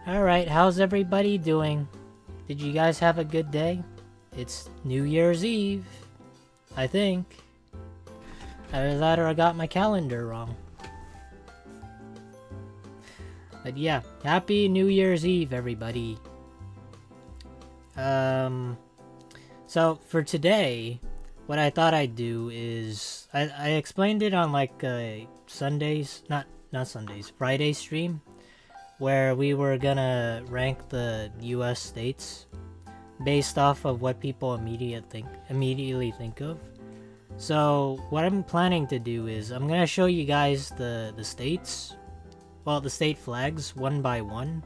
Alright, how's everybody doing? Did you guys have a good day? It's New Year's Eve, I think. Either that or I got my calendar wrong. But yeah, happy New Year's Eve, everybody. So for today, what I thought I'd do is I explained it on like Sundays, not Sundays, Friday stream, where we were gonna rank the U.S. states based off of what people immediately think of. So what I'm planning to do is I'm gonna show you guys the states, well, the state flags one by one,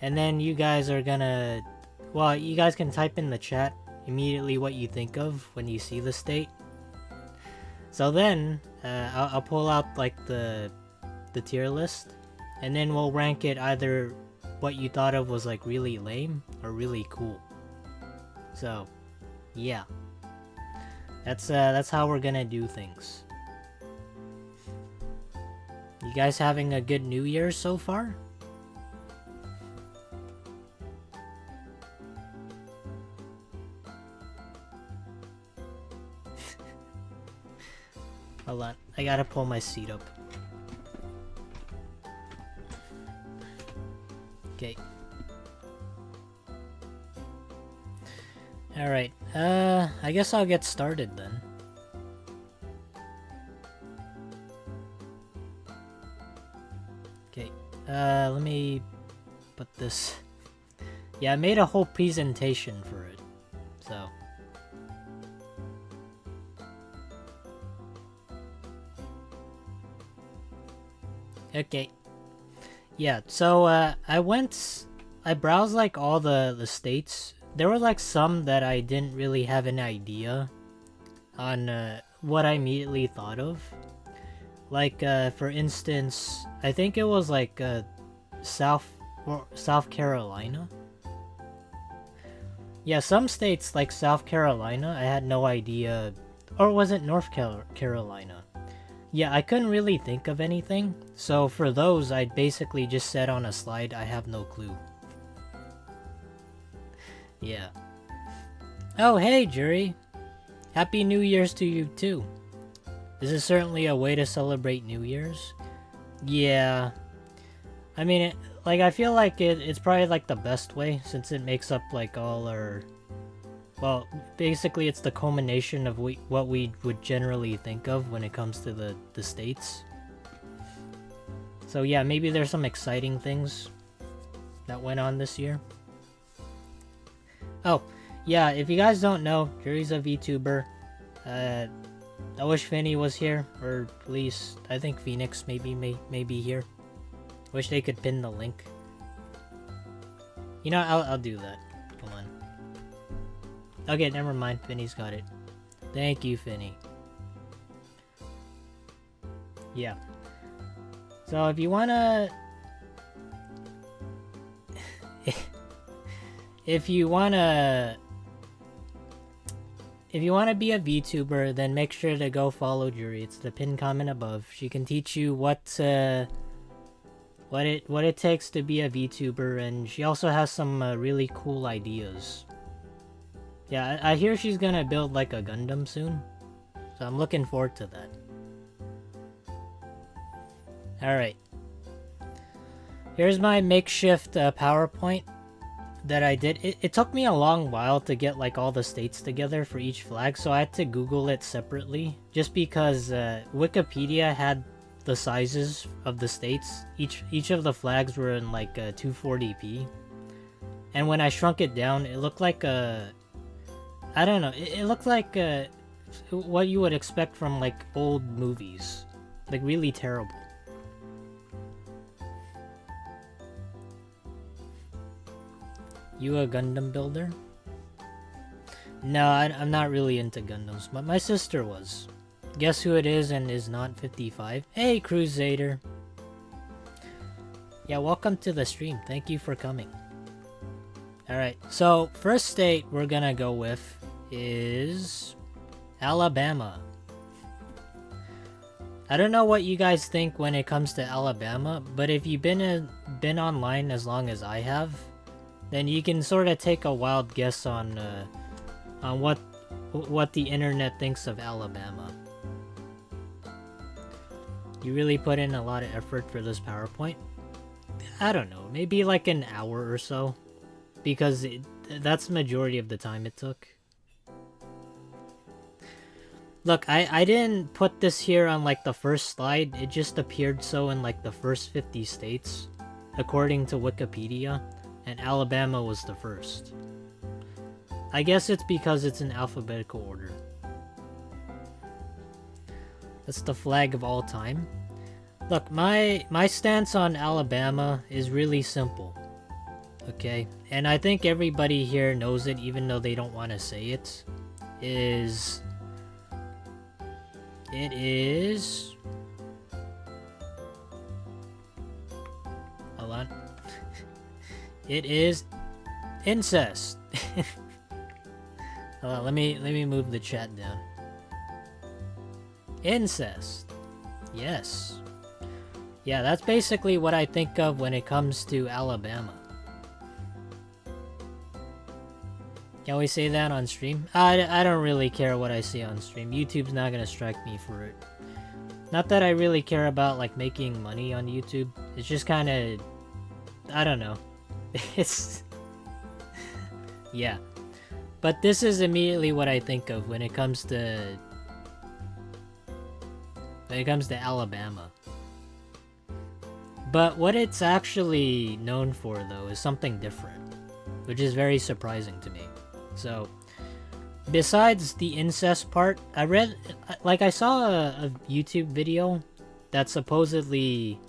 and then you guys are gonna, well, you guys can type in the chat immediately what you think of when you see the state. So then I'll pull out like the tier list, and then we'll rank it either what you thought of was like really lame or really cool. So yeah, that's how we're gonna do things. You guys having a good New Year's so far? Hold on, I gotta pull my seat up. Okay. Alright, I guess I'll get started then. Okay, let me put this... Yeah, I made a whole presentation for it, so... Okay. Yeah, so I browsed like all the states. There were like some that I didn't really have an idea on what I immediately thought of. Like for instance, I think it was like South Carolina. Yeah, some states like South Carolina, I had no idea, or was it North Carolina? Yeah, I couldn't really think of anything, so for those, I basically just said on a slide, I have no clue. Yeah. Oh, hey, Jury. Happy New Year's to you, too. This is certainly a way to celebrate New Year's. Yeah. I mean, I feel like it's probably, like, the best way, since it makes up, like, all our... Well, basically it's the culmination of what we would generally think of when it comes to the states. So yeah, maybe there's some exciting things that went on this year. Oh, yeah, if you guys don't know, Jerry's a VTuber. I wish Finny was here, or at least I think Phoenix may be here. Wish they could pin the link. You know, I'll do that. Come on. Okay, never mind. Finny's got it. Thank you, Finny. Yeah. So if you wanna... if you wanna be a VTuber, then make sure to go follow Jury. It's the pinned comment above. She can teach you what it takes to be a VTuber, and she also has some really cool ideas. Yeah, I hear she's gonna build like a Gundam soon, so I'm looking forward to that. Alright. Here's my makeshift PowerPoint that I did. It took me a long while to get like all the states together for each flag, so I had to Google it separately, just because Wikipedia had the sizes of the states. Each of the flags were in like 240p, and when I shrunk it down, it looked like a... I don't know, it looked like what you would expect from like old movies. Like really terrible. You a Gundam builder? No, I'm not really into Gundams, but my sister was. Guess who it is and is not 55? Hey, Crusader! Yeah, welcome to the stream. Thank you for coming. Alright, so first state we're gonna go with is Alabama. I don't know what you guys think when it comes to Alabama, but if you've been online as long as I have, then you can sort of take a wild guess on what the internet thinks of Alabama. You really put in a lot of effort for this PowerPoint? I don't know, maybe like an hour or so, because that's the majority of the time it took. Look, I didn't put this here on like the first slide, it just appeared so in like the first 50 states, according to Wikipedia, and Alabama was the first. I guess it's because it's in alphabetical order. That's the flag of all time. Look, my stance on Alabama is really simple. Okay? And I think everybody here knows it, even though they don't want to say it. It is... Hold on. It is incest. Hold on, let me move the chat down. Incest. Yes. Yeah, that's basically what I think of when it comes to Alabama. Can we say that on stream? I don't really care what I say on stream. YouTube's not gonna strike me for it. Not that I really care about like making money on YouTube. It's just kind of... I don't know. It's... yeah. But this is immediately what I think of when it comes to... Alabama. But what it's actually known for, though, is something different, which is very surprising to me. So, besides the incest part, I saw a YouTube video that supposedly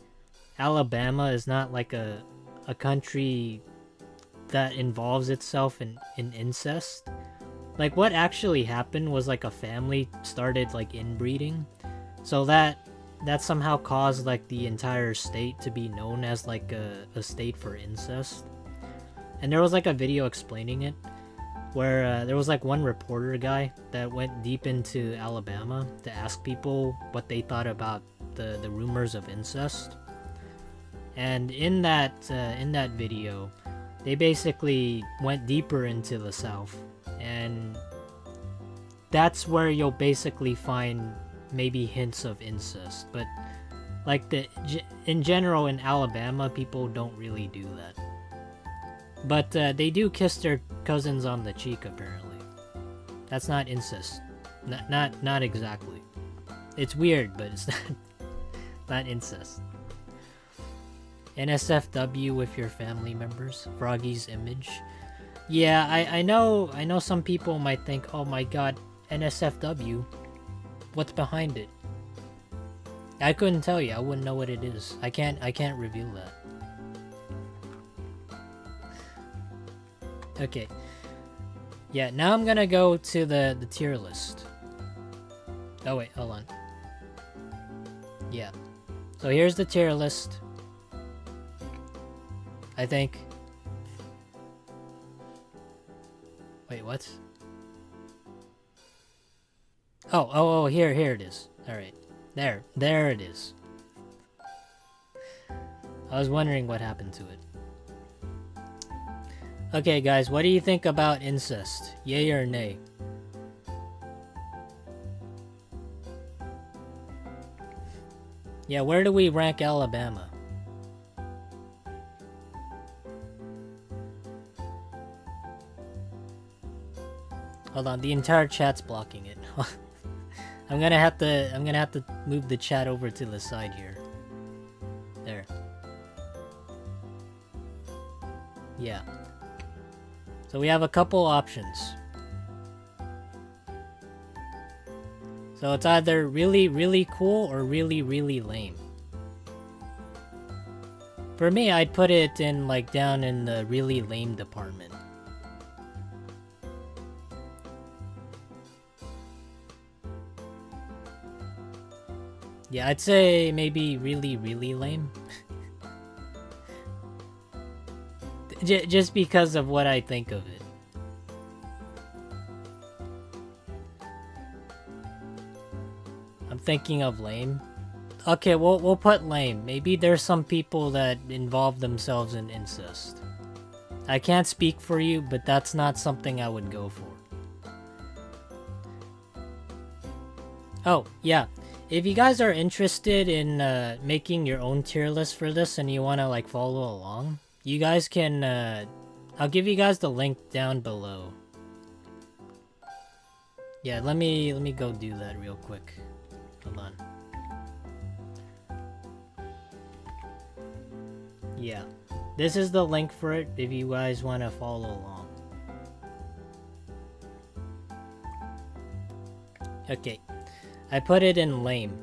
Alabama is not like a country that involves itself in incest. Like, what actually happened was like a family started like inbreeding, so that somehow caused like the entire state to be known as like a state for incest. And there was like a video explaining it, where there was like one reporter guy that went deep into Alabama to ask people what they thought about the rumors of incest. And in that video, they basically went deeper into the South, and that's where you'll basically find maybe hints of incest. But like in general in Alabama, people don't really do that. But they do kiss their cousins on the cheek, apparently. That's not incest. Not exactly. It's weird, but it's not incest. NSFW with your family members. Froggy's image. Yeah, I know some people might think, oh my god, NSFW. What's behind it? I couldn't tell you. I wouldn't know what it is. I can't reveal that. Okay. Yeah, now I'm gonna go to the tier list. Oh wait, hold on. Yeah. So here's the tier list. I think. Wait, what? Oh, here it is. Alright. There it is. I was wondering what happened to it. Okay, guys, what do you think about incest? Yay or nay? Yeah, where do we rank Alabama? Hold on, the entire chat's blocking it. I'm gonna have to move the chat over to the side here. There. Yeah. So we have a couple options. So it's either really, really cool or really, really lame. For me, I'd put it in like down in the really lame department. Yeah, I'd say maybe really, really lame. Just because of what I think of it. I'm thinking of lame. Okay, we'll put lame. Maybe there's some people that involve themselves in incest. I can't speak for you, but that's not something I would go for. Oh, yeah. If you guys are interested in making your own tier list for this and you want to like follow along, you guys can, I'll give you guys the link down below. Yeah, let me go do that real quick. Hold on. Yeah. This is the link for it if you guys want to follow along. Okay. I put it in lame.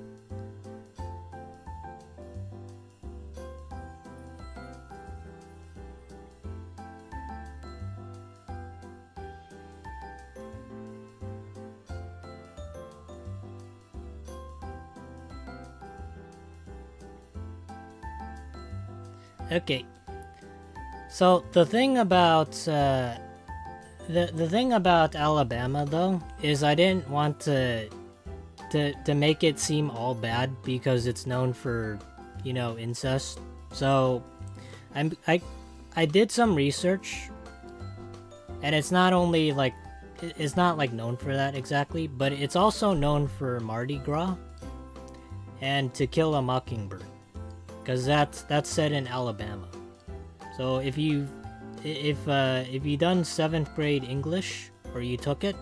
Okay. So the thing about the thing about Alabama though is I didn't want to make it seem all bad because it's known for, you know, incest. So I did some research, and it's not only like it's not like known for that exactly, but it's also known for Mardi Gras and To Kill a Mockingbird, because that's set in Alabama. So if you done 7th grade English or you took it,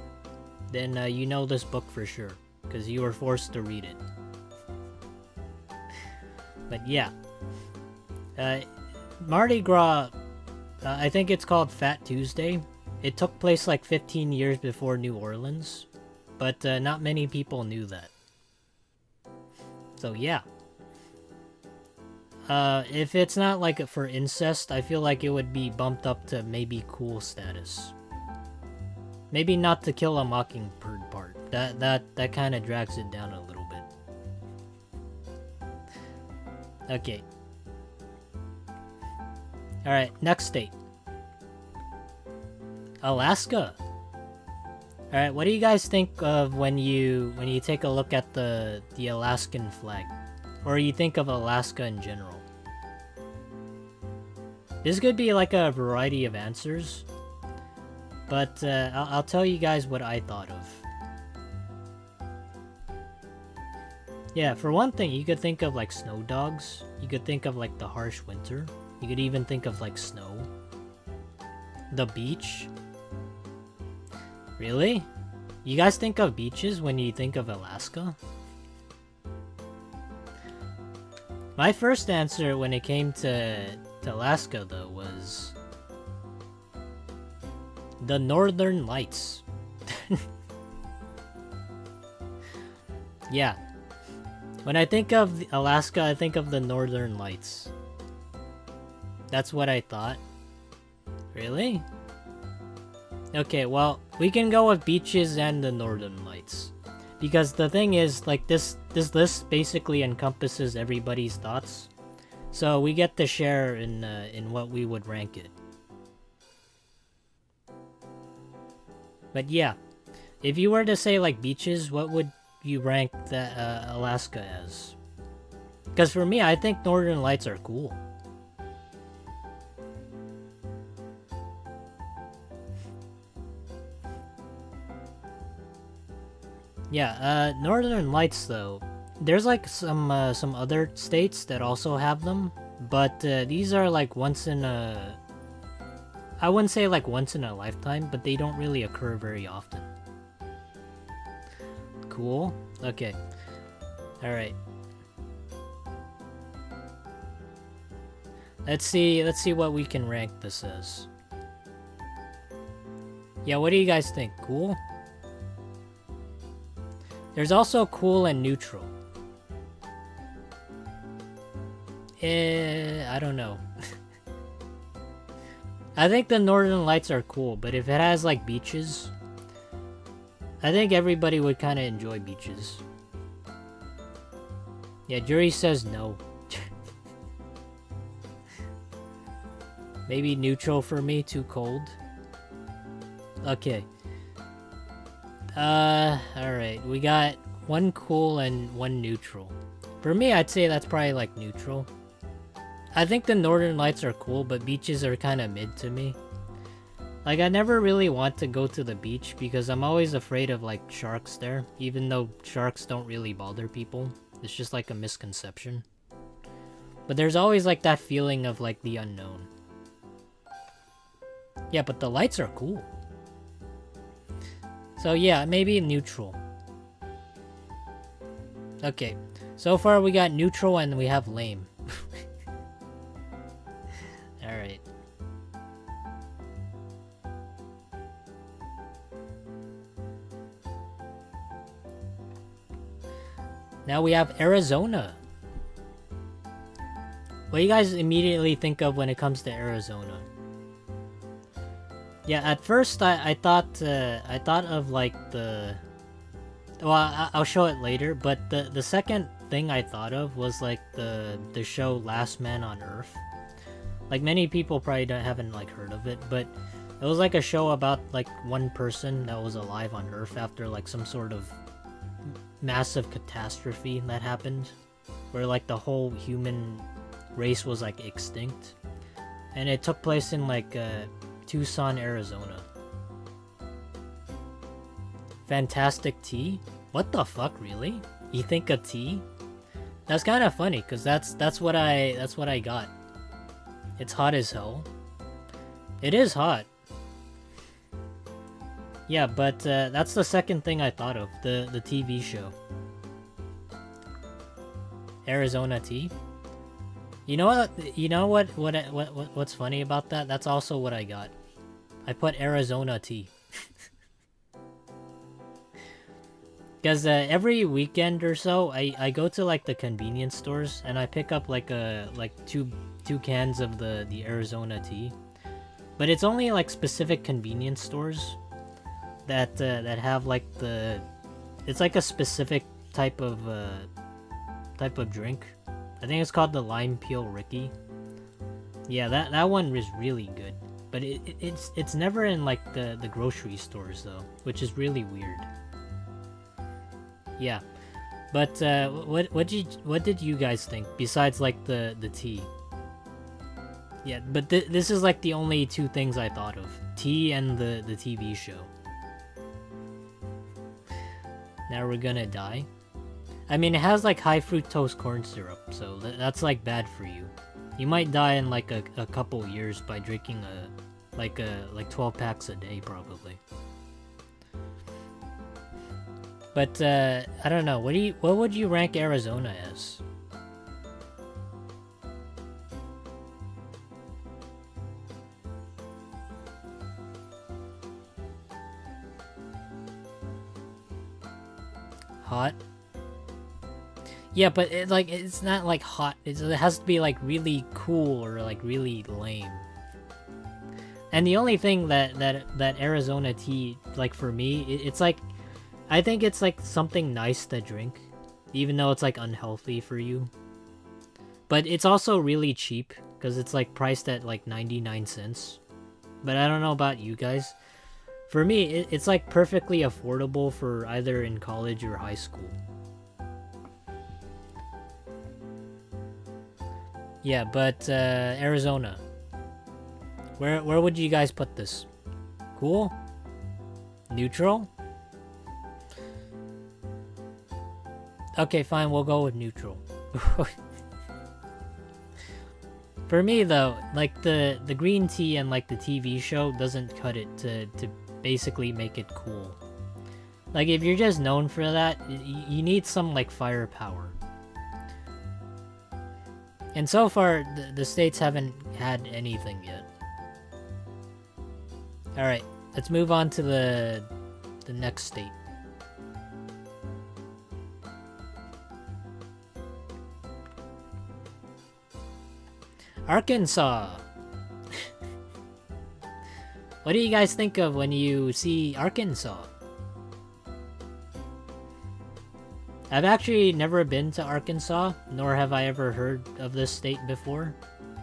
then you know this book for sure, because you were forced to read it. But yeah, Mardi Gras, I think it's called Fat Tuesday. It took place like 15 years before New Orleans, but not many people knew that. So yeah. If it's not like for incest, I feel like it would be bumped up to maybe cool status. Maybe not To Kill a Mockingbird part. That kind of drags it down a little bit. Okay. Alright, next state. Alaska. Alright, what do you guys think of when you take a look at the Alaskan flag? Or you think of Alaska in general? This could be like a variety of answers, but I'll tell you guys what I thought of. Yeah, for one thing, you could think of like snow dogs. You could think of like the harsh winter. You could even think of like snow. The beach. Really? You guys think of beaches when you think of Alaska? My first answer when it came to Alaska, though, was the Northern Lights. Yeah. When I think of Alaska, I think of the Northern Lights. That's what I thought. Really? Okay, well, we can go with beaches and the Northern Lights. Because the thing is, like, this list basically encompasses everybody's thoughts. So we get to share in what we would rank it. But yeah, if you were to say, like, beaches, what would you rank Alaska as? Because for me, I think Northern Lights are cool. Yeah, Northern Lights though, there's like some other states that also have them, but these are like once in a... I wouldn't say like once in a lifetime, but they don't really occur very often. Cool. Okay. Alright. Let's see what we can rank this as. Yeah, what do you guys think? Cool? There's also cool and neutral. I don't know. I think the Northern Lights are cool, but if it has like beaches, I think everybody would kind of enjoy beaches. Yeah, jury says no. Maybe neutral for me, too cold. Okay. Alright, we got one cool and one neutral. For me, I'd say that's probably like neutral. I think the northern lights are cool, but beaches are kind of mid to me. Like, I never really want to go to the beach because I'm always afraid of like sharks there, even though sharks don't really bother people. It's just like a misconception. But there's always like that feeling of like the unknown. Yeah, but the lights are cool. So yeah, maybe neutral. Okay, so far we got neutral and we have lame. Alright. Now we have Arizona. What do you guys immediately think of when it comes to Arizona? Yeah, at first I thought of like the... Well, I'll show it later, but the second thing I thought of was like the show Last Man on Earth. Like, many people probably haven't like heard of it, but it was like a show about like one person that was alive on Earth after like some sort of massive catastrophe that happened, where like the whole human race was like extinct, and it took place in like Tucson, Arizona. Fantastic tea? What the fuck, really? You think a tea? That's kind of funny, cause that's what I got. It's hot as hell. It is hot. Yeah, but that's the second thing I thought of, the TV show. Arizona tea. You know what's funny about that? That's also what I got. I put Arizona tea. Because every weekend or so, I go to like the convenience stores and I pick up like two cans of the Arizona tea. But it's only like specific convenience stores that have like it's like a specific type of drink. I think it's called the Lime Peel Ricky. Yeah, that one is really good. But it's never in like the grocery stores though, which is really weird. Yeah, but what did you guys think besides like the tea? Yeah, but this is like the only two things I thought of: tea and the TV show. Now we're gonna die. I mean, it has like high fructose corn syrup, so that's like bad for you. You might die in like a couple years by drinking like 12 packs a day probably. But I don't know. What would you rank Arizona as? Hot? Yeah, but it's not like hot. It has to be like really cool or like really lame. And the only thing that Arizona tea, like for me, it's like, I think it's like something nice to drink, even though it's like unhealthy for you. But it's also really cheap because it's like priced at like 99 cents. But I don't know about you guys. For me, it's like perfectly affordable for either in college or high school. Yeah, but Arizona. Where would you guys put this? Cool? Neutral? Okay, fine, we'll go with neutral. For me though, like the green tea and like the TV show doesn't cut it to basically make it cool. Like, if you're just known for that, you need some like firepower. And so far, the states haven't had anything yet. Alright, let's move on to the next state. Arkansas! What do you guys think of when you see Arkansas? I've actually never been to Arkansas, nor have I ever heard of this state before.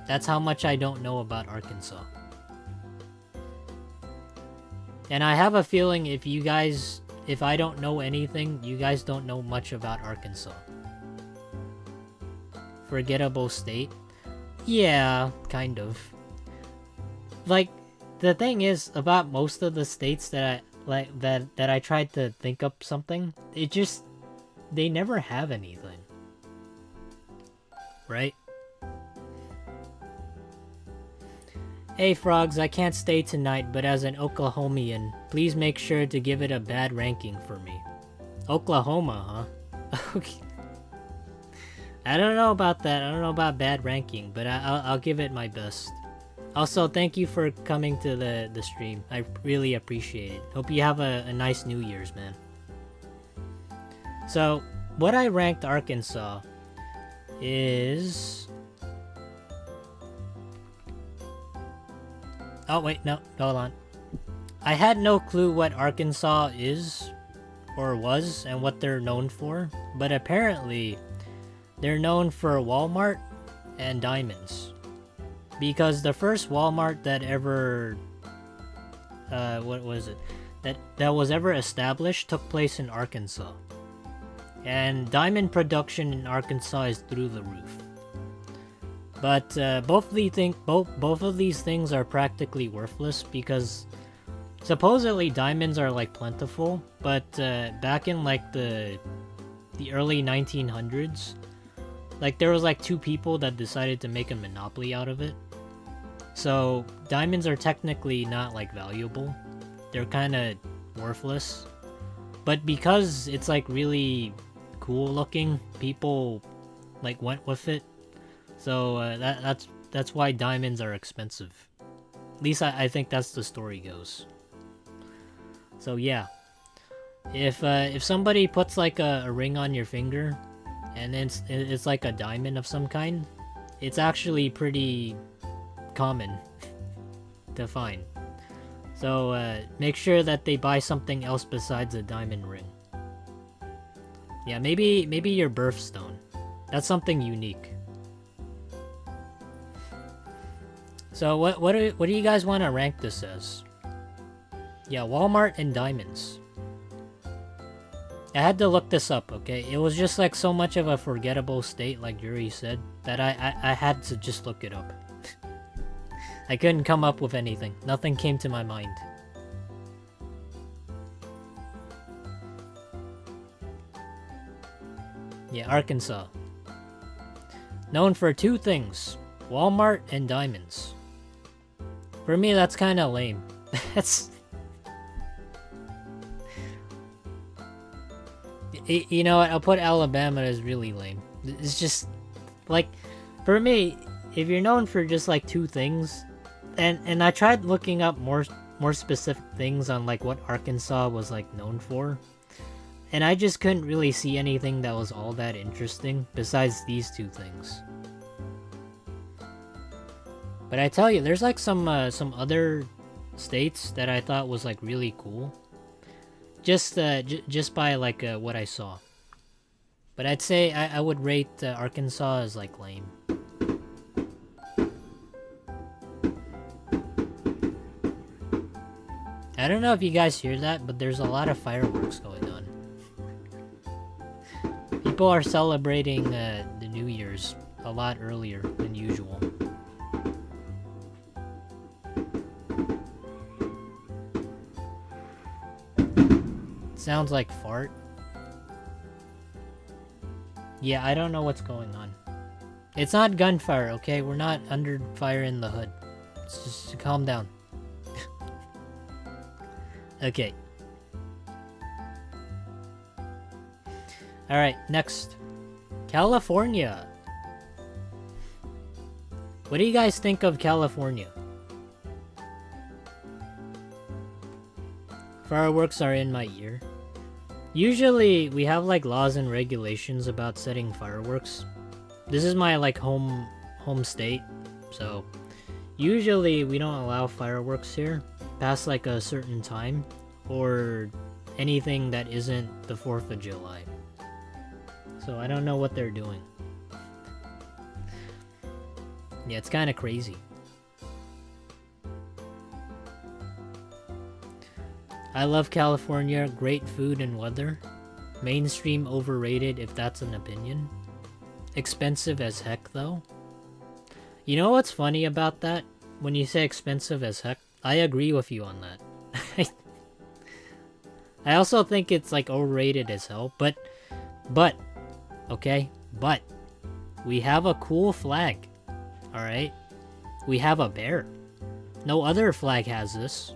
That's how much I don't know about Arkansas. And I have a feeling if I don't know anything, you guys don't know much about Arkansas. forgettable state? Yeah, kind of. Like, the thing is about most of the states that I tried to think up something, they never have anything. Right? Hey Frogs, I can't stay tonight, but as an Oklahomian, please make sure to give it a bad ranking for me. Oklahoma, huh? Okay. I don't know about that. I don't know about bad ranking, but I'll give it my best. Also, thank you for coming to the stream. I really appreciate it. Hope you have a nice New Year's, man. So, what I ranked Arkansas is... Oh, wait, no, hold on. I had no clue what Arkansas is, or was, and what they're known for, but apparently they're known for Walmart and diamonds. Because the first Walmart that ever... what was it? That was ever established took place in Arkansas. And diamond production in Arkansas is through the roof. But both of these things are practically worthless because supposedly diamonds are like plentiful, but back in like the early 1900s, like there was like two people that decided to make a monopoly out of it. So diamonds are technically not like valuable. They're kind of worthless. But because it's like really cool looking, people like went with it. So that's why diamonds are expensive. At least I think that's the story goes. So yeah, if somebody puts like a ring on your finger, and it's like a diamond of some kind, it's actually pretty common to find. So make sure that they buy something else besides a diamond ring. Yeah, maybe your birthstone. That's something unique. So what do you guys want to rank this as? Yeah, Walmart and diamonds. I had to look this up, okay? It was just like so much of a forgettable state, like Yuri said, that I had to just look it up. I couldn't come up with anything. Nothing came to my mind. Yeah, Arkansas. Known for two things. Walmart and diamonds. For me, that's kind of lame. That's... You know what? I'll put Alabama as really lame. It's just... Like, for me, if you're known for just like two things... And I tried looking up more specific things on like what Arkansas was like known for. And I just couldn't really see anything that was all that interesting besides these two things. But I tell you, there's like some other states that I thought was like really cool. Just by like what I saw. But I'd say I would rate Arkansas as like lame. I don't know if you guys hear that, but there's a lot of fireworks going on. People are celebrating the New Year's a lot earlier than usual. Sounds like fart. Yeah, I don't know what's going on. It's not gunfire, okay? We're not under fire in the hood. It's just calm down. Okay. Alright, next. California. What do you guys think of California? Fireworks are in my ear. Usually, we have like laws and regulations about setting fireworks. This is my like home state, so usually we don't allow fireworks here past like a certain time, or anything that isn't the 4th of July. So I don't know what they're doing. Yeah, it's kind of crazy. I love California, great food and weather. Mainstream overrated if that's an opinion. expensive as heck, though. You know what's funny about that? When you say expensive as heck, I agree with you on that. I also think it's like overrated as hell, but, okay, but we have a cool flag, alright? We have a bear. No other flag has this,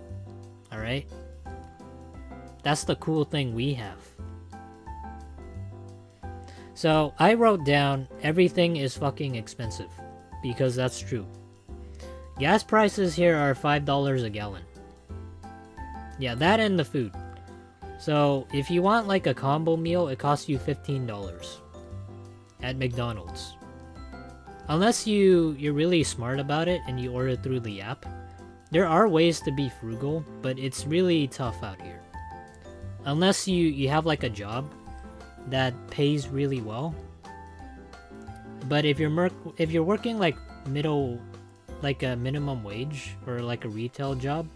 alright? That's the cool thing we have. So, I wrote down everything is fucking expensive, because that's true. Gas prices here are $5 a gallon. Yeah, that and the food. So, if you want like a combo meal, it costs you $15 at McDonald's. Unless you're really smart about it and you order through the app. There are ways to be frugal, but it's really tough out here. Unless you have like a job that pays really well. But if you're working like like a minimum wage or like a retail job,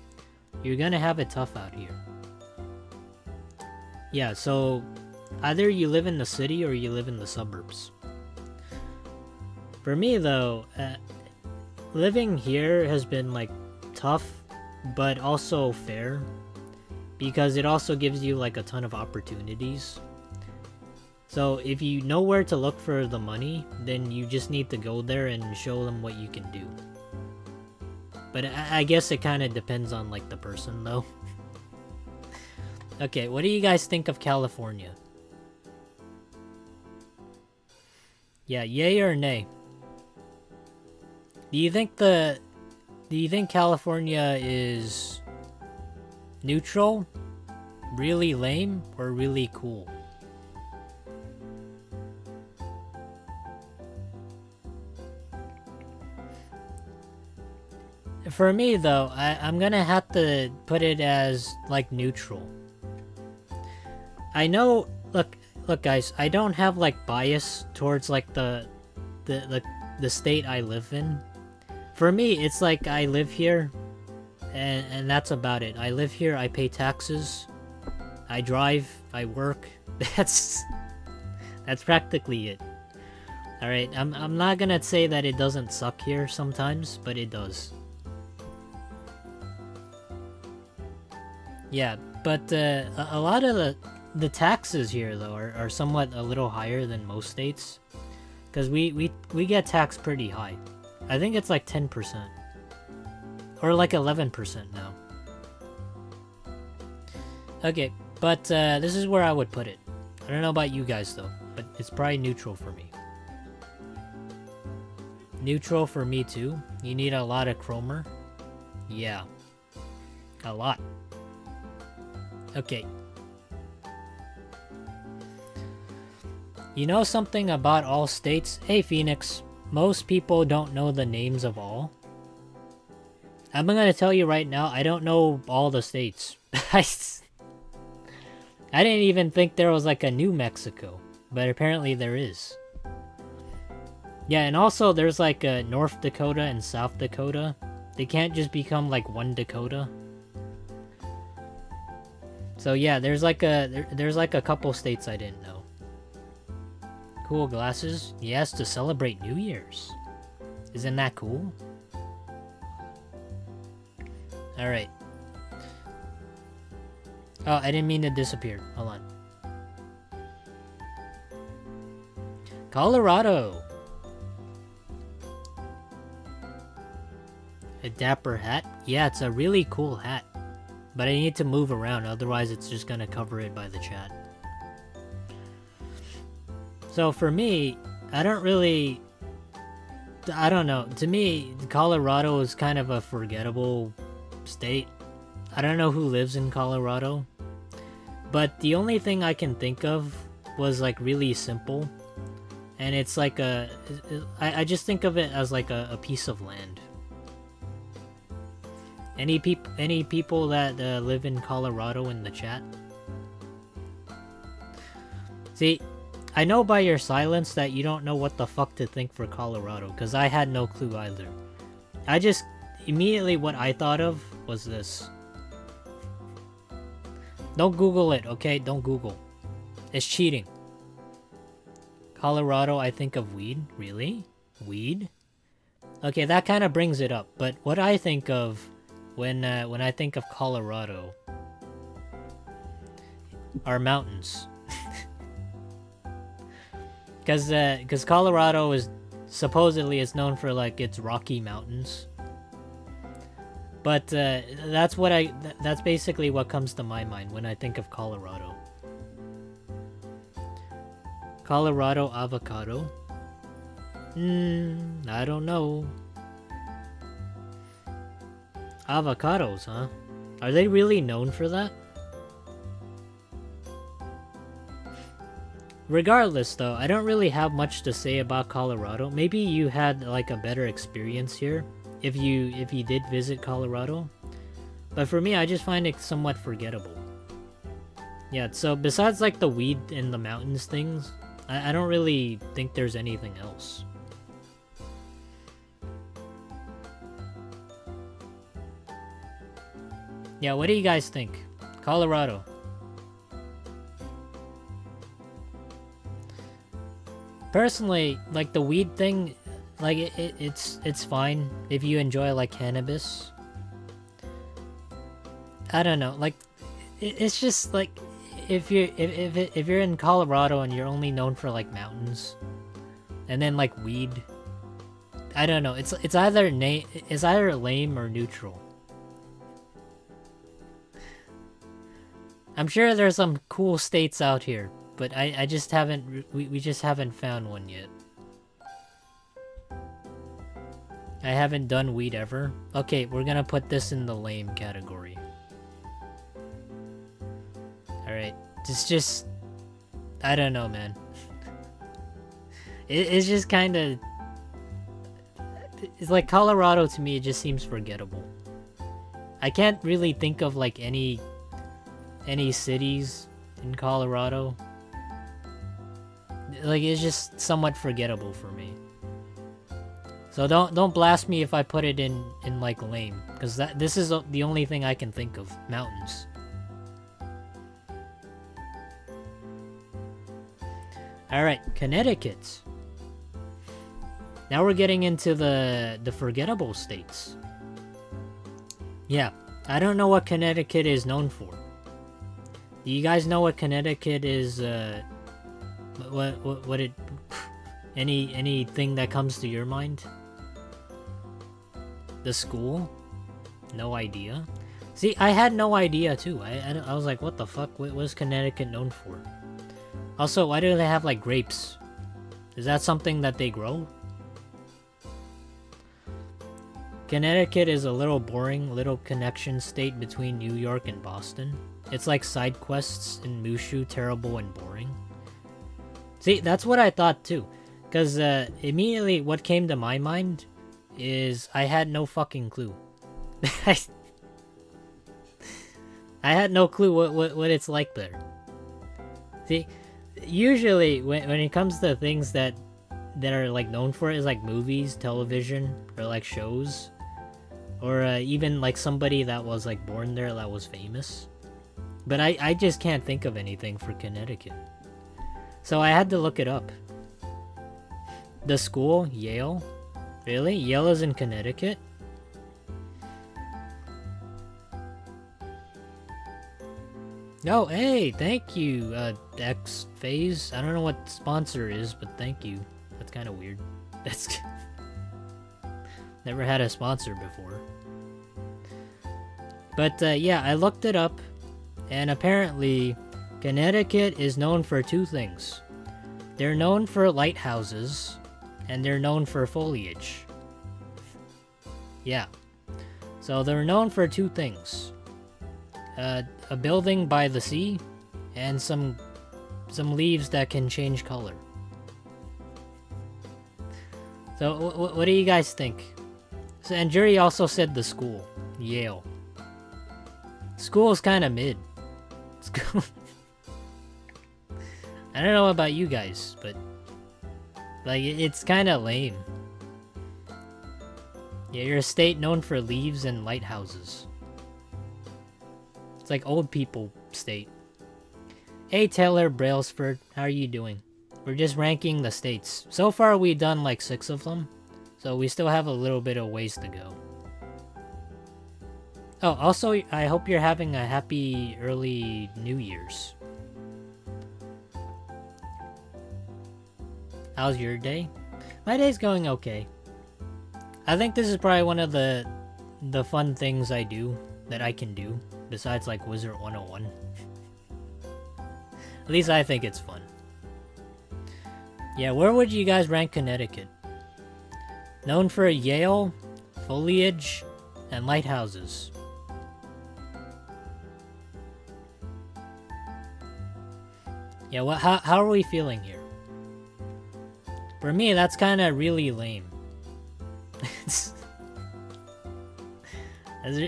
you're gonna have it tough out here. Yeah, so either you live in the city or you live in the suburbs. For me though, living here has been like tough, but also fair, because it also gives you like a ton of opportunities. So if you know where to look for the money, then you just need to go there and show them what you can do. But I guess it kind of depends on like the person though. Okay, what do you guys think of California? Yeah, yay or nay? Do you think California is neutral, really lame, or really cool? For me though, I'm gonna have to put it as like neutral. I know, look guys, I don't have like bias towards like the state I live in. For me, it's like I live here and that's about it. I live here, I pay taxes, I drive, I work. That's practically it. Alright, I'm not gonna say that it doesn't suck here sometimes, but it does. Yeah, but a lot of the taxes here though are somewhat a little higher than most states, because we get taxed pretty high. I think it's like 10% or like 11% now. Okay, but this is where I would put it. I don't know about you guys though, but it's probably neutral for me. Neutral for me too. You need a lot of chromer. Yeah, a lot. Okay. You know something about all states? Hey Phoenix, most people don't know the names of all. I'm gonna tell you right now, I don't know all the states. I didn't even think there was like a New Mexico, but apparently there is. Yeah, and also there's like a North Dakota and South Dakota. They can't just become like one Dakota. So yeah, there's like a couple states I didn't know. Cool glasses? Yes, to celebrate New Year's. Isn't that cool? Alright. Oh, I didn't mean to disappear. Hold on. Colorado. A dapper hat? Yeah, it's a really cool hat. But I need to move around, otherwise it's just gonna cover it by the chat. So for me, I don't know. To me, Colorado is kind of a forgettable state. I don't know who lives in Colorado. But the only thing I can think of was like really simple. And it's like I just think of it as like a piece of land. Any people that live in Colorado in the chat? See, I know by your silence that you don't know what the fuck to think for Colorado, because I had no clue either. I just, immediately what I thought of was this. Don't Google it, okay? Don't Google. It's cheating. Colorado, I think of weed. Really? Weed? Okay, that kind of brings it up. But what I think of when I think of Colorado are mountains. Because Colorado is supposedly is known for like its Rocky Mountains. But that's basically what comes to my mind when I think of Colorado. Colorado avocado? I don't know. Avocados, huh? Are they really known for that? Regardless, though, I don't really have much to say about Colorado. Maybe you had like a better experience here if you did visit Colorado. But for me, I just find it somewhat forgettable. Yeah, so besides like the weed and the mountains things, I don't really think there's anything else. Yeah, what do you guys think? Colorado. Personally, like the weed thing, like it's fine if you enjoy like cannabis. I don't know, like it's just like if you're in Colorado and you're only known for like mountains, and then like weed, I don't know. It's either lame or neutral. I'm sure there's some cool states out here, but I just haven't. We just haven't found one yet. I haven't done weed ever. Okay, we're gonna put this in the lame category. Alright, it's just... I don't know, man. It's just kind of... It's like Colorado to me, it just seems forgettable. I can't really think of like any cities in Colorado. Like, it's just somewhat forgettable for me. So don't blast me if I put it in like lame, because this is the only thing I can think of. Mountains. Alright, Connecticut. Now we're getting into the forgettable states. Yeah, I don't know what Connecticut is known for. Do you guys know what Connecticut is, what it... anything that comes to your mind? The school? No idea. See, I had no idea too. I was like, what the fuck? What was Connecticut known for? Also, why do they have like grapes? Is that something that they grow? Connecticut is a little boring little connection state between New York and Boston. It's like side quests in Mushu, terrible and boring. See, that's what I thought too. Because immediately what came to my mind is I had no fucking clue. I had no clue what it's like there. See, usually when it comes to things that are like known for it is like movies, television, or like shows. Or even like somebody that was like born there that was famous. But I just can't think of anything for Connecticut. So I had to look it up. The school, Yale? Really? Yale is in Connecticut? Oh, hey, thank you, X Phase. I don't know what sponsor is, but thank you. That's kind of weird. That's... Never had a sponsor before. But, yeah, I looked it up, and apparently, Connecticut is known for two things. They're known for lighthouses, and they're known for foliage. Yeah. So they're known for two things. A building by the sea, and some leaves that can change color. So what do you guys think? So, and Jury also said the school, Yale. School's kind of mid. School. I don't know about you guys, but like it's kind of lame. Yeah, you're a state known for leaves and lighthouses. It's like old people state. Hey Taylor Brailsford, how are you doing? We're just ranking the states. So far, we've done like 6 of them. So we still have a little bit of ways to go. Oh, also, I hope you're having a happy early New Year's. How's your day? My day's going okay. I think this is probably one of the fun things I do, that I can do, besides like Wizard 101. At least I think it's fun. Yeah, where would you guys rank Connecticut? Known for Yale, foliage, and lighthouses. Yeah, how are we feeling here? For me, that's kind of really lame.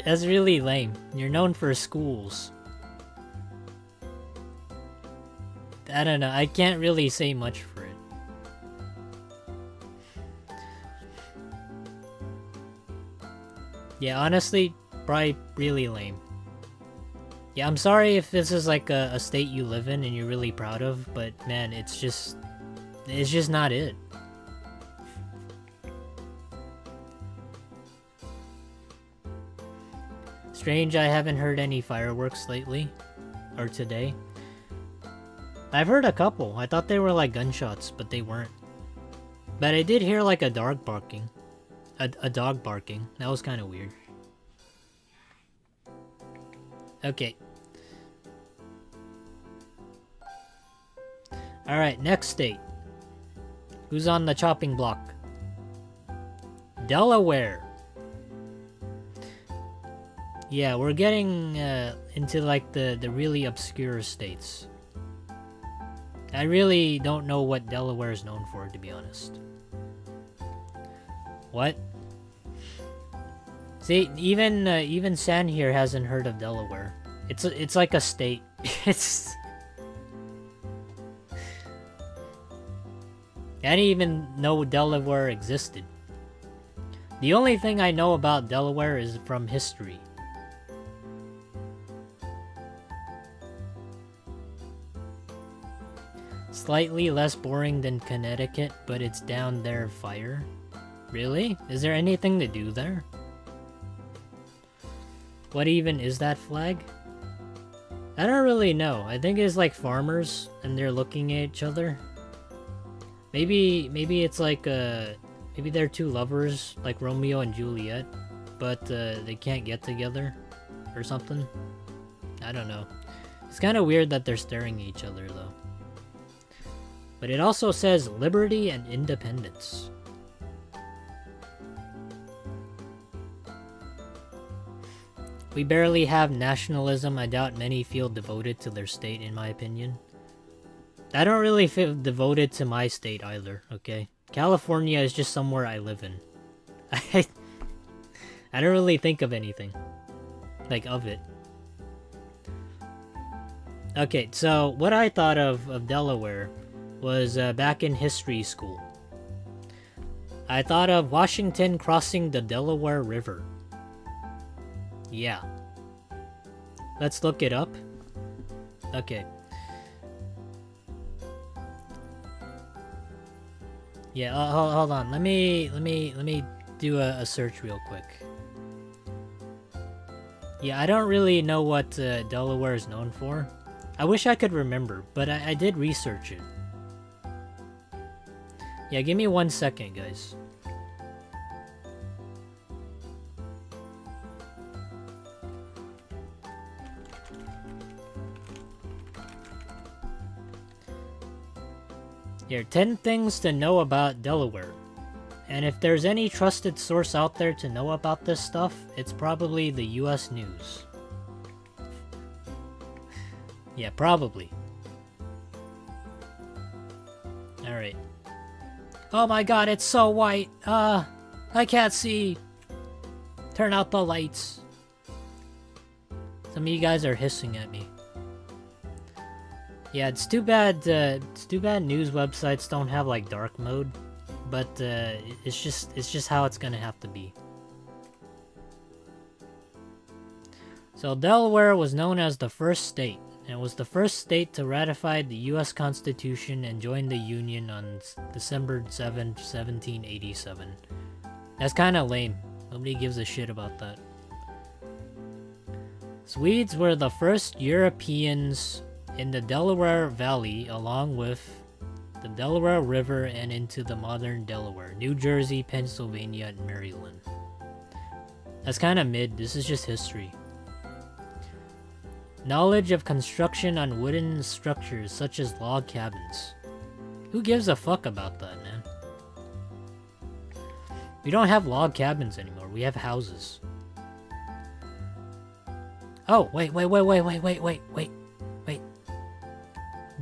That's really lame. You're known for schools. I don't know. I can't really say much for it. Yeah, honestly, probably really lame. Yeah, I'm sorry if this is like a state you live in and you're really proud of, but man, it's just not it. Strange, I haven't heard any fireworks lately. Or today. I've heard a couple. I thought they were like gunshots, but they weren't. But I did hear like a dog barking. A dog barking. That was kind of weird. Okay. Alright, next state. Who's on the chopping block? Delaware. Yeah, we're getting into like the really obscure states. I really don't know what Delaware is known for, to be honest. What? See, even San here hasn't heard of Delaware. It's like a state. It's. I didn't even know Delaware existed. The only thing I know about Delaware is from history. Slightly less boring than Connecticut, but it's down there fire. Really? Is there anything to do there? What even is that flag? I don't really know. I think it's like farmers and they're looking at each other. Maybe it's like maybe they're two lovers like Romeo and Juliet, but they can't get together or something. I don't know. It's kind of weird that they're staring at each other though. But it also says liberty and independence. We barely have nationalism. I doubt many feel devoted to their state, in my opinion. I don't really feel devoted to my state either, okay? California is just somewhere I live in. I don't really think of anything. Like, of it. Okay, so what I thought of Delaware was back in history school. I thought of Washington crossing the Delaware River. Yeah. Let's look it up. Okay. Yeah, hold on. Let me do a search real quick. Yeah, I don't really know what Delaware is known for. I wish I could remember, but I did research it. Yeah, give me 1 second, guys. Here, 10 things to know about Delaware. And if there's any trusted source out there to know about this stuff, it's probably the US News. Yeah, probably. Alright. Oh my god, it's so white! I can't see! Turn out the lights. Some of you guys are hissing at me. Yeah, it's too bad news websites don't have like dark mode, but it's just how it's gonna have to be. So Delaware was known as the first state, and was the first state to ratify the U.S. Constitution and join the Union on December 7, 1787. That's kind of lame. Nobody gives a shit about that. Swedes were the first Europeans in the Delaware Valley, along with the Delaware River and into the modern Delaware, New Jersey, Pennsylvania, and Maryland. That's kind of mid. This is just history. Knowledge of construction on wooden structures such as log cabins. Who gives a fuck about that, man? We don't have log cabins anymore. We have houses. Oh, wait.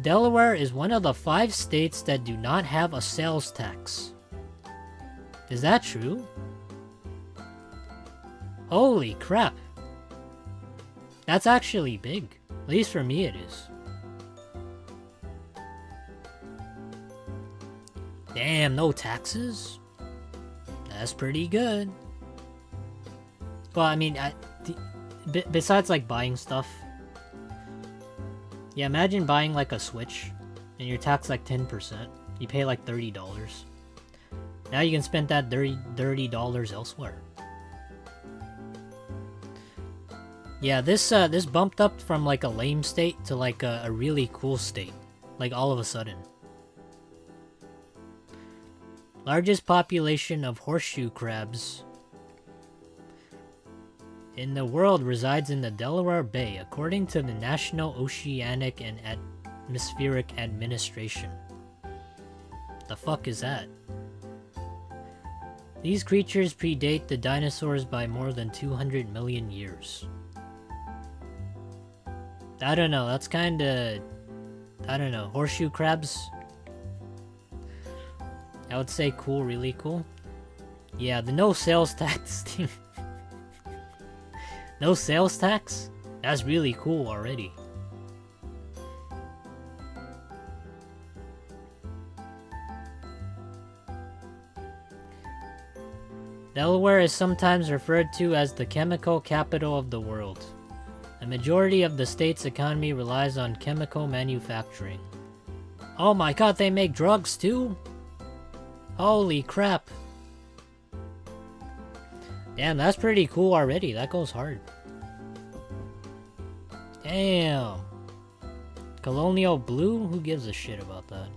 Delaware is one of the 5 states that do not have a sales tax. Is that true? Holy crap. That's actually big. At least for me it is. Damn, no taxes? That's pretty good. Well, I mean, besides like buying stuff. Yeah, imagine buying like a Switch and you're taxed like 10%. You pay like $30. Now you can spend that $30 elsewhere. Yeah, this bumped up from like a lame state to like a really cool state. Like all of a sudden. Largest population of horseshoe crabs in the world resides in the Delaware Bay, according to the National Oceanic and Atmospheric Administration. The fuck is that? These creatures predate the dinosaurs by more than 200 million years. I don't know, that's kinda... I don't know, horseshoe crabs? I would say cool, really cool. Yeah, the no sales tax thing. No sales tax? That's really cool already. Delaware is sometimes referred to as the chemical capital of the world. A majority of the state's economy relies on chemical manufacturing. Oh my god, they make drugs too? Holy crap. Damn, that's pretty cool already. That goes hard. Damn. Colonial blue? Who gives a shit about that?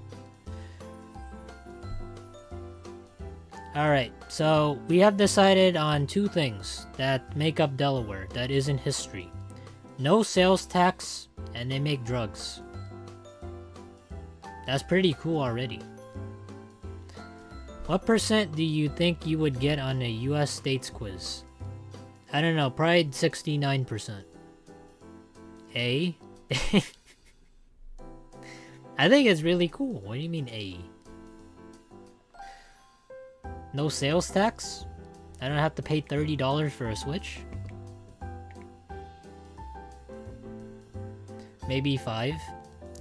Alright, so we have decided on 2 things that make up Delaware that isn't history. No sales tax, and they make drugs. That's pretty cool already. What percent do you think you would get on a US states quiz? I don't know, probably 69%. A? I think it's really cool. What do you mean A? No sales tax? I don't have to pay $30 for a Switch? Maybe 5?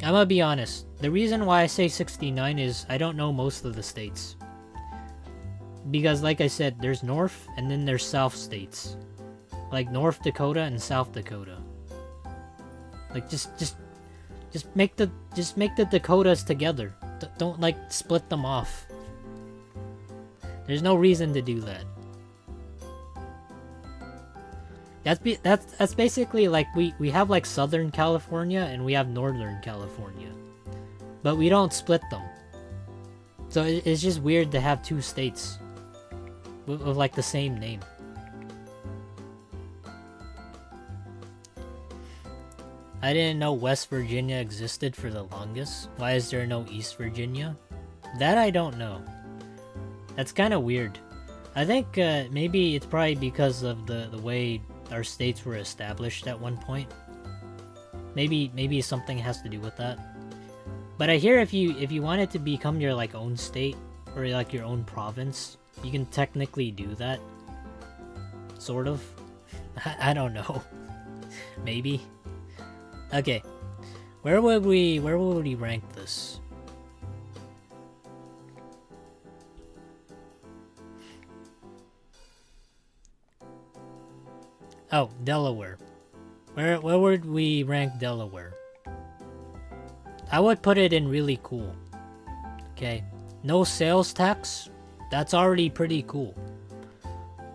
I'm gonna be honest. The reason why I say 69 is I don't know most of the states. Because like I said, there's North and then there's South states. Like North Dakota and South Dakota. Like just make the Dakotas together. Don't like split them off. There's no reason to do that. That's basically like we have like Southern California and we have Northern California. But we don't split them. So it's just weird to have 2 states with like the same name. I didn't know West Virginia existed for the longest. Why is there no East Virginia? That I don't know. That's kind of weird. I think maybe it's probably because of the way our states were established at one point. Maybe something has to do with that. But I hear if you wanted to become your like own state or like your own province, you can technically do that. Sort of. I don't know. Maybe. Okay. Where would we rank this? Oh, Delaware. Where would we rank Delaware? I would put it in really cool. Okay. No sales tax. That's already pretty cool.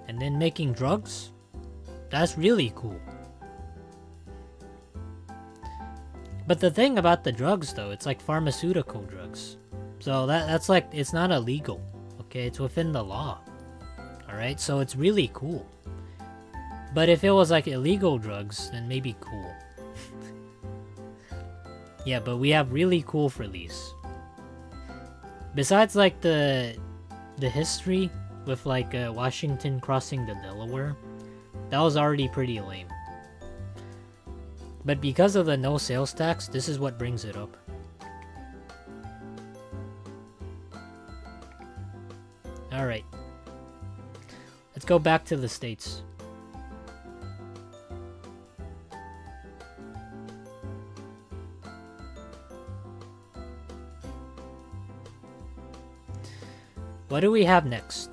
And then making drugs. That's really cool. But the thing about the drugs, though, it's like pharmaceutical drugs. So that's like, it's not illegal. Okay, it's within the law. Alright, so it's really cool. But if it was like illegal drugs, then maybe cool. Yeah, but we have really cool for these. Besides like the history with like Washington crossing the Delaware, that was already pretty lame. But because of the no sales tax, this is what brings it up. Alright. Let's go back to the States. What do we have next?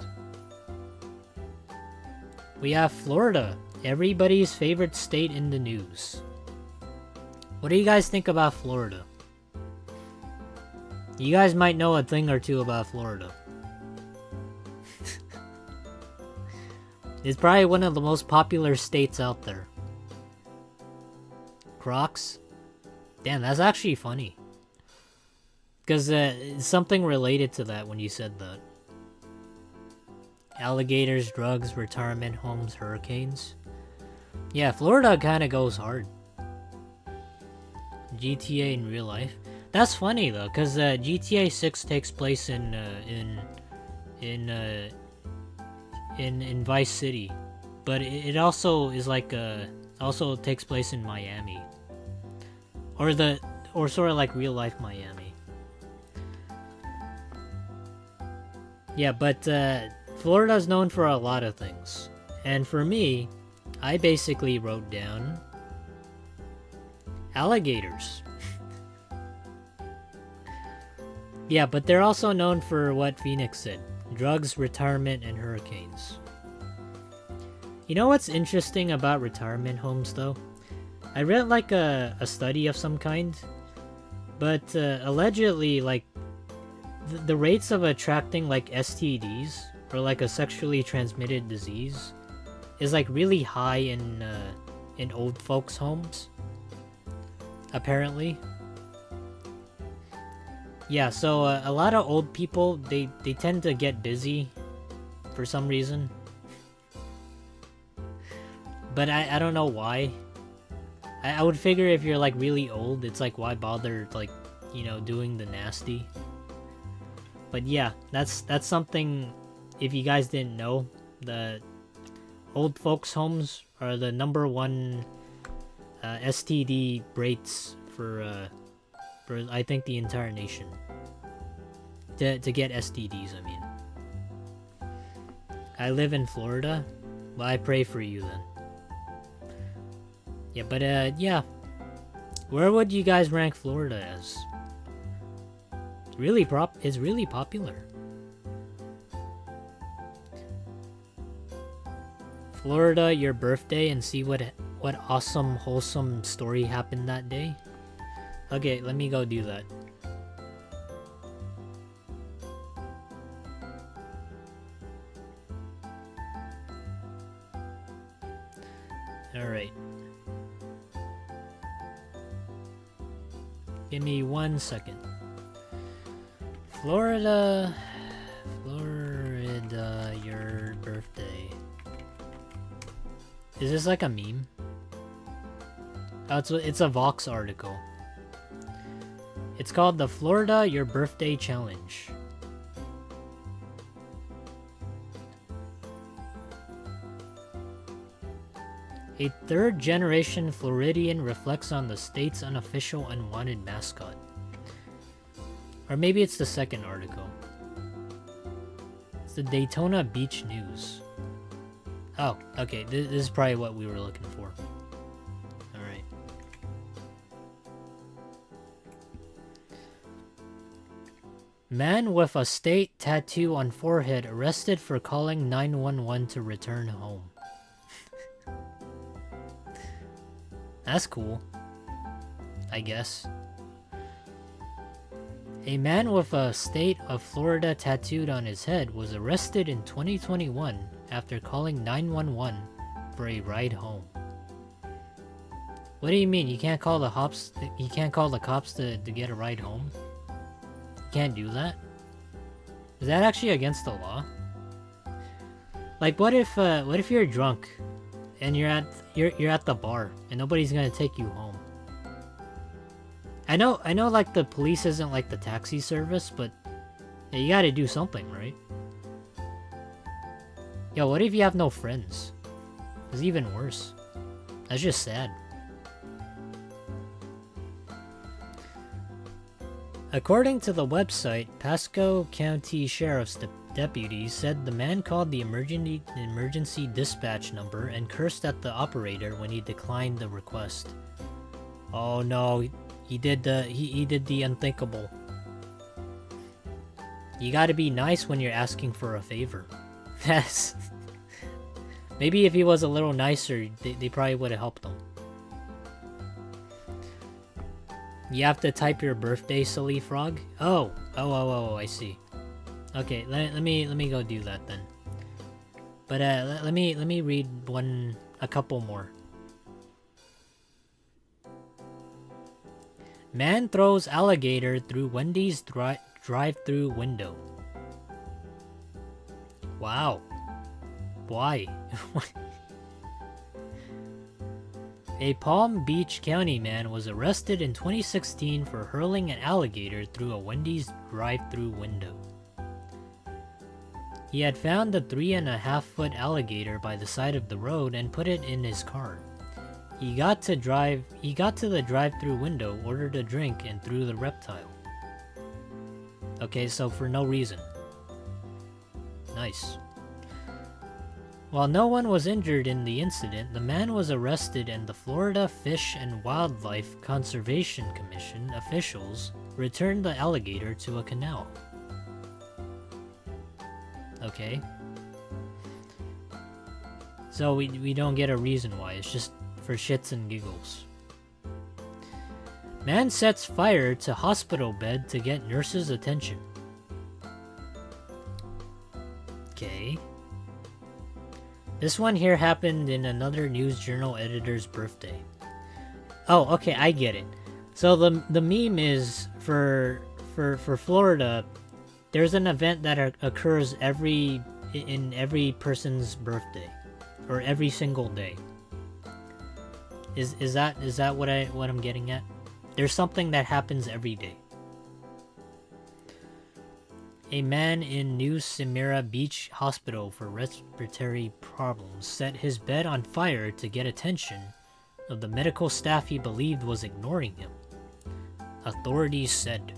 We have Florida, everybody's favorite state in the news. What do you guys think about Florida? You guys might know a thing or two about Florida. It's probably one of the most popular states out there. Crocs? Damn, that's actually funny. Because something related to that when you said that. Alligators, drugs, retirement homes, hurricanes. Yeah, Florida kind of goes hard. GTA in real life. That's funny though, because GTA 6 takes place in Vice City, but it also is like also takes place in Miami, or sort of like real life Miami. Yeah, but Florida is known for a lot of things, and for me, I basically wrote down alligators. Yeah, but they're also known for what Phoenix said. Drugs, retirement, and hurricanes. You know what's interesting about retirement homes, though? I read like a study of some kind, but allegedly, like, the rates of attracting like STDs, or like a sexually transmitted disease, is like really high in old folks' homes. Apparently. Yeah, so a lot of old people, they tend to get busy for some reason. But I don't know why. I would figure if you're like really old, it's like why bother like, you know, doing the nasty. But yeah, that's something, if you guys didn't know, the old folks homes are the #1 STD rates for I think the entire nation. To get STDs, I mean. I live in Florida. Well, I pray for you then. Yeah, but yeah. Where would you guys rank Florida as? It's really popular. Florida, your birthday, and see what awesome, wholesome story happened that day. Okay, let me go do that. Alright. Give me 1 second. Florida, your birthday. Is this like a meme? Oh, it's a Vox article. It's called the Florida Your Birthday Challenge. A third-generation Floridian reflects on the state's unofficial unwanted mascot. Or maybe it's the second article. It's the Daytona Beach News. Oh, okay, this is probably what we were looking for. Alright. Man with a state tattoo on forehead arrested for calling 911 to return home. That's cool, I guess. A man with a state of Florida tattooed on his head was arrested in 2021 after calling 911 for a ride home. What do you mean? You can't call the cops? You can't call the cops to get a ride home? You can't do that? Is that actually against the law? Like, what if you're drunk and you're at the bar and nobody's gonna take you home? I know, like, the police isn't like the taxi service, but yeah, you gotta do something, right? Yo, what if you have no friends? It's even worse. That's just sad. According to the website, Pasco County Sheriff's deputies said the man called the emergency dispatch number and cursed at the operator when he declined the request. Oh no, he did the unthinkable. You gotta be nice when you're asking for a favor. Yes. Maybe if he was a little nicer, they probably would have helped him. You have to type your birthday, silly frog? Oh, I see. Okay, let me go do that then. But let me read a couple more. Man throws alligator through Wendy's drive-through window. Wow. Why? A Palm Beach County man was arrested in 2016 for hurling an alligator through a Wendy's drive-through window. He had found the 3.5-foot alligator by the side of the road and put it in his car. He got to the drive-through window, ordered a drink, and threw the reptile. Okay, so for no reason. Nice. While no one was injured in the incident, the man was arrested and the Florida Fish and Wildlife Conservation Commission officials returned the alligator to a canal. Okay. So we don't get a reason why, it's just for shits and giggles. Man sets fire to hospital bed to get nurses' attention. Okay. This one here happened in another news journal editor's birthday. Oh, okay, I get it. So the meme is for Florida, there's an event that occurs in every person's birthday, or every single day. Is that what I'm getting at? There's something that happens every day. A man in New Smyrna Beach Hospital for respiratory problems set his bed on fire to get attention of the medical staff he believed was ignoring him, authorities said.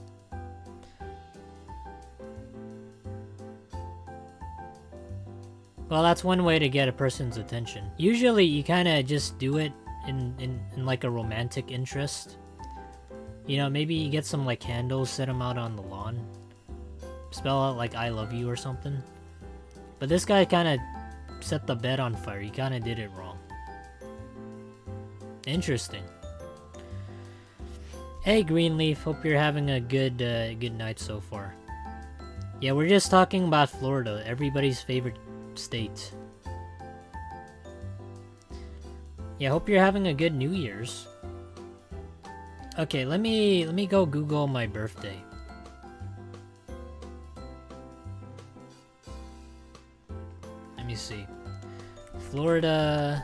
Well, that's one way to get a person's attention. Usually you kind of just do it in like a romantic interest. You know, maybe you get some like candles, set them out on the lawn. Spell out like I love you or something. But this guy kind of set the bed on fire. He kind of did it wrong. Interesting. Hey Greenleaf, hope you're having a good night so far. Yeah, we're just talking about Florida, everybody's favorite state. Yeah, hope you're having a good New Year's. Okay, let me go Google my birthday. Let me see. Florida.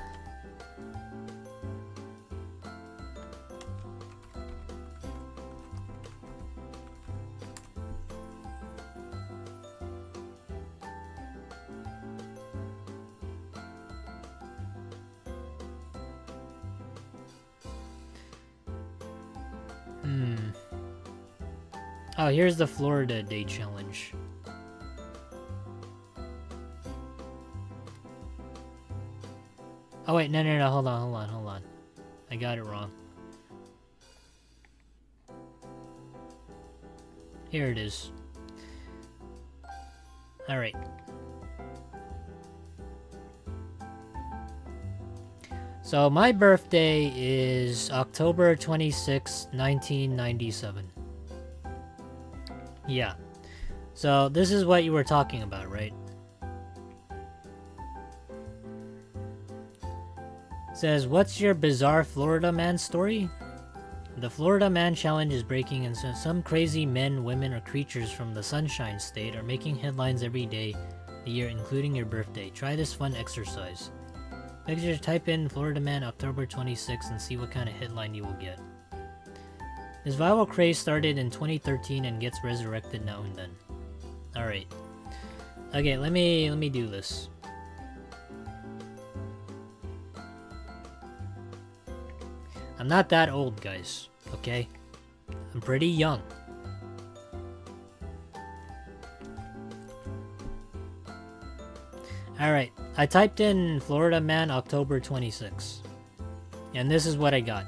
Oh, here's the Florida Day Challenge. Oh wait, no, hold on. I got it wrong. Here it is. Alright. So my birthday is October 26, 1997. Yeah. So this is what you were talking about, right? It says, what's your bizarre Florida man story? The Florida Man Challenge is breaking, and so some crazy men, women, or creatures from the Sunshine State are making headlines every day a year, including your birthday. Try this fun exercise. Picture, type in Florida Man October 26 and see what kind of headline you will get. This viral craze started in 2013 and gets resurrected now and then. Alright. Okay, let me do this. I'm not that old, guys, okay? I'm pretty young. Alright, I typed in Florida Man October 26. And this is what I got.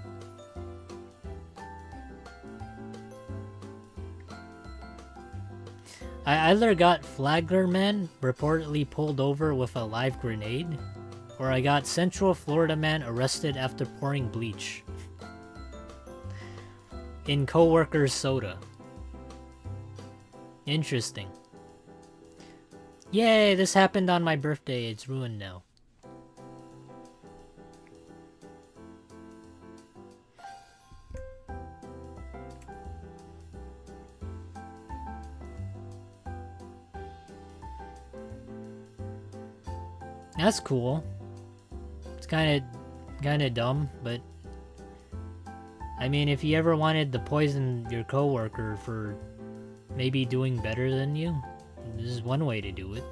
I either got Flagler Man reportedly pulled over with a live grenade, or I got Central Florida Man arrested after pouring bleach in coworker's soda. Interesting. Yay, this happened on my birthday. It's ruined now. That's cool. It's kind of dumb, but I mean, if you ever wanted to poison your coworker for maybe doing better than you, this is one way to do it.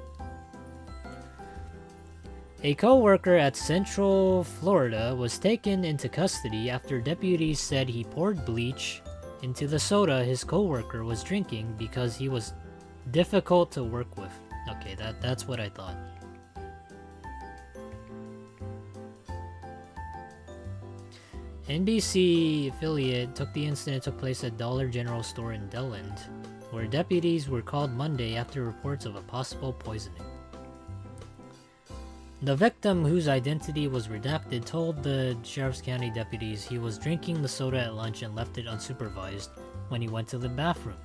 A coworker at Central Florida was taken into custody after deputies said he poured bleach into the soda his coworker was drinking because he was difficult to work with. Okay, that's what I thought. NBC affiliate the incident took place at Dollar General store in Delaware, where deputies were called Monday after reports of a possible poisoning. The victim, whose identity was redacted, told the Sheriff's County deputies he was drinking the soda at lunch and left it unsupervised when he went to the bathroom.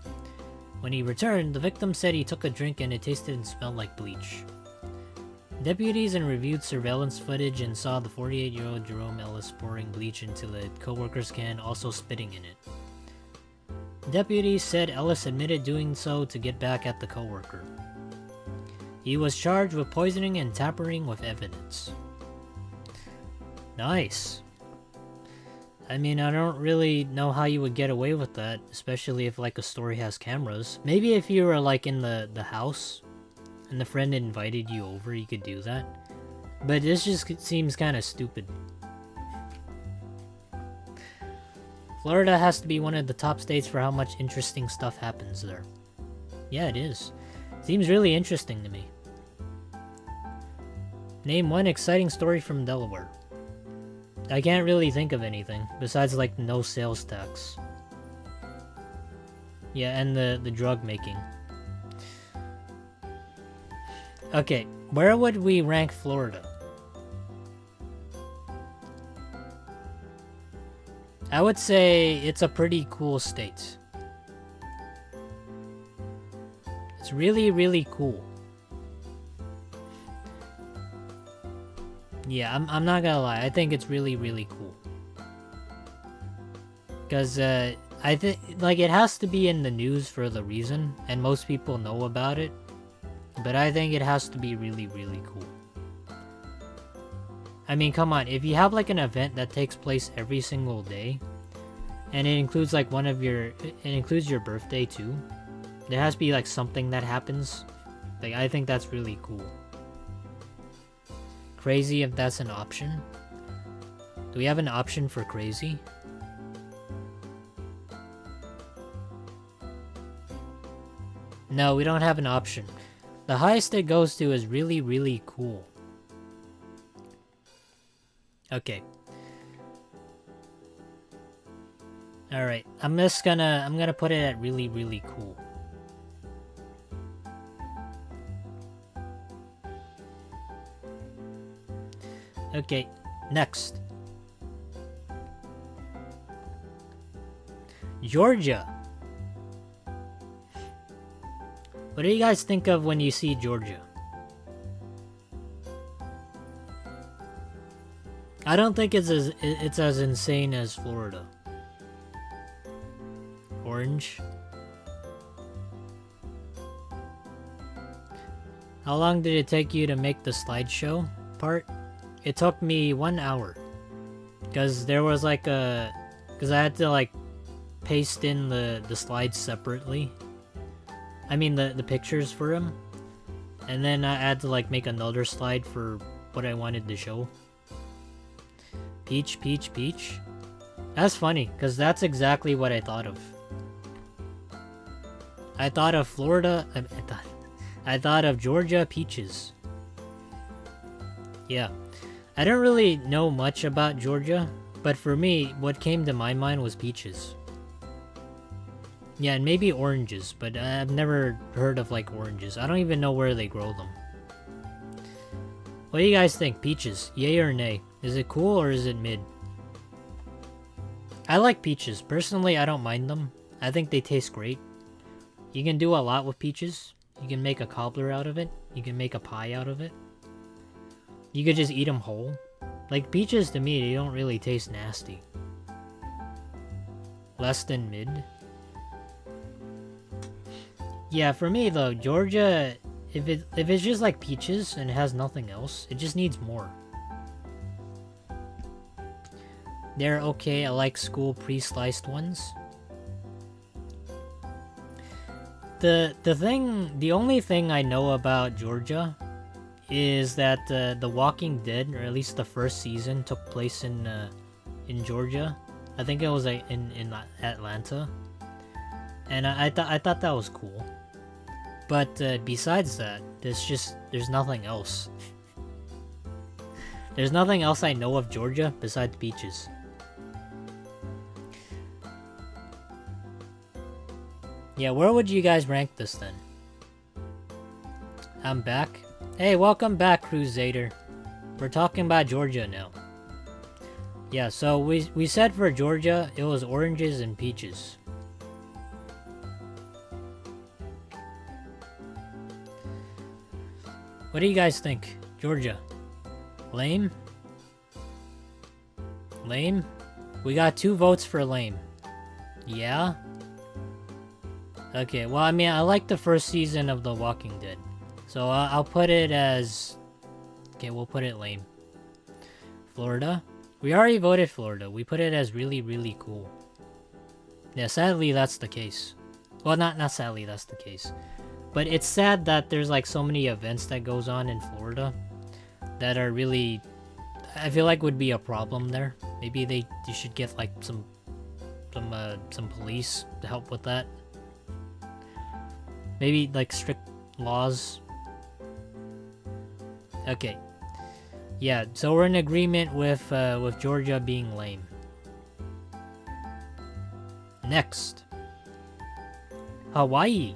When he returned, the victim said he took a drink and it tasted and smelled like bleach. Deputies reviewed surveillance footage and saw the 48-year-old Jerome Ellis pouring bleach into the coworker's can, also spitting in it. Deputies said Ellis admitted doing so to get back at the coworker. He was charged with poisoning and tampering with evidence. Nice. I mean, I don't really know how you would get away with that, especially if like a story has cameras. Maybe if you were like in the house and the friend invited you over, you could do that. But this just seems kind of stupid. Florida has to be one of the top states for how much interesting stuff happens there. Yeah, it is. Seems really interesting to me. Name one exciting story from Delaware. I can't really think of anything, besides like no sales tax. Yeah, and the drug making. Okay, where would we rank Florida? I would say it's a pretty cool state. It's really, really cool. Yeah, I'm not gonna lie. I think it's really, really cool. Because, I think, like, it has to be in the news for the reason, and most people know about it. But I think it has to be really, really cool. I mean, come on, if you have, like, an event that takes place every single day, and it includes, like, it includes your birthday, too, there has to be, like, something that happens. Like, I think that's really cool. Crazy, if that's an option. Do we have an option for crazy? No, we don't have an option. The highest it goes to is really, really cool. Okay. Alright, I'm gonna put it at really, really cool. Okay, next. Georgia. What do you guys think of when you see Georgia? I don't think it's as insane as Florida. Orange. How long did it take you to make the slideshow part? It took me 1 hour. Because there was like a... Because I had to like paste in the slides separately. I mean the pictures for them. And then I had to like make another slide for what I wanted to show. Peach, peach, peach. That's funny, because that's exactly what I thought of. I thought of Florida... I thought of Georgia peaches. Yeah. I don't really know much about Georgia, but for me, what came to my mind was peaches. Yeah, and maybe oranges, but I've never heard of like oranges. I don't even know where they grow them. What do you guys think? Peaches, yay or nay? Is it cool or is it mid? I like peaches. Personally, I don't mind them. I think they taste great. You can do a lot with peaches. You can make a cobbler out of it. You can make a pie out of it. You could just eat them whole. Like peaches to me, they don't really taste nasty. Less than mid. Yeah, for me though, Georgia, if it's just like peaches and it has nothing else, it just needs more. They're okay. I like school pre-sliced ones. The only thing I know about Georgia is that The Walking Dead, or at least the first season, took place in Georgia. I think it was in Atlanta, and I thought that was cool. But besides that, there's nothing else. There's nothing else I know of Georgia besides peaches. Yeah, where would you guys rank this then? I'm back. Hey, welcome back, Crusader. We're talking about Georgia now. Yeah, so we said for Georgia, it was oranges and peaches. What do you guys think? Georgia? Lame? Lame? We got 2 votes for lame. Yeah? Okay, well, I mean, I like the first season of The Walking Dead. So I'll put it as... Okay, we'll put it lame. Florida? We already voted Florida. We put it as really, really cool. Yeah, sadly, that's the case. Well, not sadly, that's the case. But it's sad that there's like so many events that goes on in Florida that are really... I feel like would be a problem there. Maybe they should get like some police to help with that. Maybe like strict laws. Okay. Yeah, so we're in agreement with Georgia being lame. Next. Hawaii.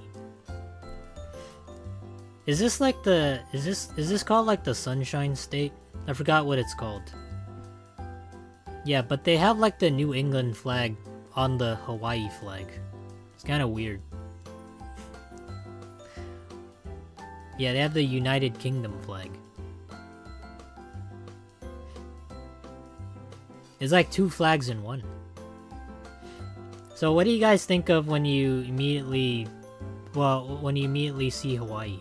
Is this like the is this called like the Sunshine State? I forgot what it's called. Yeah, but they have like the New England flag on the Hawaii flag. It's kind of weird. Yeah, they have the United Kingdom flag. It's like 2 flags in one. So what do you guys think of when you immediately... Well, when you immediately see Hawaii?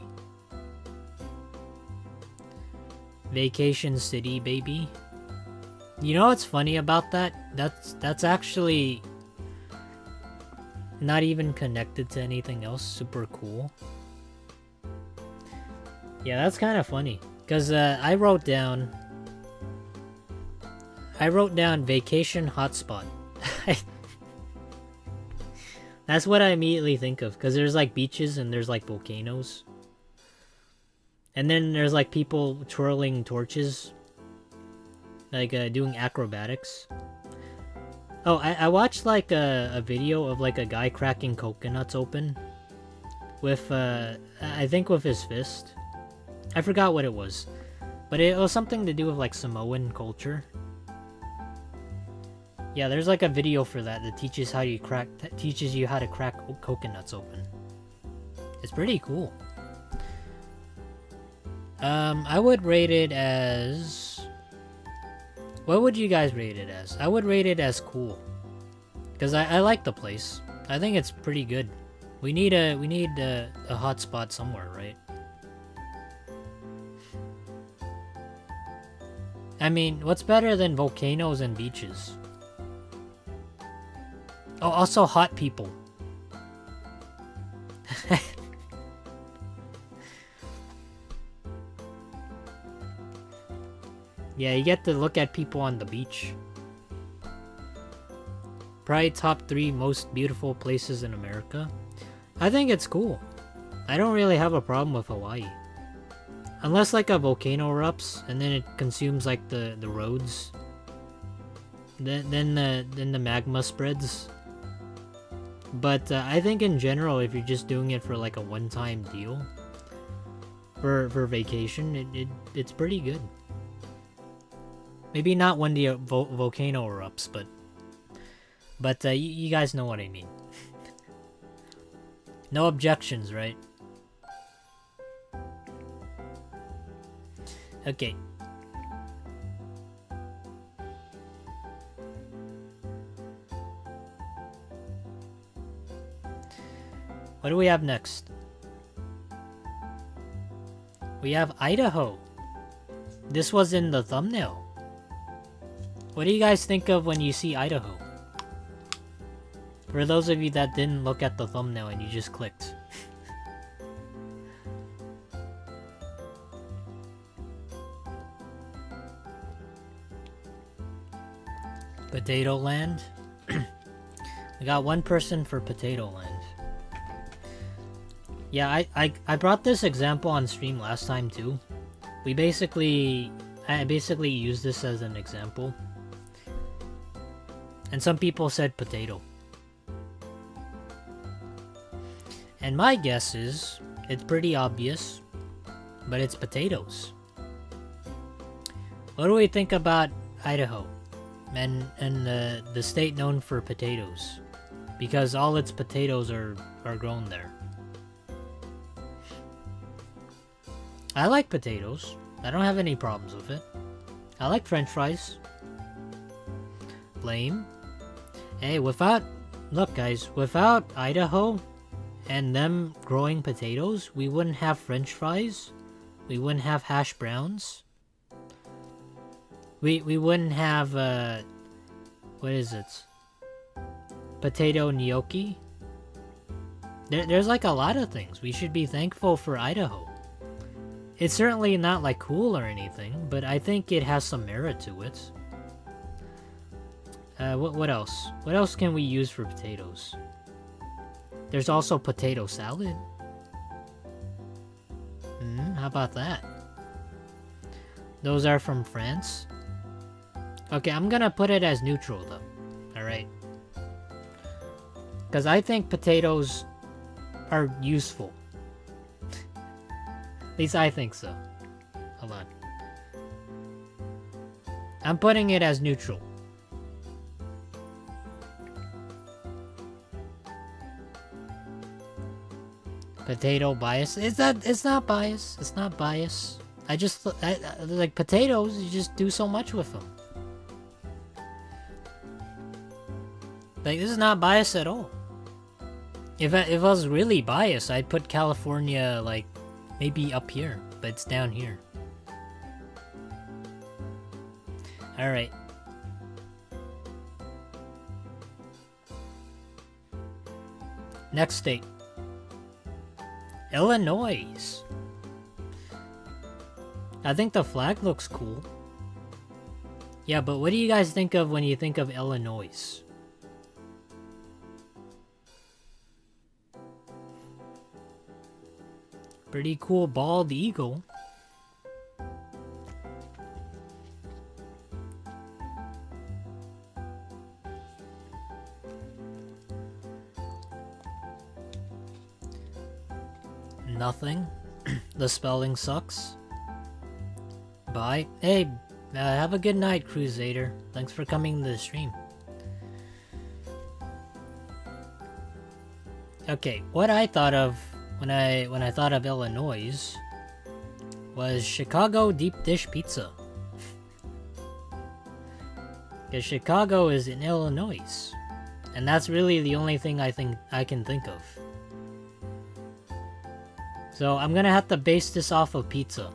Vacation city, baby. You know what's funny about that? That's actually... not even connected to anything else. Super cool. Yeah, that's kind of funny. Because I wrote down vacation hotspot. That's what I immediately think of. Because there's like beaches and there's like volcanoes. And then there's like people twirling torches. Like doing acrobatics. Oh, I watched like a video of like a guy cracking coconuts open. With, I think with his fist. I forgot what it was. But it was something to do with like Samoan culture. Yeah, there's like a video for that teaches you how to crack coconuts open. It's pretty cool. I would rate it as... What would you guys rate it as? I would rate it as cool. Because I like the place. I think it's pretty good. We need a hot spot somewhere, right? I mean, what's better than volcanoes and beaches? Oh, also hot people. Yeah, you get to look at people on the beach. Probably top 3 most beautiful places in America. I think it's cool. I don't really have a problem with Hawaii. Unless like a volcano erupts and then it consumes like the roads. Then the magma spreads. But I think in general, if you're just doing it for like a one-time deal for vacation, it's pretty good. Maybe not when the volcano erupts, but you guys know what I mean. No objections, right? Okay. What do we have next? We have Idaho. This was in the thumbnail. What do you guys think of when you see Idaho? For those of you that didn't look at the thumbnail and you just clicked. Potato Land. We got one person for Potato Land. Yeah, I brought this example on stream last time too. I basically used this as an example. And some people said potato. And my guess is, it's pretty obvious, but it's potatoes. What do we think about Idaho? And the state known for potatoes? Because all its potatoes are grown there. I like potatoes. I don't have any problems with it. I like French fries. Lame. Hey, look guys, without Idaho and them growing potatoes, we wouldn't have French fries. We wouldn't have hash browns. We wouldn't have, what is it? Potato gnocchi. There's like a lot of things. We should be thankful for Idaho. It's certainly not like cool or anything, but I think it has some merit to it. What else? What else can we use for potatoes? There's also potato salad. How about that? Those are from France. Okay, I'm gonna put it as neutral though. Alright. Because I think potatoes are useful. At least I think so. Hold on. I'm putting it as neutral. Potato bias. It's not bias. It's not bias. I like potatoes, you just do so much with them. Like, this is not bias at all. If I was really biased, I'd put California, like, maybe up here, but it's down here. Alright. Next state. Illinois. I think the flag looks cool. Yeah, but what do you guys think of when you think of Illinois? Pretty cool bald eagle. Nothing. The spelling sucks. Bye. Hey, have a good night, Crusader. Thanks for coming to the stream. Okay, what I thought of when I thought of Illinois was Chicago deep dish pizza. Because Chicago is in Illinois. And that's really the only thing I can think of. So I'm gonna have to base this off of pizza.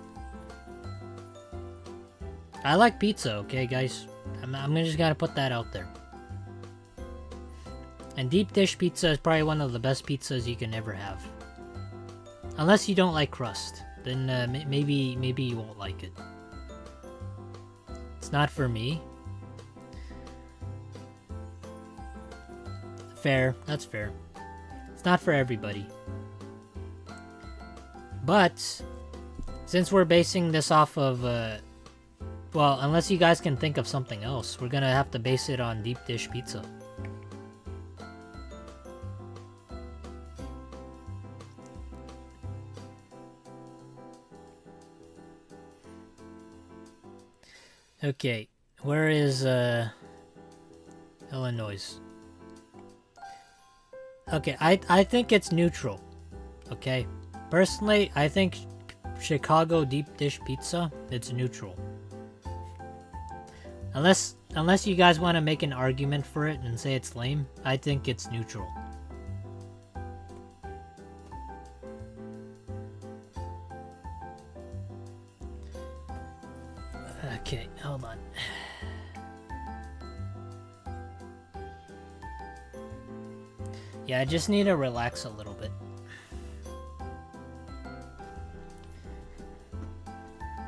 I like pizza, okay guys? I'm just gonna put that out there. And deep dish pizza is probably one of the best pizzas you can ever have. Unless you don't like crust. Then maybe you won't like it. It's not for me. Fair, that's fair. It's not for everybody. But, since we're basing this off of, well, unless you guys can think of something else, we're gonna have to base it on deep dish pizza. Okay, where is, Illinois? Okay, I think it's neutral. Okay? Personally, I think Chicago deep dish pizza, it's neutral. Unless you guys want to make an argument for it and say it's lame, I think it's neutral. Okay, hold on. Yeah, I just need to relax a little bit.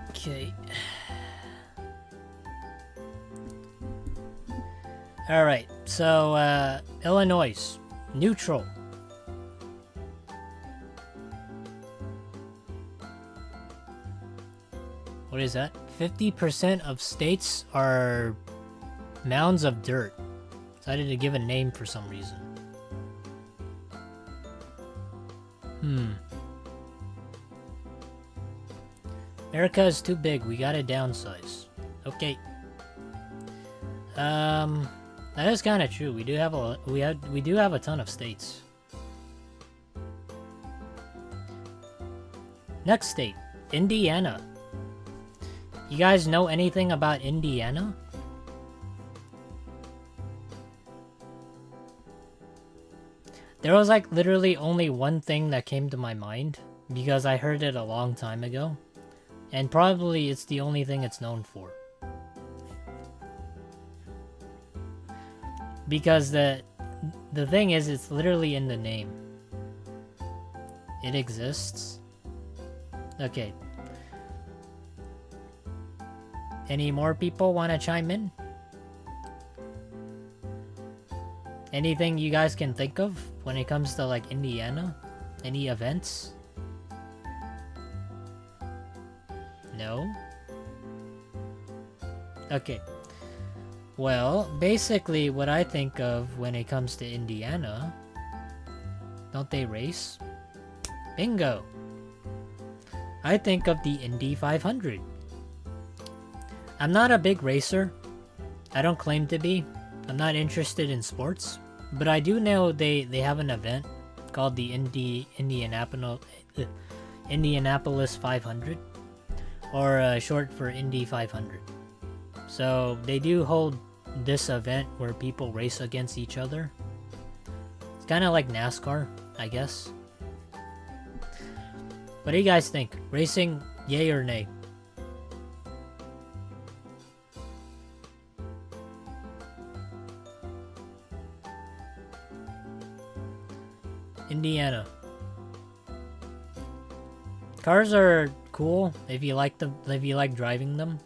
Okay. Alright, so, Illinois. Neutral. What is that? 50% of states are mounds of dirt. Decided to give a name for some reason. America is too big. We gotta downsize. Okay. That is kind of true. We do have a ton of states. Next state, Indiana. You guys know anything about Indiana? There was like literally only one thing that came to my mind because I heard it a long time ago. And probably it's the only thing it's known for. Because the thing is, it's literally in the name. It exists. Okay. Any more people want to chime in? Anything you guys can think of when it comes to like Indiana? Any events? No? Okay. Well, basically what I think of when it comes to Indiana, don't they race? Bingo! I think of the Indy 500. I'm not a big racer. I don't claim to be. I'm not interested in sports. But I do know they have an event called the Indianapolis 500. Or short for Indy 500. So they do hold this event where people race against each other. It's kind of like NASCAR, I guess. What do you guys think? Racing, yay or nay? Indiana. Cars are cool if you like them, if you like driving them.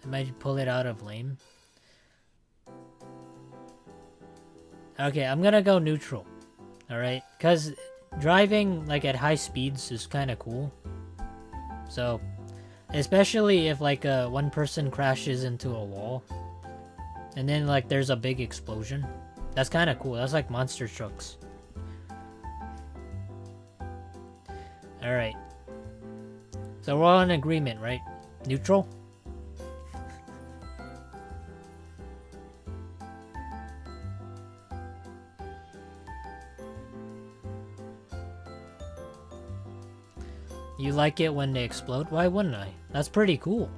I might pull it out of lame. Okay, I'm gonna go neutral. Alright? Because driving like at high speeds is kind of cool. So, especially if like one person crashes into a wall. And then like there's a big explosion. That's kind of cool. That's like monster trucks. Alright. So we're all in agreement, right? Neutral? You like it when they explode? Why wouldn't I? That's pretty cool.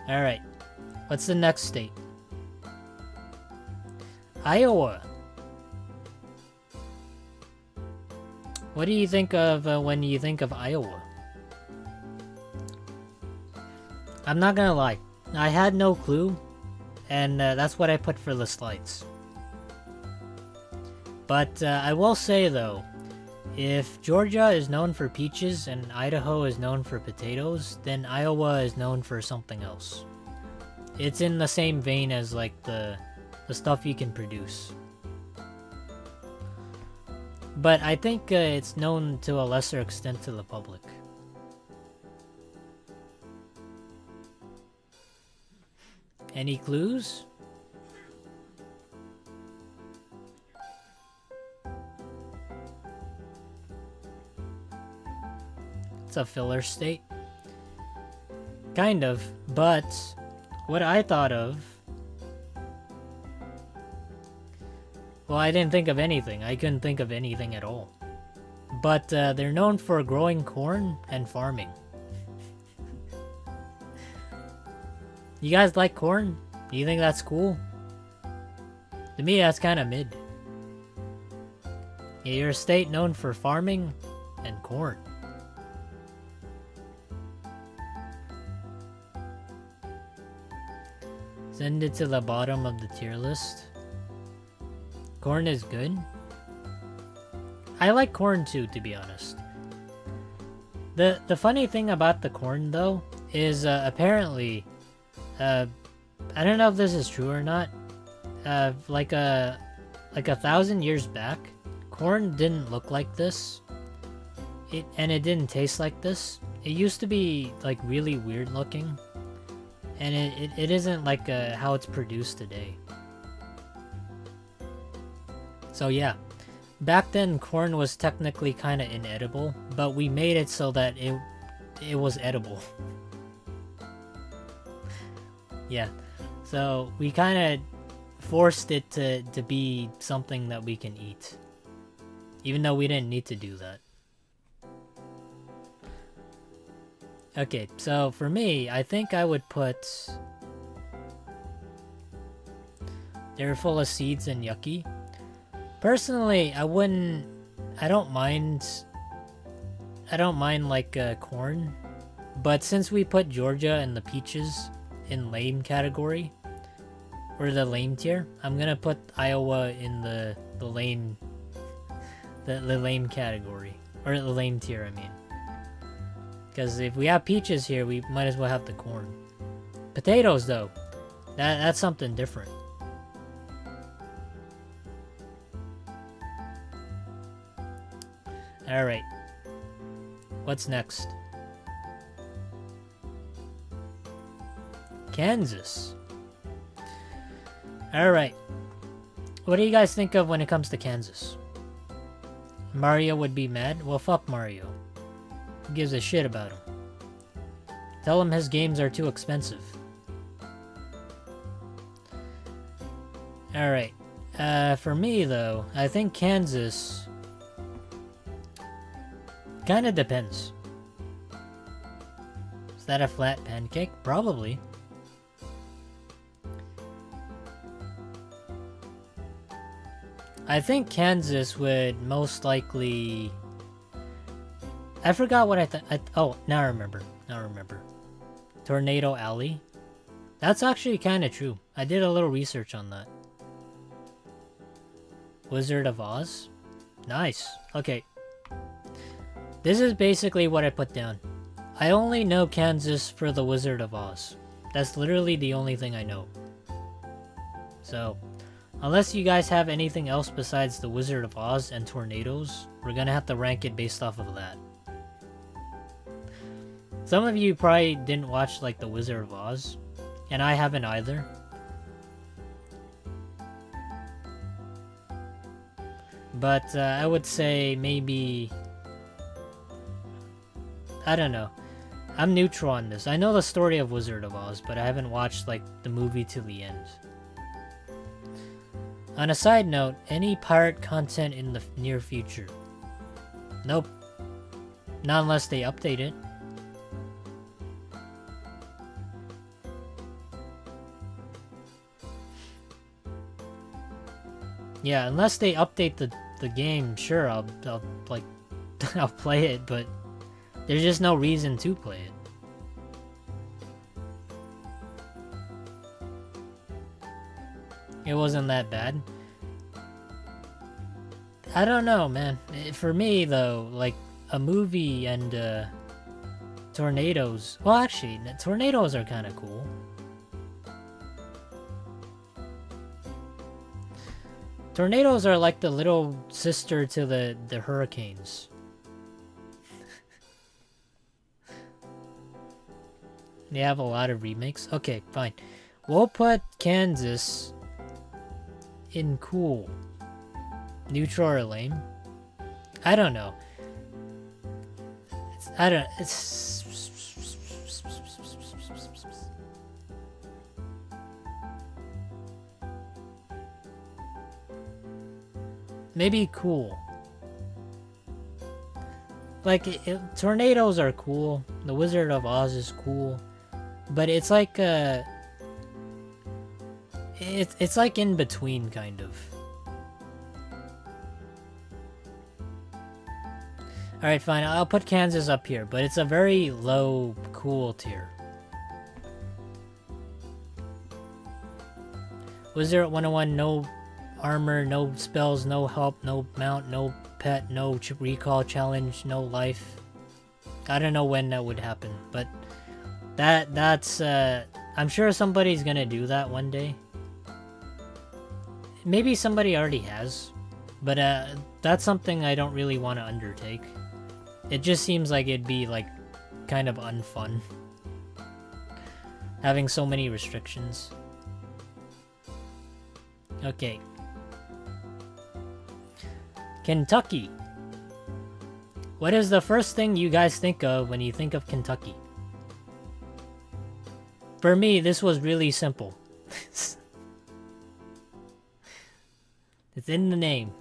Alright. What's the next state? Iowa. What do you think of when you think of Iowa? I'm not gonna lie. I had no clue. And that's what I put for the slides. But I will say though, if Georgia is known for peaches and Idaho is known for potatoes, then Iowa is known for something else. It's in the same vein as like the stuff you can produce. But I think it's known to a lesser extent to the public. Any clues? It's a filler state. Kind of, but what I thought of... Well, I didn't think of anything. I couldn't think of anything at all. But they're known for growing corn and farming. You guys like corn? Do you think that's cool? To me, that's kind of mid. Yeah, you're a state known for farming and corn. Send it to the bottom of the tier list. Corn is good. I like corn too, to be honest. The funny thing about the corn though is apparently, I don't know if this is true or not. Like 1,000 years back, corn didn't look like this. It didn't taste like this. It used to be like really weird looking, and it isn't like how it's produced today. So yeah, back then corn was technically kind of inedible, but we made it so that it was edible. Yeah, so we kind of forced it to be something that we can eat, even though we didn't need to do that. Okay, so for me, I think I would put... They're full of seeds and yucky. Personally, I don't mind like corn, but since we put Georgia and the peaches in lame category, or the lame tier, I'm gonna put Iowa in the lame category, or the lame tier, I mean. Because if we have peaches here, we might as well have the corn. Potatoes, though, that's something different. Alright. What's next? Kansas. Alright. What do you guys think of when it comes to Kansas? Mario would be mad? Well, fuck Mario. Who gives a shit about him? Tell him his games are too expensive. Alright. For me, though, I think Kansas... Kinda depends. Is that a flat pancake? Probably. I think Kansas would most likely... I forgot what I thought. Oh, now I remember. Tornado Alley. That's actually kind of true. I did a little research on that. Wizard of Oz? Nice. Okay. This is basically what I put down. I only know Kansas for the Wizard of Oz. That's literally the only thing I know. So, unless you guys have anything else besides the Wizard of Oz and tornadoes, we're gonna have to rank it based off of that. Some of you probably didn't watch like the Wizard of Oz, and I haven't either. But I would say maybe... I don't know. I'm neutral on this. I know the story of Wizard of Oz, but I haven't watched, like, the movie to the end. On a side note, any pirate content in the near future? Nope. Not unless they update it. Yeah, unless they update the game, sure, I'll like, I'll play it, but there's just no reason to play it. It wasn't that bad. I don't know, man. For me, though, like, a movie and, tornadoes... Well, actually, tornadoes are kind of cool. Tornadoes are like the little sister to the hurricanes. They have a lot of remakes. Okay, fine. We'll put Kansas in cool. Neutral or lame? I don't know. Maybe cool. Like, tornadoes are cool. The Wizard of Oz is cool. But it's like, it's like in between, kind of. Alright, fine. I'll put Kansas up here, but it's a very low, cool tier. Wizard 101, no armor, no spells, no help, no mount, no pet, no recall challenge, no life. I don't know when that would happen, but that's I'm sure somebody's gonna do that one day. Maybe somebody already has, but that's something I don't really want to undertake. It just seems like it'd be, like, kind of unfun, having so many restrictions. Okay. Kentucky. What is the first thing you guys think of when you think of Kentucky? For me, this was really simple. It's in the name.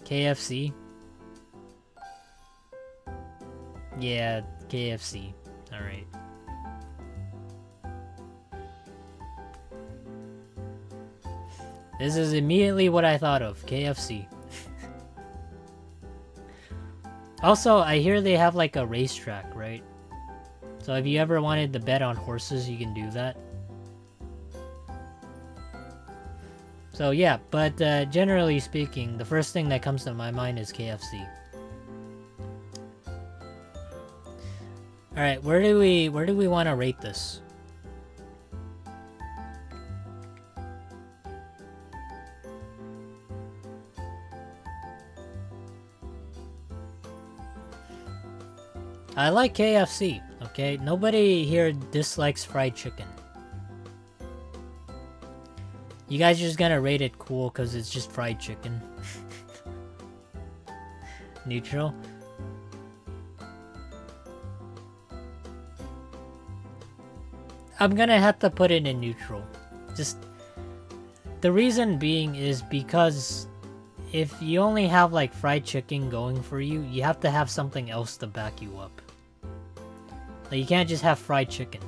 KFC. Yeah, KFC. Alright. This is immediately what I thought of. KFC. Also, I hear they have like a racetrack, right? So if you ever wanted to bet on horses, you can do that. So yeah, but generally speaking, the first thing that comes to my mind is KFC. Alright, where do we want to rate this? I like KFC, okay? Nobody here dislikes fried chicken. You guys are just gonna rate it cool because it's just fried chicken. Neutral. I'm gonna have to put it in neutral. Just the reason being is because if you only have like fried chicken going for you, you have to have something else to back you up. Like, you can't just have fried chicken.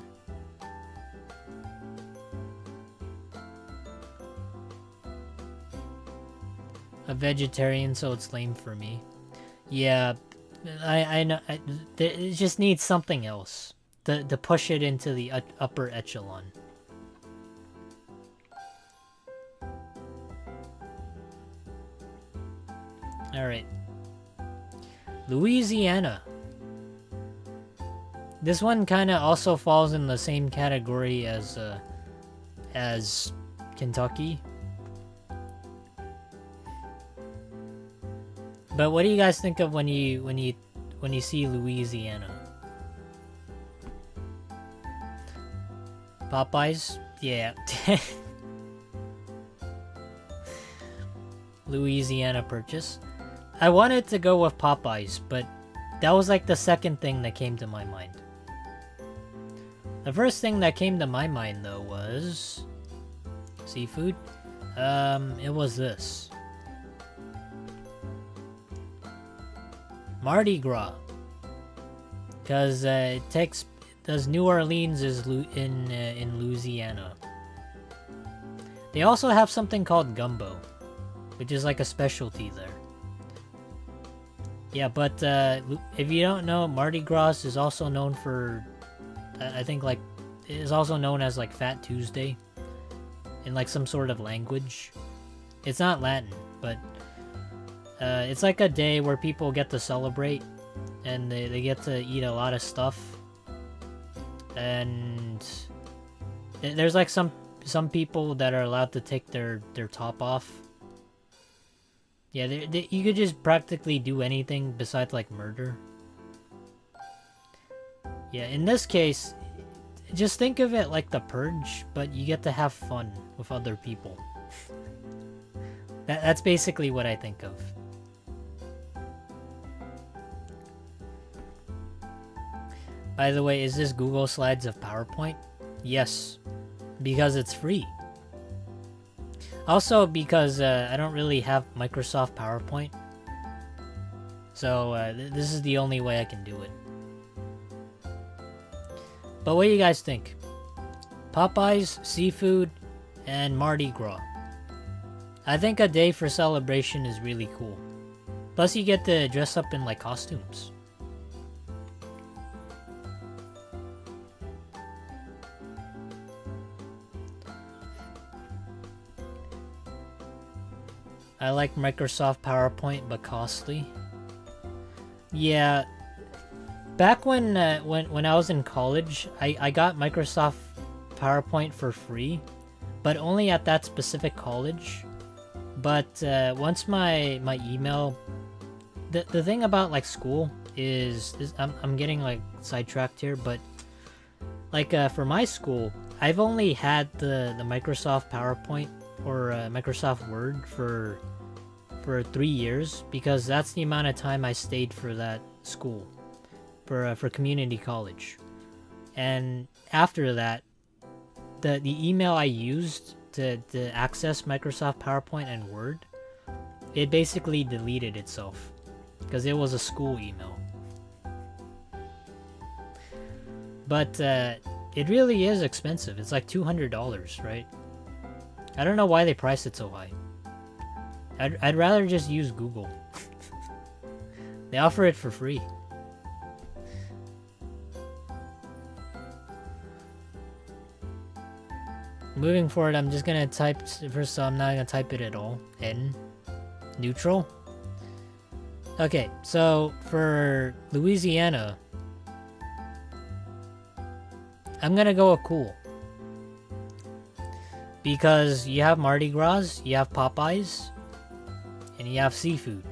A vegetarian, so it's lame for me. Yeah, I know. It just needs something else to push it into the upper echelon. Alright. Louisiana. This one kind of also falls in the same category as Kentucky. But what do you guys think of when you see Louisiana? Popeyes? Yeah. Louisiana purchase. I wanted to go with Popeyes, but that was like the second thing that came to my mind. The first thing that came to my mind though was seafood. It was this. Mardi Gras. Because New Orleans is in Louisiana. They also have something called gumbo, which is like a specialty there. Yeah, but if you don't know, Mardi Gras is also known for, I think like, it is also known as like Fat Tuesday in like some sort of language. It's not Latin, but it's like a day where people get to celebrate and they get to eat a lot of stuff. And there's like some people that are allowed to take their top off. Yeah, you could just practically do anything besides like murder. Yeah, in this case, just think of it like the Purge, but you get to have fun with other people. That's basically what I think of. By the way, is this Google Slides of PowerPoint? Yes, because it's free. Also, because I don't really have Microsoft PowerPoint. So, this is the only way I can do it. But what do you guys think? Popeyes, seafood, and Mardi Gras. I think a day for celebration is really cool. Plus, you get to dress up in, like, costumes. I like Microsoft PowerPoint, but costly. Yeah, back when I was in college, I got Microsoft PowerPoint for free, but only at that specific college. But once my email, the thing about like school is I'm getting like sidetracked here, but like for my school, I've only had the Microsoft PowerPoint or Microsoft Word for 3 years, because that's the amount of time I stayed for that school, for community college. And after that, the email I used to access Microsoft PowerPoint and Word, it basically deleted itself because it was a school email. But it really is expensive. It's like $200, right? I don't know why they price it so high. I'd rather just use Google. They offer it for free. Moving forward, I'm just gonna type first, so I'm not gonna type it at all. N neutral. Okay, so for Louisiana, I'm gonna go with cool. Because you have Mardi Gras, you have Popeyes, and you have seafood.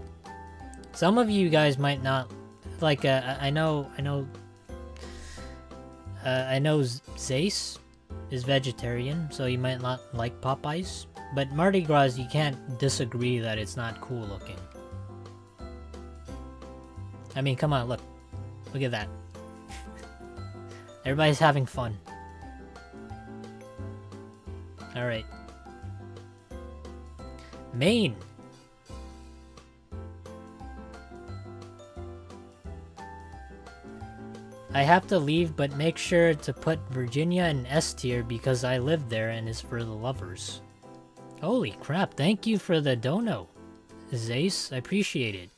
Some of you guys might not like. I know Zace is vegetarian, so you might not like Popeyes. But Mardi Gras, you can't disagree that it's not cool looking. I mean, come on, look at that. Everybody's having fun. All right. Maine. I have to leave, but make sure to put Virginia in S tier because I live there and it's for the lovers. Holy crap, thank you for the dono, Zace. I appreciate it.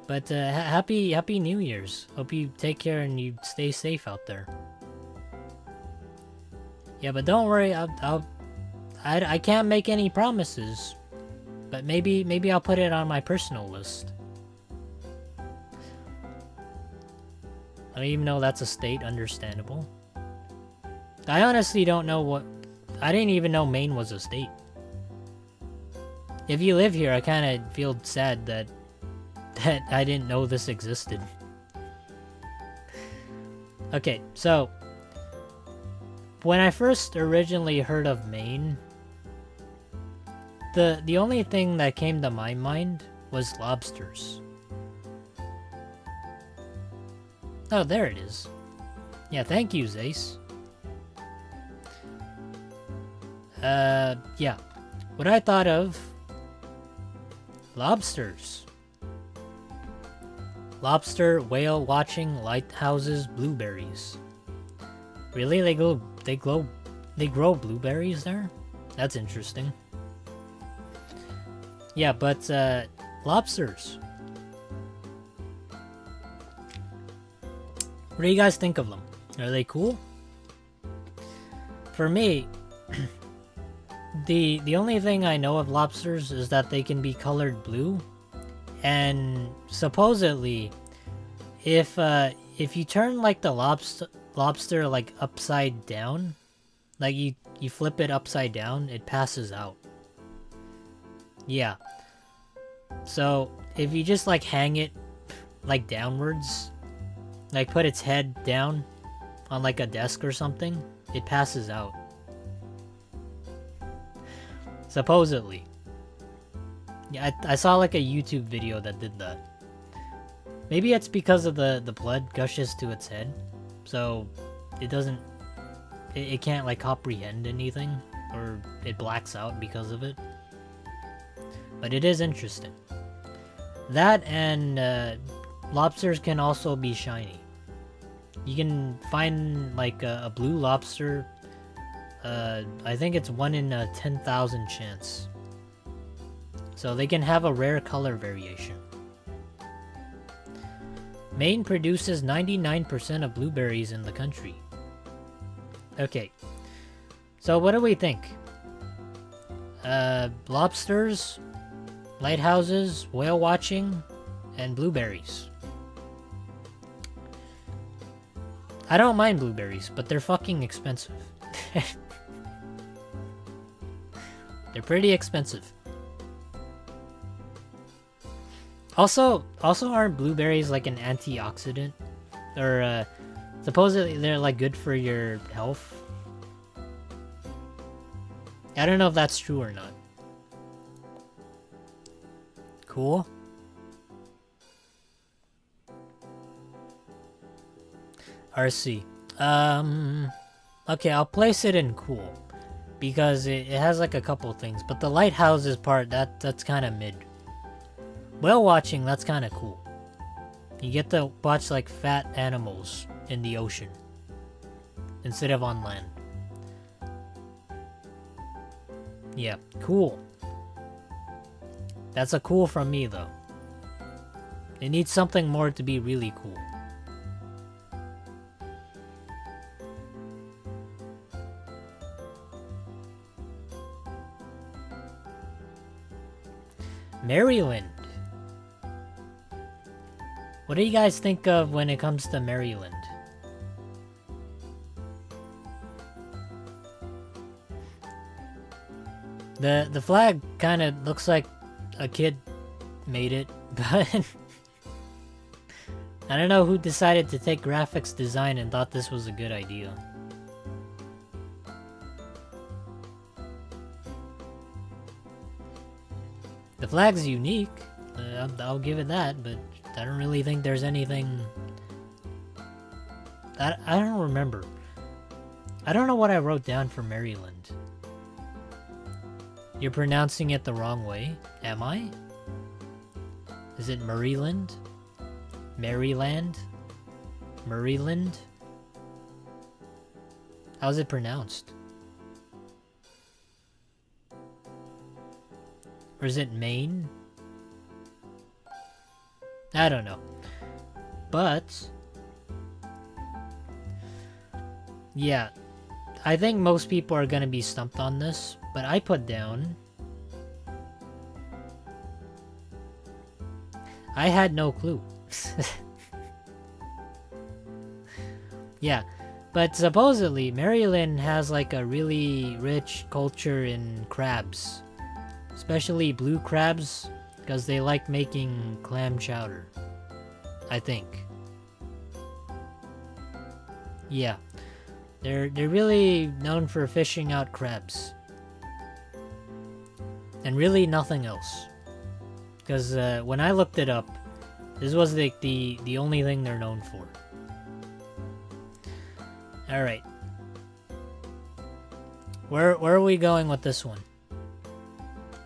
But happy New Year's. Hope you take care and you stay safe out there. Yeah, but don't worry, I can't make any promises. But maybe I'll put it on my personal list. I don't even know that's a state, understandable. I honestly don't know what... I didn't even know Maine was a state. If you live here, I kind of feel sad that I didn't know this existed. Okay, so... when I first originally heard of Maine, the only thing that came to my mind was lobsters. Oh, there it is. Yeah, thank you, Zace. Yeah. What I thought of... lobsters. Lobster, whale watching, lighthouses, blueberries. Really? They grow blueberries there? That's interesting. Yeah, but, lobsters. What do you guys think of them? Are they cool? For me, the only thing I know of lobsters is that they can be colored blue, and supposedly, if you turn like the lobster like upside down, like you flip it upside down, it passes out. Yeah. So if you just like hang it like downwards, like put its head down on like a desk or something, it passes out. Supposedly. Yeah, I saw like a YouTube video that did that. Maybe it's because of the blood gushes to its head, so it doesn't, it can't like comprehend anything, or it blacks out because of it. But it is interesting. That and lobsters can also be shiny. You can find like a blue lobster. I think it's 1 in a 10,000 chance. So they can have a rare color variation. Maine produces 99% of blueberries in the country. Okay. So what do we think? Lobsters, lighthouses, whale watching, and blueberries. I don't mind blueberries, but they're fucking expensive. They're pretty expensive. Also aren't blueberries like an antioxidant? Or, supposedly they're like good for your health? I don't know if that's true or not. Cool. RC. Okay, I'll place it in cool. Because it has like a couple things. But the lighthouses part, that's kind of mid. Whale watching, that's kind of cool. You get to watch like fat animals in the ocean. Instead of on land. Yeah, cool. That's a cool from me though. It needs something more to be really cool. Maryland. What do you guys think of when it comes to Maryland? The flag kind of looks like a kid made it, but I don't know who decided to take graphics design and thought this was a good idea. The flag's unique, I'll give it that, but I don't really think there's anything... I don't remember. I don't know what I wrote down for Maryland. You're pronouncing it the wrong way, am I? Is it Maryland? Maryland? Maryland? How's it pronounced? Or is it Maine? I don't know. But... yeah. I think most people are gonna be stumped on this, but I put down... I had no clue. Yeah, but supposedly Maryland has like a really rich culture in crabs. Especially blue crabs, because they like making clam chowder. I think. Yeah. They're really known for fishing out crabs. And really nothing else. Because when I looked it up, this was like the only thing they're known for. Alright. Where are we going with this one?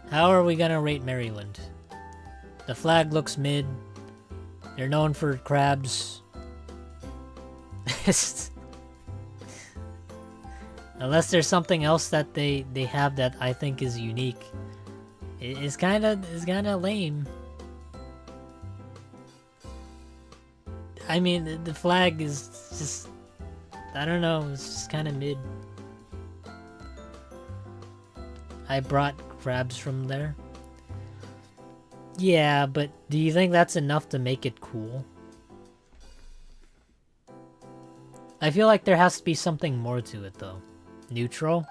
How are we gonna rate Maryland? The flag looks mid. They're known for crabs. Unless there's something else that they have that I think is unique. It's kinda lame. I mean, the flag is just, I don't know, it's just kinda mid. I brought crabs from there. Yeah, but do you think that's enough to make it cool? I feel like there has to be something more to it, though. Neutral?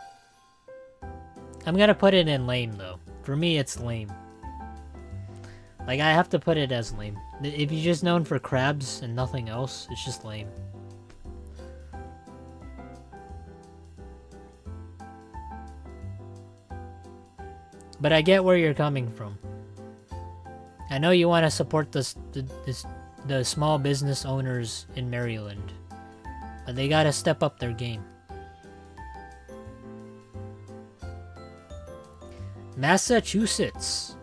I'm gonna put it in lame, though. For me, it's lame. Like, I have to put it as lame. If you're just known for crabs and nothing else, it's just lame. But I get where you're coming from. I know you want to support the small business owners in Maryland, but they gotta step up their game. Massachusetts.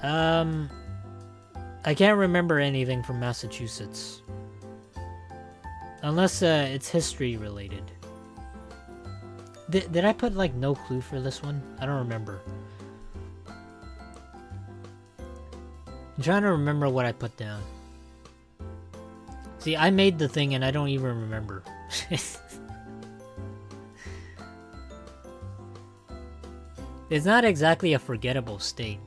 I can't remember anything from Massachusetts. Unless it's history related. Did I put like no clue for this one? I don't remember. I'm trying to remember what I put down. See, I made the thing and I don't even remember. It's not exactly a forgettable state.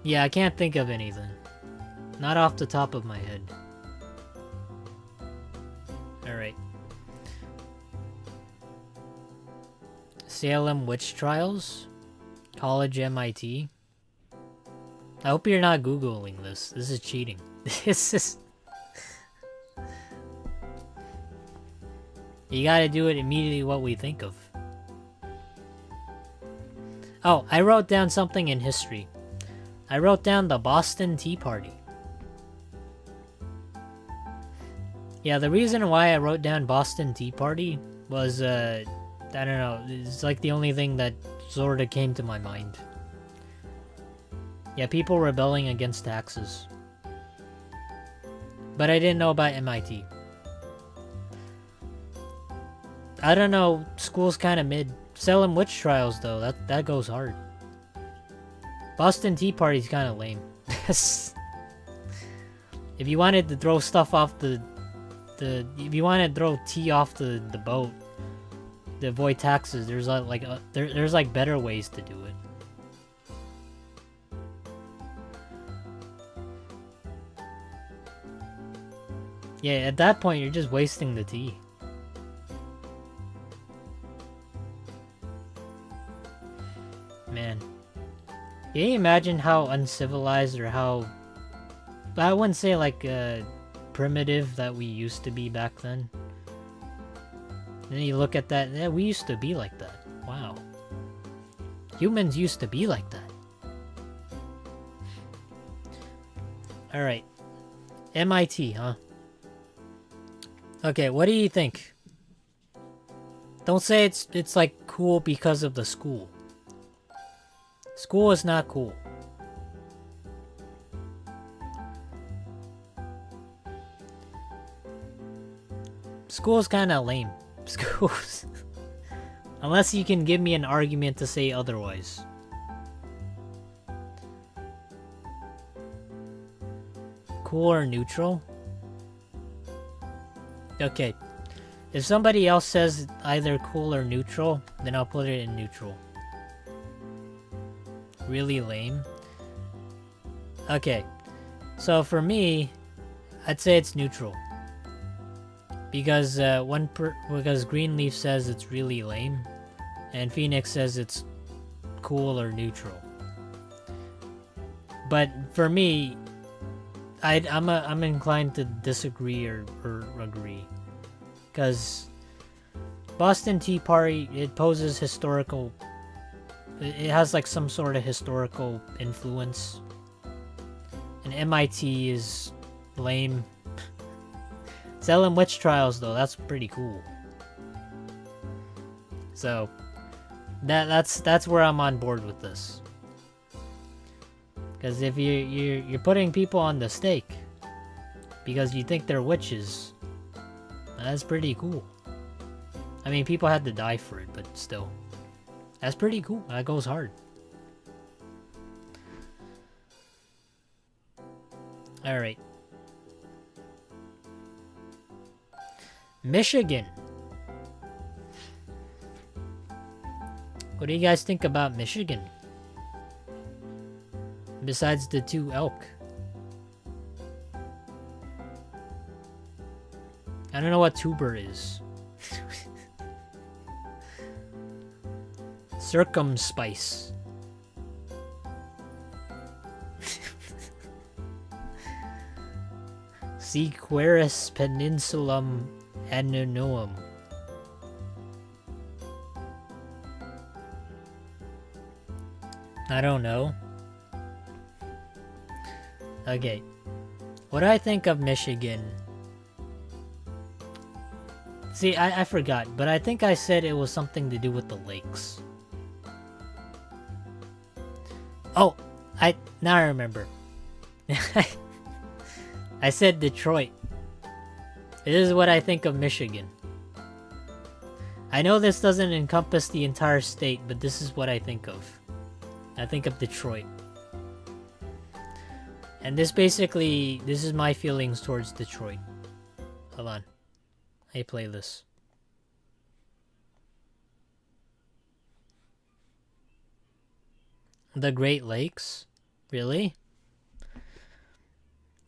Yeah, I can't think of anything. Not off the top of my head. Alright. Salem witch trials? College MIT? I hope you're not Googling this. This is cheating. This is... You gotta do it immediately what we think of. Oh, I wrote down something in history. I wrote down the Boston Tea Party. Yeah, the reason why I wrote down Boston Tea Party was, I don't know, it's like the only thing that sort of came to my mind. Yeah, people rebelling against taxes. But I didn't know about MIT. I don't know, school's kind of mid. Salem witch trials, though, that goes hard. Boston Tea Party's kind of lame. If you wanted to throw stuff off if you want to throw tea off the boat to avoid taxes, there's like better ways to do it. Yeah, at that point you're just wasting the tea. Man, can you imagine how uncivilized or how, I wouldn't say like primitive that we used to be back then. And then you look at that, yeah, we used to be like that. Wow. Humans used to be like that. Alright. MIT, huh? Okay, what do you think? Don't say it's like cool because of the school. School is not cool. School's kinda lame. Schools. Unless you can give me an argument to say otherwise. Cool or neutral? Okay. If somebody else says either cool or neutral, then I'll put it in neutral. Really lame. Okay. So for me, I'd say it's neutral. Because because Greenleaf says it's really lame, and Phoenix says it's cool or neutral. But for me, I'm inclined to disagree or agree, because Boston Tea Party, it poses historical... It has like some sort of historical influence. And MIT is lame. Salem witch trials though, that's pretty cool. So that's where I'm on board with this. Because if you're putting people on the stake because you think they're witches, that's pretty cool. I mean, people had to die for it, but still. That's pretty cool. That goes hard. Alright. Michigan. What do you guys think about Michigan? Besides the 2 elk. I don't know what tuber is. Circumspice. Sequeris peninsulum annuum. I don't know. Okay. What I think of Michigan... See, I forgot, but I think I said it was something to do with the lakes. Oh, now I remember. I said Detroit. This is what I think of Michigan. I know this doesn't encompass the entire state, but this is what I think of. I think of Detroit. And this is my feelings towards Detroit. Hold on. Let me play this. The Great Lakes? Really?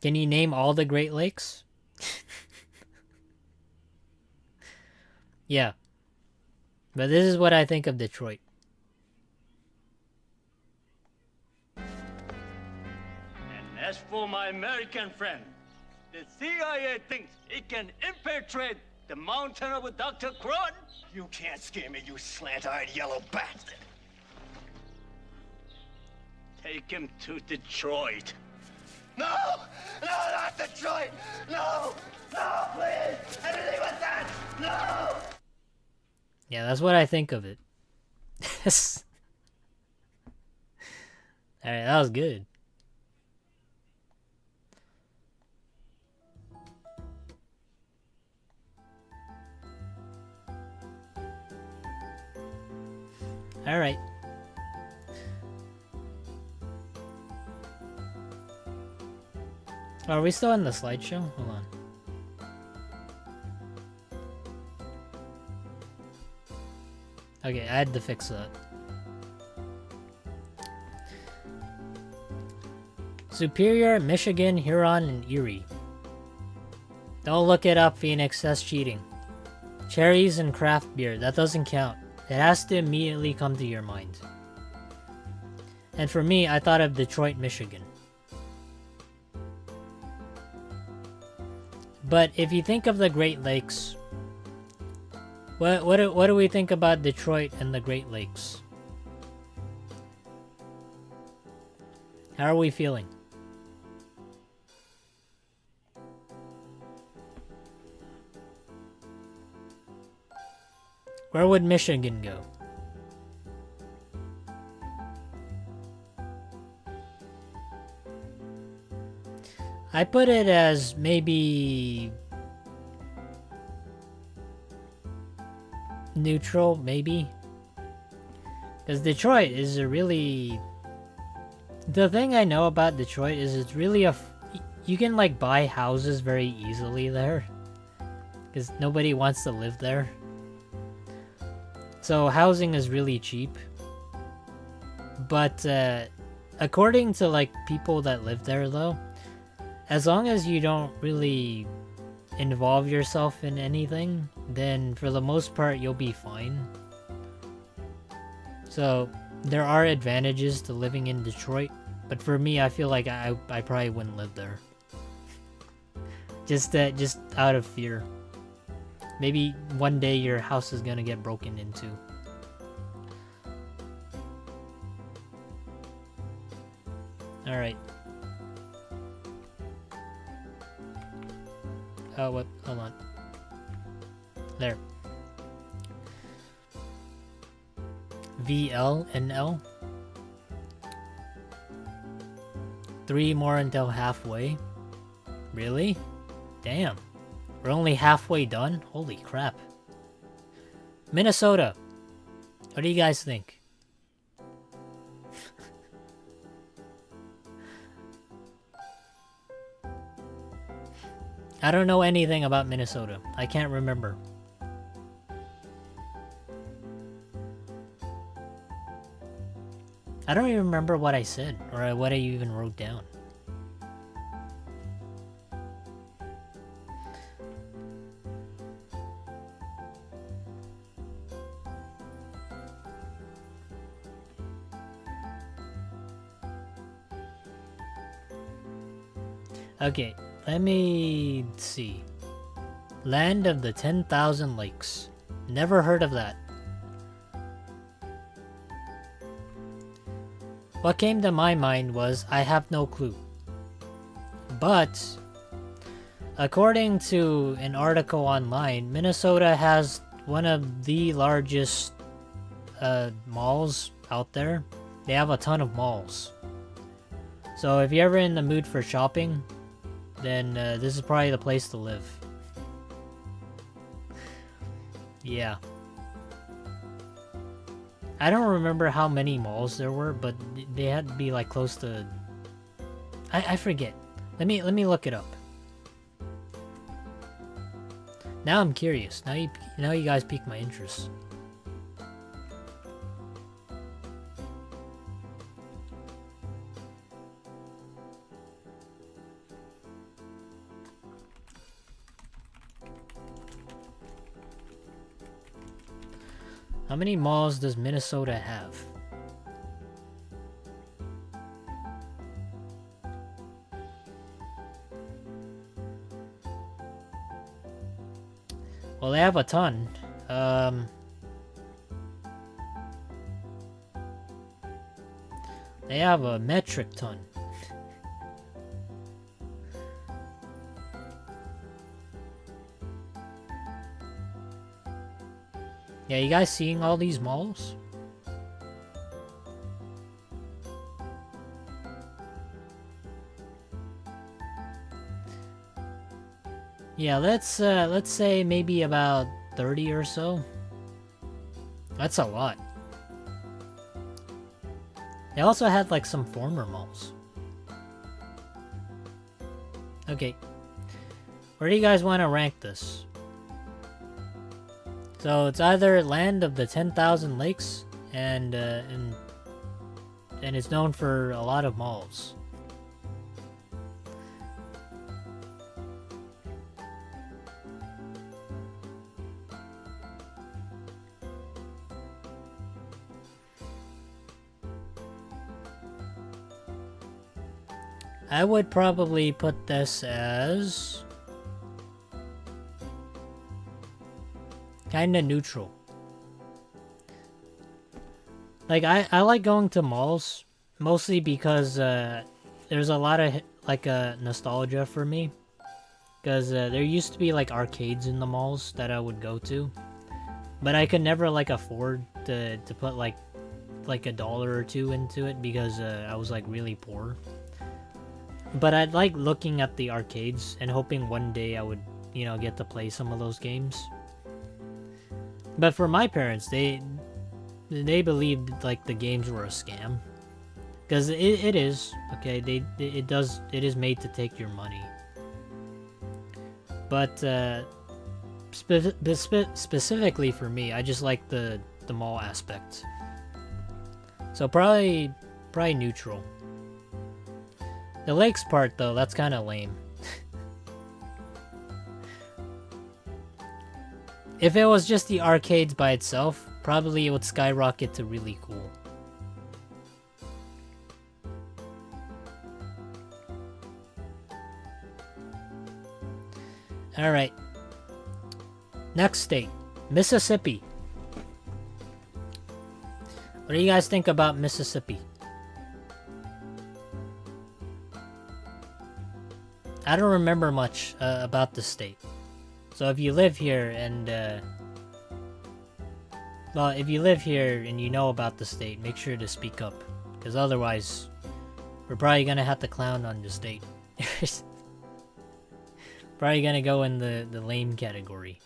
Can you name all the Great Lakes? Yeah. But this is what I think of Detroit. And as for my American friend, the CIA thinks it can infiltrate the mountain of Dr. Crud. You can't scare me, you slant-eyed yellow bastard. Take him to Detroit. No! No, not Detroit! No! No, please! Anything but that! No! Yeah, that's what I think of it. Alright, that was good. Alright. Are we still in the slideshow? Hold on. Okay, I had to fix that. Superior, Michigan, Huron, and Erie. Don't look it up, Phoenix. That's cheating. Cherries and craft beer. That doesn't count. It has to immediately come to your mind. And for me, I thought of Detroit, Michigan. But if you think of the Great Lakes, what do we think about Detroit and the Great Lakes? How are we feeling? Where would Michigan go? I put it as maybe neutral, maybe. Because Detroit is a really... The thing I know about Detroit is it's really you can like buy houses very easily there. Because nobody wants to live there. So housing is really cheap. But according to like people that live there though, as long as you don't really involve yourself in anything, then for the most part you'll be fine. So there are advantages to living in Detroit, but for me I feel like I probably wouldn't live there. Just out of fear. Maybe one day your house is gonna get broken into. Alright. Oh, what? Hold on. There. VL and L. 3 more until halfway. Really? Damn. We're only halfway done? Holy crap. Minnesota. What do you guys think? I don't know anything about Minnesota. I can't remember. I don't even remember what I said, or what I even wrote down. Okay, let me see. Land of the 10,000 Lakes. Never heard of that. What came to my mind was, I have no clue. But, according to an article online, Minnesota has one of the largest malls out there. They have a ton of malls. So if you're ever in the mood for shopping, then this is probably the place to live. Yeah. I don't remember how many malls there were, but they had to be like close to... I forget. Let me look it up. Now I'm curious. Now you guys piqued my interest. How many malls does Minnesota have? Well, they have a ton. They have a metric ton. Yeah, you guys seeing all these malls? Yeah, let's say maybe about 30 or so. That's a lot. They also had like some former malls. Okay. Where do you guys want to rank this? So it's either Land of the 10,000 Lakes and it's known for a lot of malls. I would probably put this as kinda neutral. Like, I like going to malls, mostly because there's a lot of like nostalgia for me. Because there used to be like arcades in the malls that I would go to. But I could never like afford to put like $1 or $2 into it because I was like really poor. But I'd like looking at the arcades and hoping one day I would, you know, get to play some of those games. But for my parents, they believed like the games were a scam, because it is, okay. It is made to take your money. But specifically for me, I just like the mall aspect. So probably neutral. The lakes part though, that's kind of lame. If it was just the arcades by itself, probably it would skyrocket to really cool. Alright. Next state, Mississippi. What do you guys think about Mississippi? I don't remember much about the state. So if you live here and, well, if you live here and you know about the state, make sure to speak up. Because otherwise, we're probably going to have to clown on the state. Probably going to go in the lame category.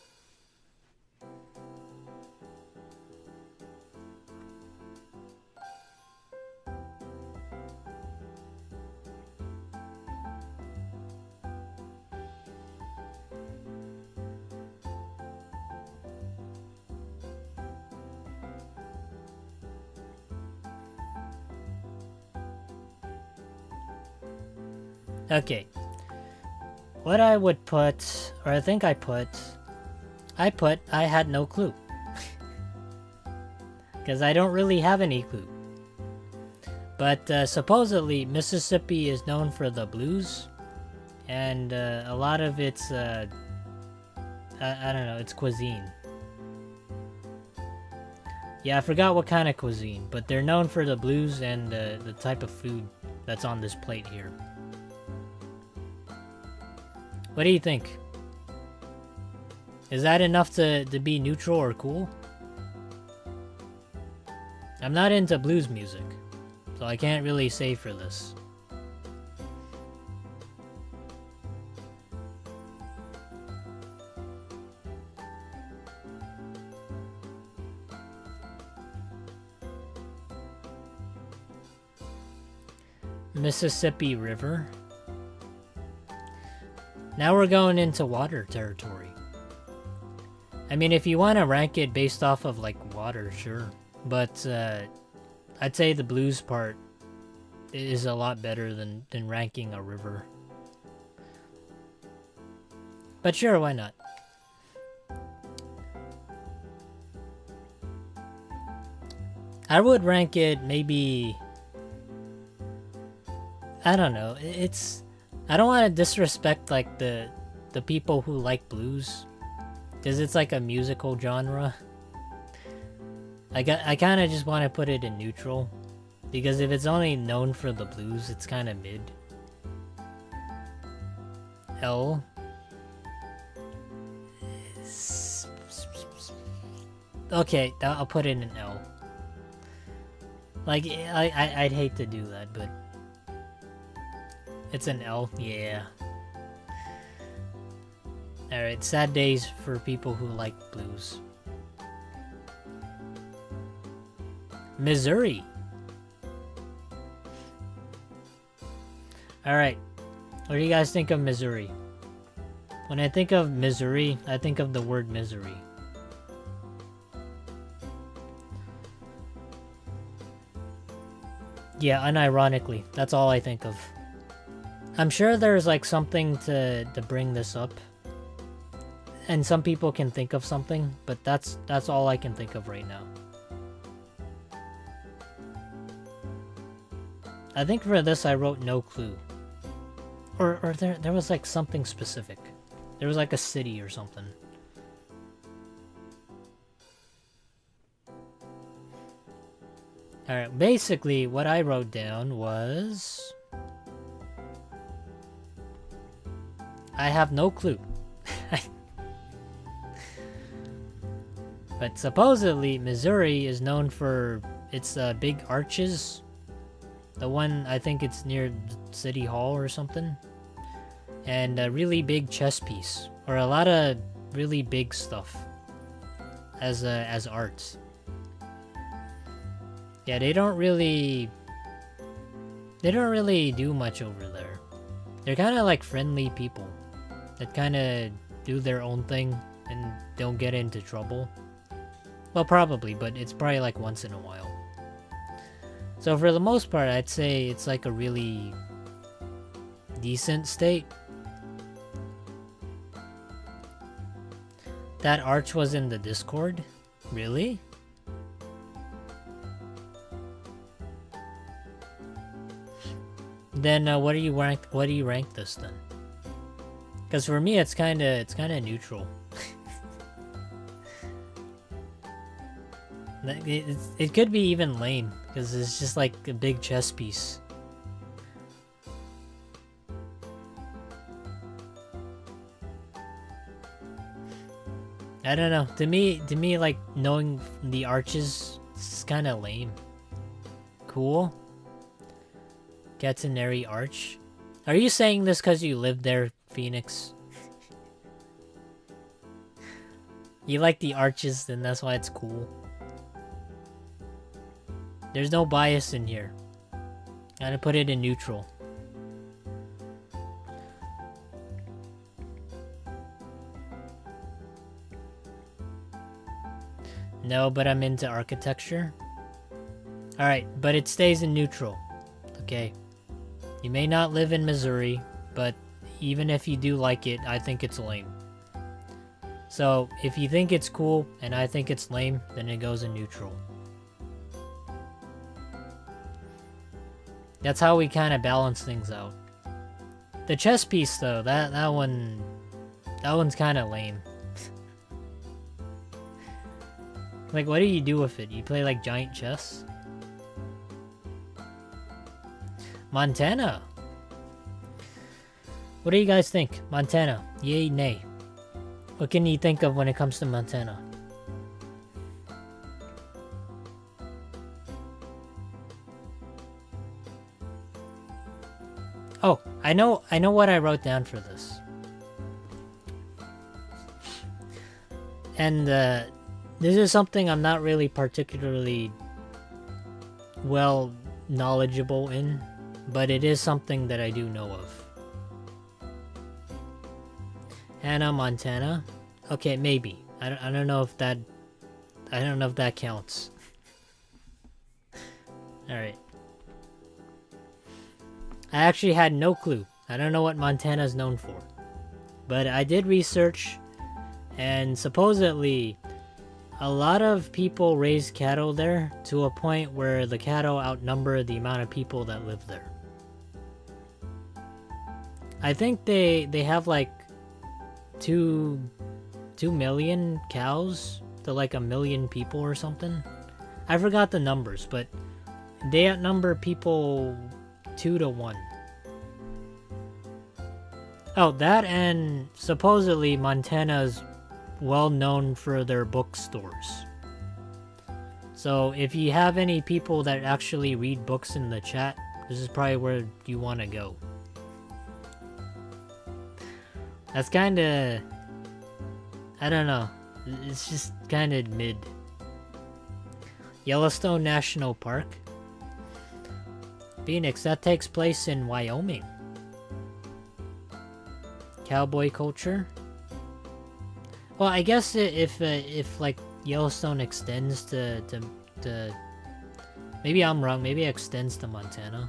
Okay, what I would put, or I think I had no clue. Because I don't really have any clue. But supposedly Mississippi is known for the blues, and a lot of its, I don't know, its cuisine. Yeah, I forgot what kind of cuisine, but they're known for the blues and the type of food that's on this plate here. What do you think? Is that enough to be neutral or cool? I'm not into blues music, so I can't really say for this. Mississippi River. Now we're going into water territory. I mean, if you want to rank it based off of, like, water, sure. But, I'd say the blues part is a lot better than ranking a river. But sure, why not? I would rank it maybe... I don't know, it's... I don't want to disrespect, like, the people who like blues, because it's like a musical genre. I kind of just want to put it in neutral, because if it's only known for the blues, it's kind of mid. L. Okay, I'll put it in L. Like, I'd hate to do that, but... It's an L, yeah. Alright, sad days for people who like blues. Missouri. Alright, what do you guys think of Missouri? When I think of Missouri, I think of the word misery. Yeah, unironically, that's all I think of. I'm sure there's like something to bring this up, and some people can think of something, but that's all I can think of right now. I think for this I wrote no clue, or there was like something specific. There was like a city or something. All right, basically what I wrote down was. I have no clue. But supposedly, Missouri is known for its big arches. The one, I think it's near City Hall or something. And a really big chess piece. Or a lot of really big stuff. As arts. Yeah, they don't really do much over there. They're kind of like friendly people. That kind of do their own thing and don't get into trouble. Well, probably, but it's probably like once in a while. So for the most part, I'd say it's like a really decent state. That arch was in the Discord? Really? Then what do you rank this then? Because for me, it's kind of neutral. It could be even lame, because it's just like a big chess piece. I don't know. To me, like, knowing the arches is kind of lame. Cool. Catenary Arch. Are you saying this because you live there, Phoenix? You like the arches, then that's why it's cool. There's no bias in here. Gotta put it in neutral. No, but I'm into architecture. Alright, but it stays in neutral. Okay. You may not live in Missouri, but even if you do like it, I think it's lame. So, if you think it's cool and I think it's lame, then it goes in neutral. That's how we kind of balance things out. The chess piece, though, that one's kind of lame. Like, what do you do with it? You play like giant chess? Montana. What do you guys think? Montana, yay, nay? What can you think of when it comes to Montana? Oh, I know what I wrote down for this. And this is something I'm not really particularly well knowledgeable in, but it is something that I do know of. Hannah, Montana. Okay, maybe. I don't know if that counts. All right. I actually had no clue. I don't know what Montana is known for. But I did research, and supposedly a lot of people raise cattle there to a point where the cattle outnumber the amount of people that live there. I think they have like 2 million cows to like 1 million people or something. I forgot the numbers, but they outnumber people 2 to 1. Oh, that, and supposedly Montana's well known for their bookstores. So if you have any people that actually read books in the chat, this is probably where you want to go. That's kind of, I don't know, it's just kind of mid. Yellowstone National Park. Phoenix, that takes place in Wyoming. Cowboy culture. Well, I guess if like Yellowstone extends to maybe I'm wrong, maybe it extends to Montana,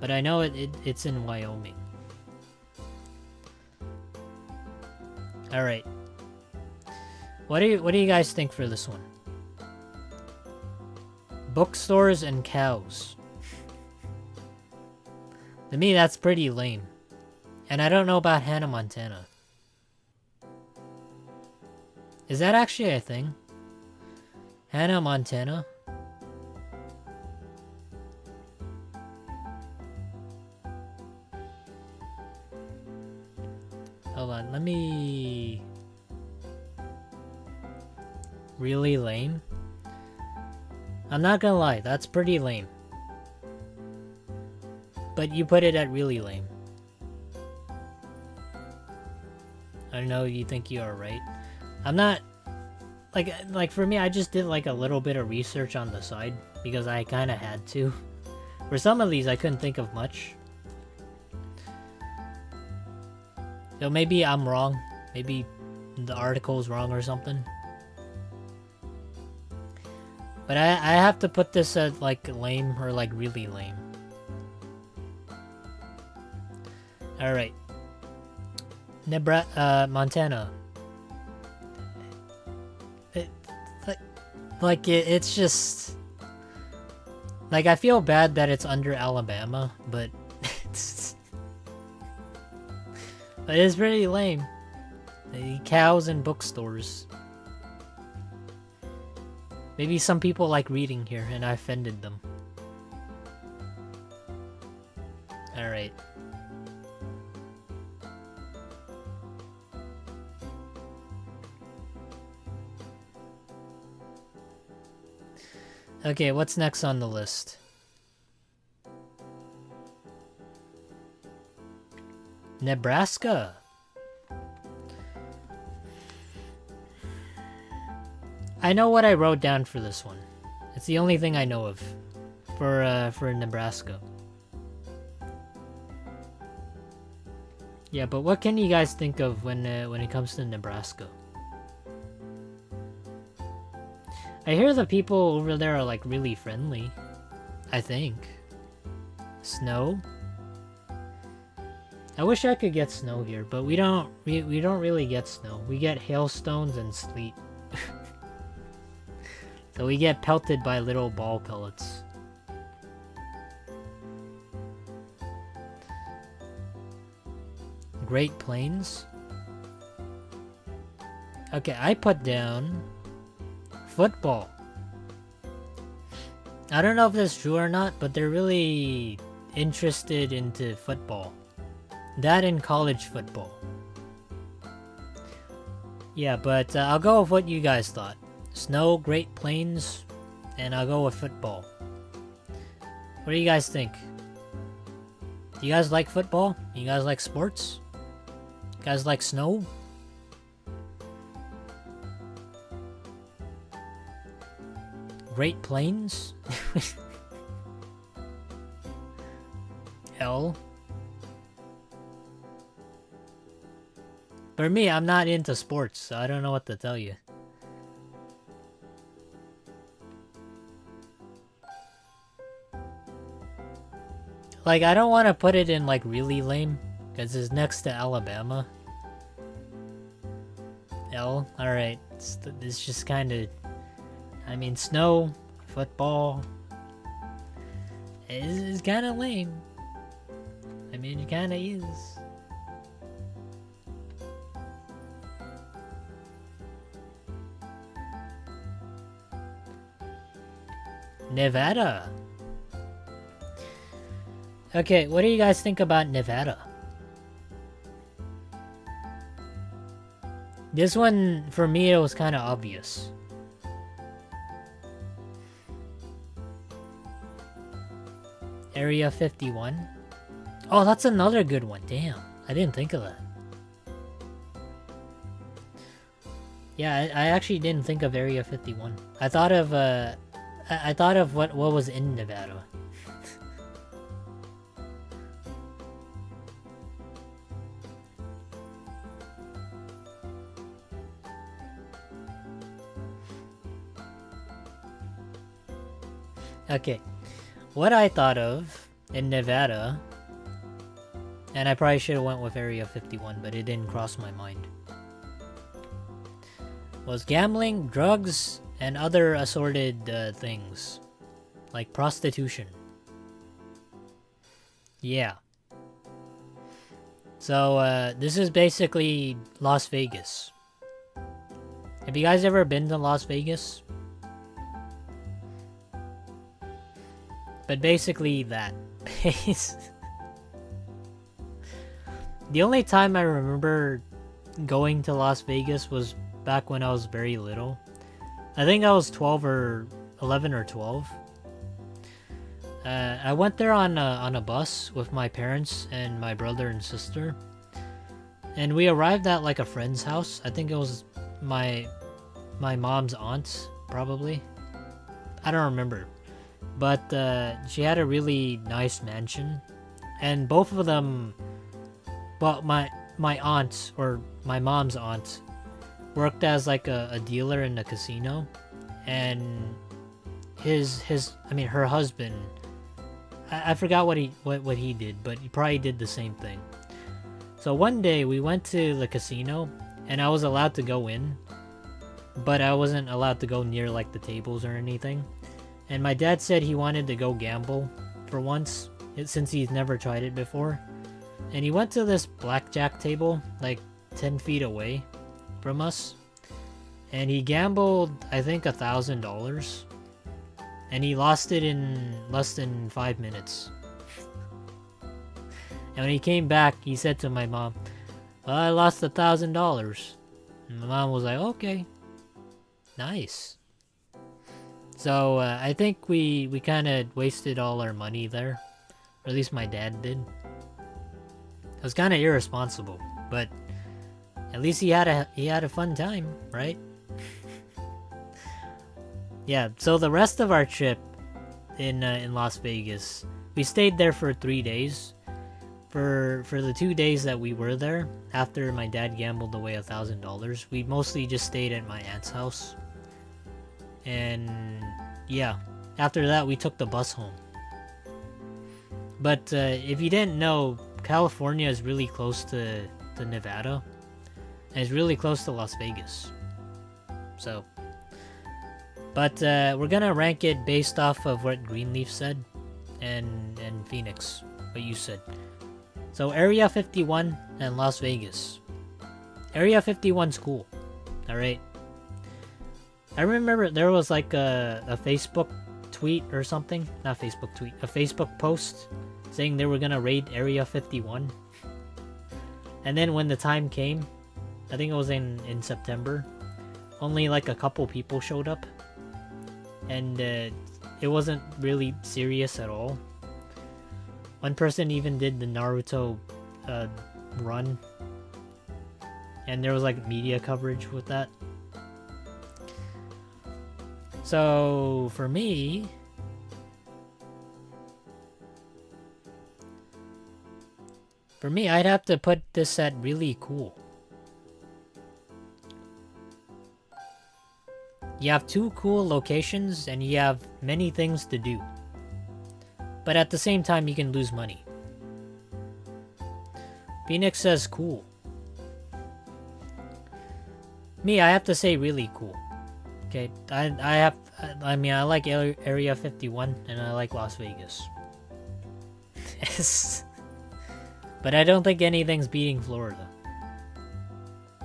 but I know it's in Wyoming. All right. What do you guys think for this one? Bookstores and cows. To me, that's pretty lame. And I don't know about Hannah, Montana. Is that actually a thing? Hannah, Montana? Hold on, let me... Really lame? I'm not gonna lie, that's pretty lame. But you put it at really lame. I know you think you are right. I'm not... Like for me, I just did like a little bit of research on the side because I kind of had to. For some of these, I couldn't think of much. So maybe I'm wrong. Maybe the article's wrong or something. But I have to put this at like lame or like really lame. Alright. Montana. It's just... Like, I feel bad that it's under Alabama, but but it's pretty lame. Cows and bookstores. Maybe some people like reading here and I offended them. Alright. Okay, what's next on the list? Nebraska. I know what I wrote down for this one. It's the only thing I know of for Nebraska. Yeah, but what can you guys think of when it comes to Nebraska? I hear the people over there are like really friendly. I think. Snow? I wish I could get snow here, but we don't really get snow. We get hailstones and sleet. So we get pelted by little ball pellets. Great Plains? Okay, I put down football. I don't know if that's true or not, but they're really interested into football. That and college football. Yeah, but I'll go with what you guys thought. Snow, Great Plains, and I'll go with football. What do you guys think? Do you guys like football? You guys like sports? You guys like snow? Great Plains? L? For me, I'm not into sports, so I don't know what to tell you. Like, I don't want to put it in, like, really lame, because it's next to Alabama. L? Alright, it's just kind of... I mean, snow, football... It's kind of lame. I mean, it kind of is. Nevada. Okay, what do you guys think about Nevada? This one, for me, it was kind of obvious. Area 51. Oh, that's another good one. Damn, I didn't think of that. Yeah, I actually didn't think of Area 51. I thought of what was in Nevada. Okay, what I thought of in Nevada, and I probably should have went with Area 51, but it didn't cross my mind, was gambling, drugs, and other assorted things, like prostitution. Yeah. So, this is basically Las Vegas. Have you guys ever been to Las Vegas? But basically that. The only time I remember going to Las Vegas was back when I was very little. I think I was 12 or 11 or 12. I went there on a bus with my parents and my brother and sister. And we arrived at like a friend's house. I think it was my mom's aunt, probably. I don't remember. But she had a really nice mansion, and both of them, well, my aunt, or my mom's aunt, worked as like a dealer in a casino, and her husband, I forgot what he did, but he probably did the same thing. So one day we went to the casino, and I was allowed to go in, but I wasn't allowed to go near like the tables or anything. And my dad said he wanted to go gamble for once, since he's never tried it before. And he went to this blackjack table, like 10 feet away from us. and he gambled, I think, $1,000, and he lost it in less than 5 minutes. And when he came back, he said to my mom, "Well, I lost $1,000." And my mom was like, "Okay, nice." So I think we kind of wasted all our money there, or at least my dad did. It was kind of irresponsible, but at least he had a fun time, right? Yeah. So the rest of our trip in Las Vegas, we stayed there for 3 days. For the 2 days that we were there, after my dad gambled away $1,000, we mostly just stayed at my aunt's house. And yeah, after that we took the bus home. But if you didn't know, California is really close to Nevada, and it's really close to Las Vegas. So, but we're gonna rank it based off of what Greenleaf said, and Phoenix, what you said. So Area 51 and Las Vegas. Area 51's cool. Alright. I remember there was like a Facebook tweet or something. Not Facebook tweet. A Facebook post saying they were gonna raid Area 51. And then when the time came, I think it was in September, only like a couple people showed up. And it wasn't really serious at all. One person even did the Naruto run, and there was like media coverage with that. So for me, I'd have to put this at really cool. You have 2 cool locations and you have many things to do. But at the same time, you can lose money. Phoenix says cool. Me, I have to say really cool. Okay, I mean, I like Area 51 and I like Las Vegas. But I don't think anything's beating Florida.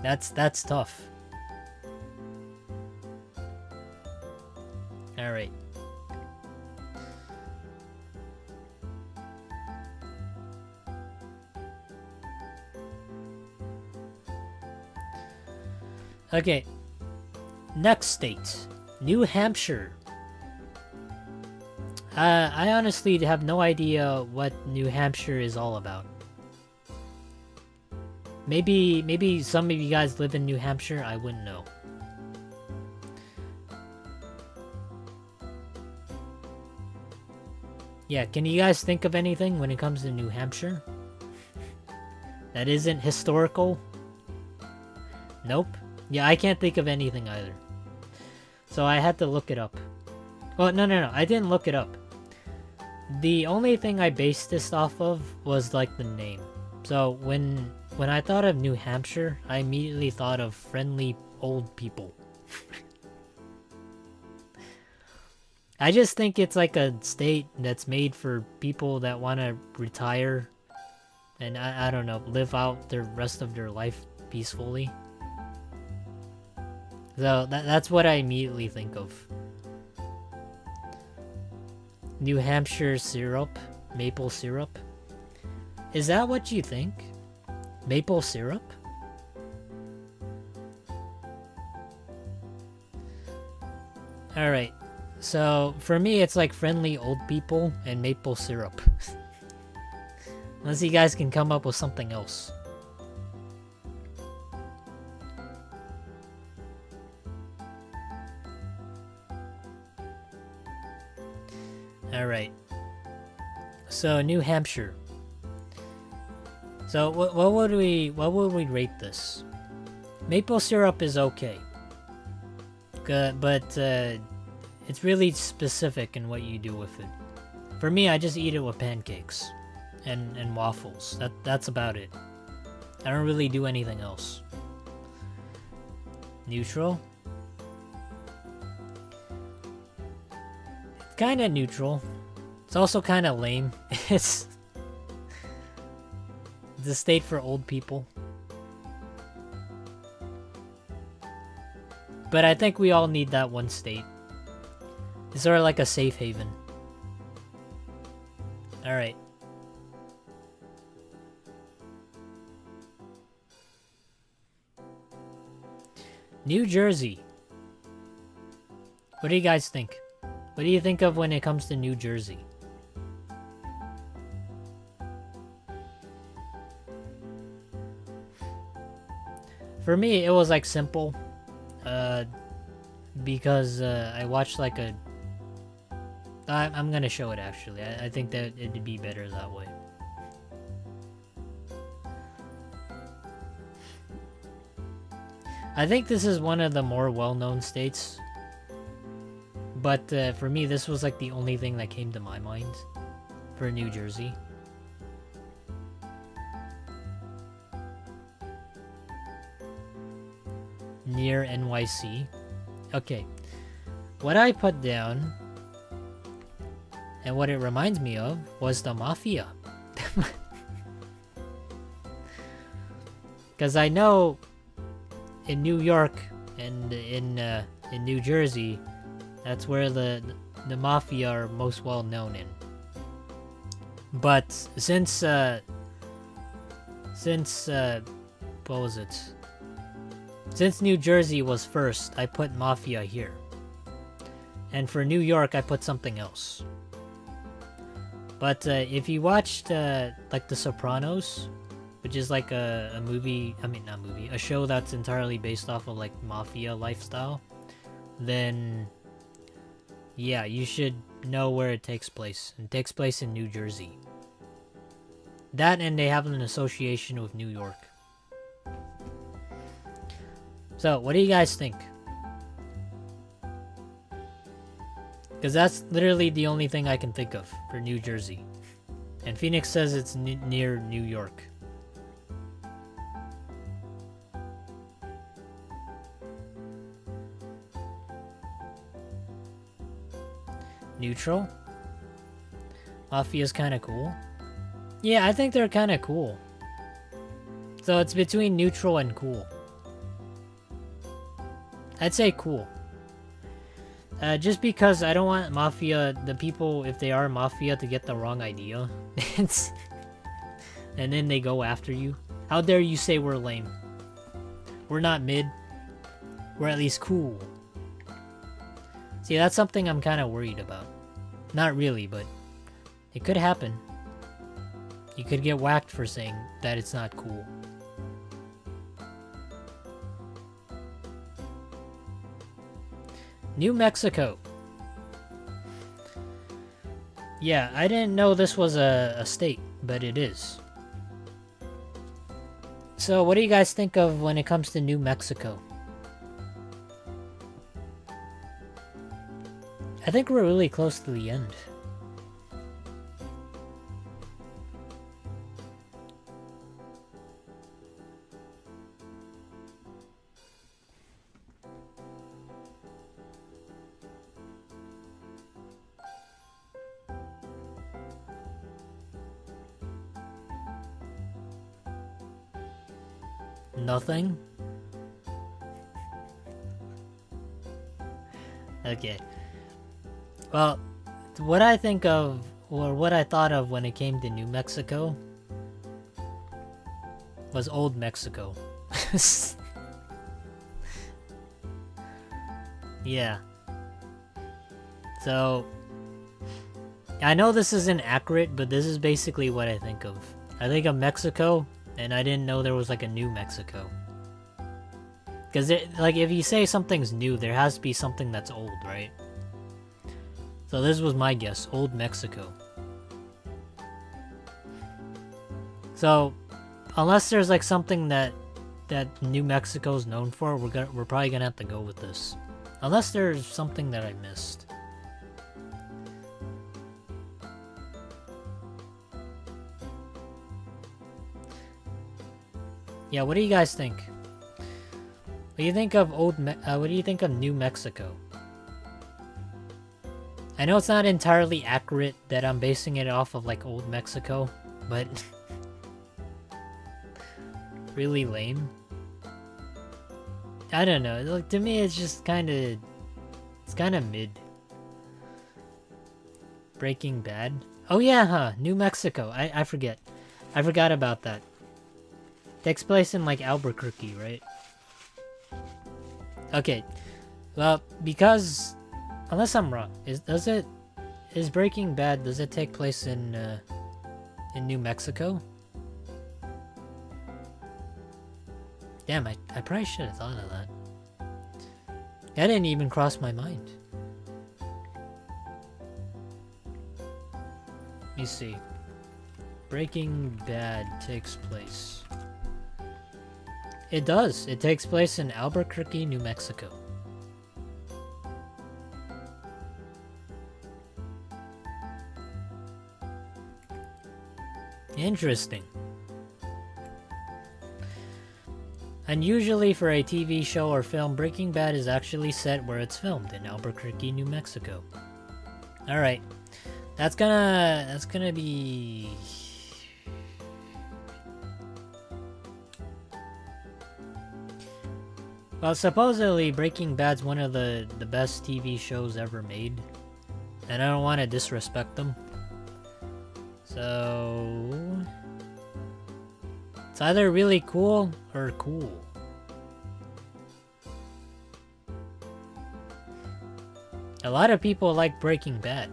That's tough. All right. Okay, next state, New Hampshire. I honestly have no idea what New Hampshire is all about. Maybe some of you guys live in New Hampshire, I wouldn't know. Yeah, can you guys think of anything when it comes to New Hampshire that isn't historical? Nope. Yeah, I can't think of anything either. So I had to look it up. Well, no, I didn't look it up. The only thing I based this off of was like the name. So when I thought of New Hampshire, I immediately thought of friendly old people. I just think it's like a state that's made for people that want to retire and I don't know, live out the rest of their life peacefully. So that's what I immediately think of. New Hampshire syrup, maple syrup. Is that what you think? Maple syrup? Alright, so for me it's like friendly old people and maple syrup. Unless you guys can come up with something else. Alright. So New Hampshire. So what would we rate this? Maple syrup is okay. But it's really specific in what you do with it. For me, I just eat it with pancakes and waffles. That's about it. I don't really do anything else. Neutral? Kinda neutral. It's also kinda lame. It's a state for old people. But I think we all need that one state. It's sort of like a safe haven. Alright. New Jersey. What do you guys think? What do you think of when it comes to New Jersey? For me, it was like simple. Because I watched like a... I'm gonna show it actually. I think that it'd be better that way. I think this is one of the more well-known states. But for me, this was like the only thing that came to my mind for New Jersey. Near NYC. Okay. What I put down, and what it reminds me of, was the Mafia. Because I know in New York and in New Jersey, that's where the Mafia are most well known in. But since what was it? Since New Jersey was first, I put Mafia here. And for New York, I put something else. But if you watched like The Sopranos, which is like a movie, I mean not movie, a show that's entirely based off of like Mafia lifestyle, then yeah, you should know where it takes place. It takes place in New Jersey. That, and they have an association with New York. So, what do you guys think? Because that's literally the only thing I can think of for New Jersey. And Phoenix says it's near New York. Neutral? Mafia's kind of cool. Yeah, I think they're kind of cool. So it's between neutral and cool. I'd say cool. Just because I don't want Mafia, the people, if they are Mafia, to get the wrong idea. And then they go after you. How dare you say we're lame? We're not mid. We're at least cool. See, that's something I'm kind of worried about. Not really, but it could happen. You could get whacked for saying that it's not cool. New Mexico. Yeah, I didn't know this was a state, but it is. So, what do you guys think of when it comes to New Mexico? I think we're really close to the end. Nothing? Okay. Well, what I think of, or what I thought of when it came to New Mexico, was Old Mexico. Yeah. So, I know this isn't accurate, but this is basically what I think of. I think of Mexico, and I didn't know there was like a New Mexico. Because, like, if you say something's new, there has to be something that's old, right? So this was my guess, Old Mexico. So, unless there's like something that New Mexico's known for, we're probably gonna have to go with this. Unless there's something that I missed. Yeah, what do you guys think? What do you think of what do you think of New Mexico? I know it's not entirely accurate that I'm basing it off of like Old Mexico, but really lame. I don't know. Like, to me, it's just kind of... It's kind of mid. Breaking Bad. Oh yeah, huh? New Mexico. I forget. I forgot about that. Takes place in, like, Albuquerque, right? Okay. Well, because... Unless I'm wrong. Is Breaking Bad, does it take place in New Mexico? Damn, I probably should have thought of that. That didn't even cross my mind. Let me see. Breaking Bad takes place. It does. It takes place in Albuquerque, New Mexico. Interesting. Unusually for a TV show or film, Breaking Bad is actually set where it's filmed, in Albuquerque, New Mexico. Alright. That's gonna be... Well, supposedly Breaking Bad's one of the best TV shows ever made. And I don't want to disrespect them. So... It's either really cool or cool. A lot of people like Breaking Bad.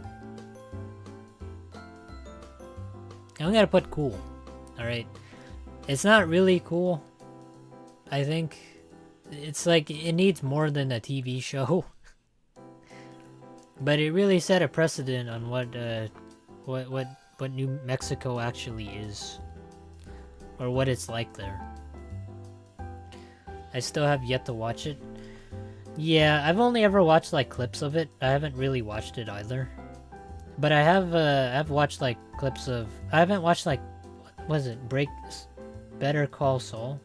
I'm gonna put cool. Alright. It's not really cool. I think. It's like, it needs more than a TV show. But it really set a precedent on what New Mexico actually is. Or what it's like there. I still have yet to watch it. Yeah, I've only ever watched like clips of it. I haven't really watched it either. But I've watched like clips of... I haven't watched like... What is it? Better Call Saul?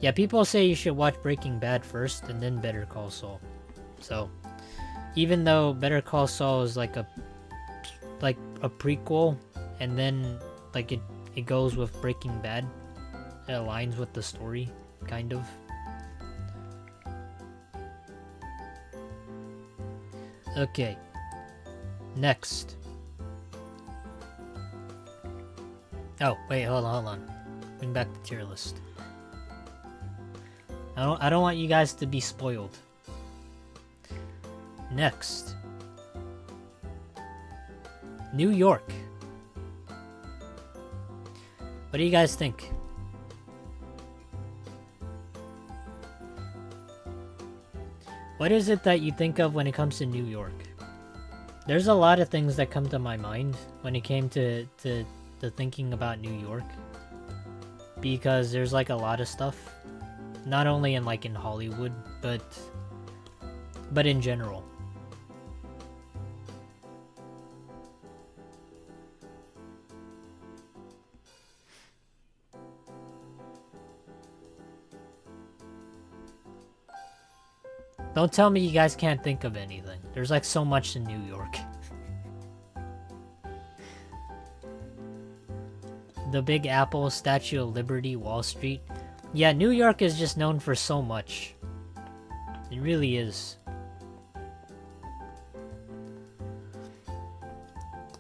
Yeah, people say you should watch Breaking Bad first and then Better Call Saul. So, even though Better Call Saul is like a prequel, and then like it goes with Breaking Bad, it aligns with the story, kind of. Okay. Next. Oh, wait, hold on. Bring back the tier list. I don't want you guys to be spoiled. Next. New York. What do you guys think? What is it that you think of when it comes to New York? There's a lot of things that come to my mind when it came to thinking about New York. Because there's like a lot of stuff. Not only in like in Hollywood, but in general. Don't tell me you guys can't think of anything. There's like so much in New York. The Big Apple, Statue of Liberty, Wall Street. Yeah, New York is just known for so much. It really is.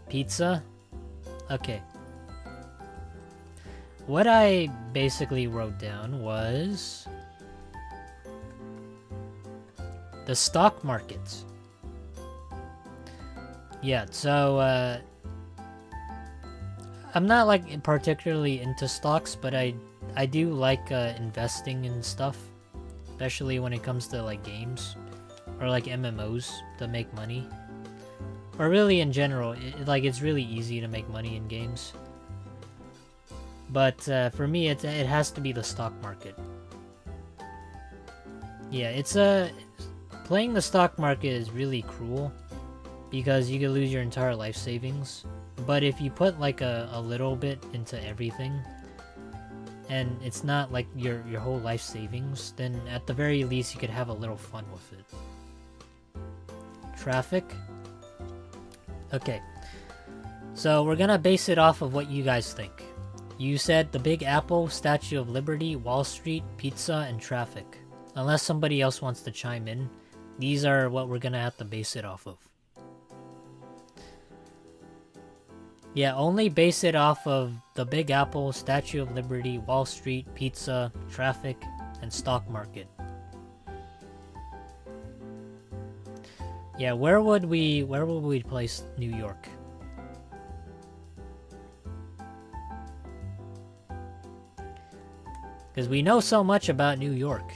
Pizza? Okay. What I basically wrote down was... the stock market. Yeah, so, I'm not, like, particularly into stocks, but I do like investing in stuff, especially when it comes to like games or like MMOs to make money, or really in general. It's really easy to make money in games. But for me, it has to be the stock market. Yeah, playing the stock market is really cruel because you could lose your entire life savings. But if you put like a little bit into everything, and it's not like your whole life savings, then at the very least you could have a little fun with it. Traffic. Okay. So we're gonna base it off of what you guys think. You said the Big Apple, Statue of Liberty, Wall Street, pizza, and traffic. unless somebody else wants to chime in, these are what we're gonna have to base it off of. Yeah, only base it off of the Big Apple, Statue of Liberty, Wall Street, pizza, traffic, and stock market. Yeah, where would we place New York? Because we know so much about New York.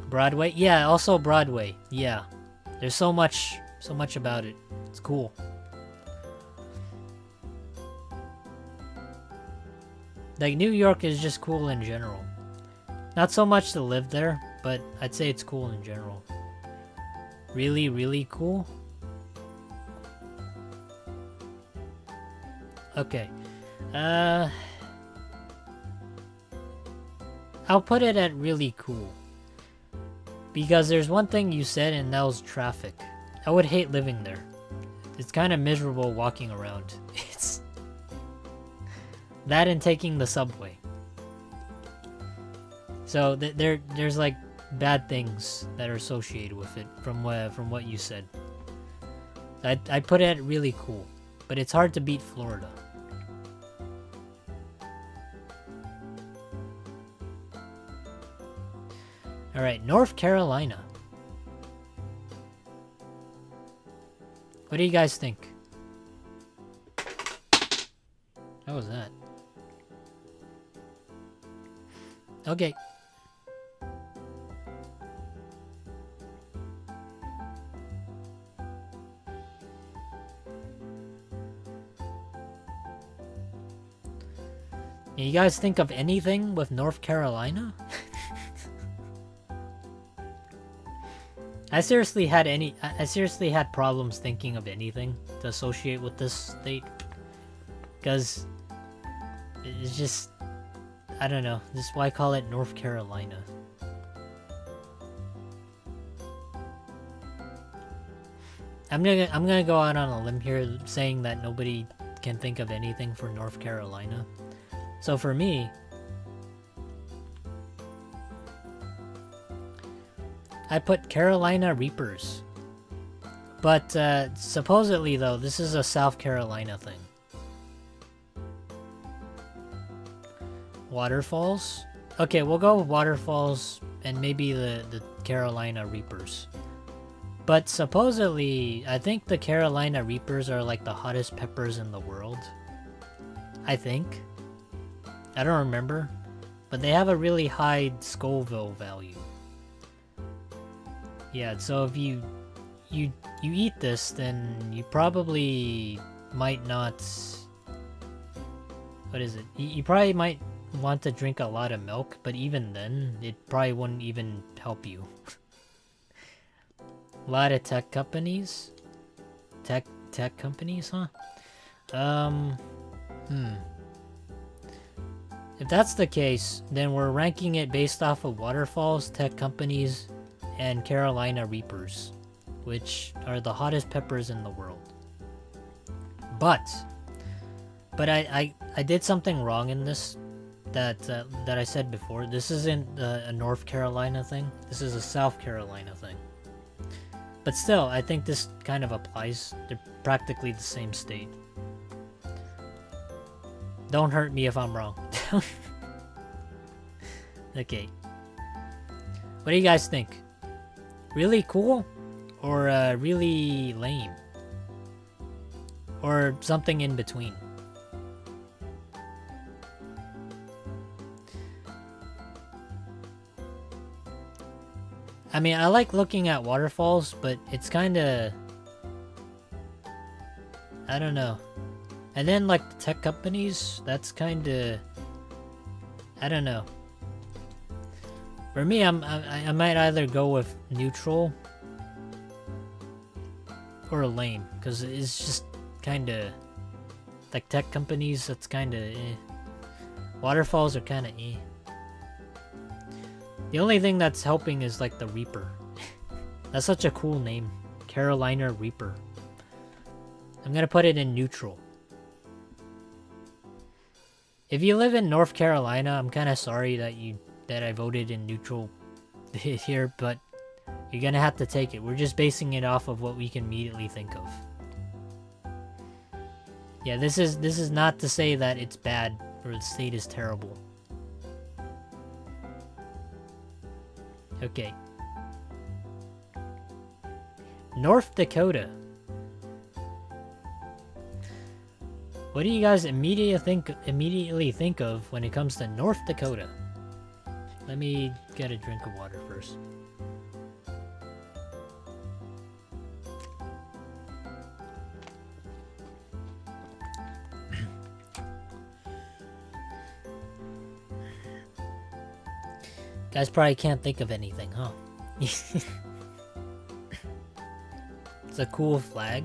Broadway? Yeah, also Broadway. Yeah. There's so much about it. It's cool. Like, New York is just cool in general. Not so much to live there, but I'd say it's cool in general. Really, really cool? Okay. I'll put it at really cool. Because there's one thing you said, and that was traffic. I would hate living there. It's kind of miserable walking around. It's that and taking the subway. So there's like bad things that are associated with it from what you said. I put it at really cool, but it's hard to beat Florida. All right, North Carolina. What do you guys think? How was that? Okay. You guys think of anything with North Carolina? I seriously had problems thinking of anything to associate with this state. Because it's just, I don't know. This is why I call it North Carolina. I'm gonna go out on a limb here saying that nobody can think of anything for North Carolina. So for me, I put Carolina Reapers. But supposedly though, this is a South Carolina thing. Waterfalls? Okay, we'll go with waterfalls and maybe the Carolina Reapers. But supposedly, I think the Carolina Reapers are like the hottest peppers in the world. I think. I don't remember. But they have a really high Scoville value. Yeah, so if you eat this, then you probably might not... What is it? You probably might want to drink a lot of milk, but even then, it probably wouldn't even help you. A lot of tech companies? Tech companies, huh? If that's the case, then we're ranking it based off of waterfalls, tech companies, and Carolina Reapers, which are the hottest peppers in the world. But I did something wrong in this that I said before. This isn't a North Carolina thing. This is a South Carolina thing. But still, I think this kind of applies. They're practically the same state. Don't hurt me if I'm wrong. Okay. What do you guys think? Really cool? Or really lame? Or something in between? I mean, I like looking at waterfalls, but it's kinda... I don't know. And then, like, the tech companies, that's kinda... I don't know. For me, I might either go with neutral or lame, because it's just kinda... Like, tech companies, that's kinda eh. Waterfalls are kinda eh. The only thing that's helping is like the Reaper. That's such a cool name. Carolina Reaper. I'm gonna put it in neutral. If you live in North Carolina, I'm kind of sorry that I voted in neutral here, but you're gonna have to take it. We're just basing it off of what we can immediately think of. Yeah, this is not to say that it's bad or the state is terrible. Okay. North Dakota. What do you guys immediately think of when it comes to North Dakota? Let me get a drink of water first. Guys probably can't think of anything, huh? It's a cool flag.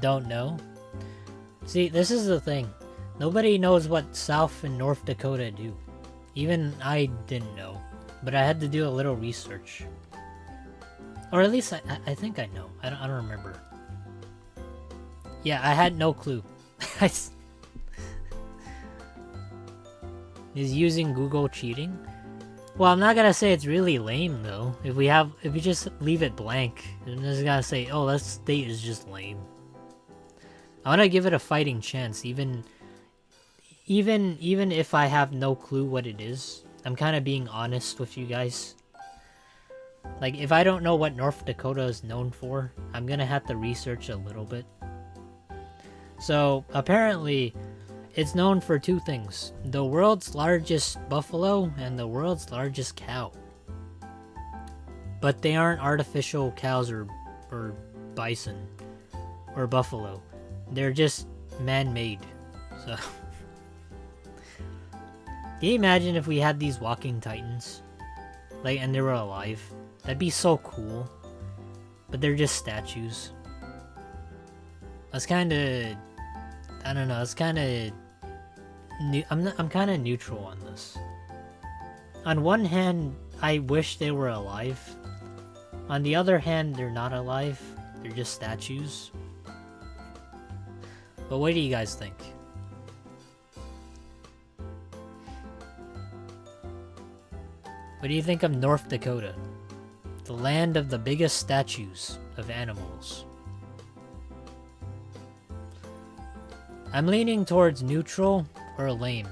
Don't know. See, this is the thing. Nobody knows what South and North Dakota do. Even I didn't know. But I had to do a little research. Or at least I think I know. I don't remember. Yeah, I had no clue. Is using Google cheating? Well, I'm not gonna say it's really lame though. If we just leave it blank, I'm just gonna say, oh, that state is just lame. I wanna give it a fighting chance, even if I have no clue what it is. I'm kind of being honest with you guys. Like, if I don't know what North Dakota is known for, I'm gonna have to research a little bit. So, apparently, it's known for two things. The world's largest buffalo and the world's largest cow. But they aren't artificial cows or bison or buffalo. They're just man-made. So, can you imagine if we had these walking titans? Like, and they were alive? That'd be so cool. But they're just statues. That's kind of... I don't know, it's kind of... I'm kind of neutral on this. On one hand, I wish they were alive. On the other hand, they're not alive. They're just statues. But what do you guys think? What do you think of North Dakota? The land of the biggest statues of animals. I'm leaning towards neutral or lame.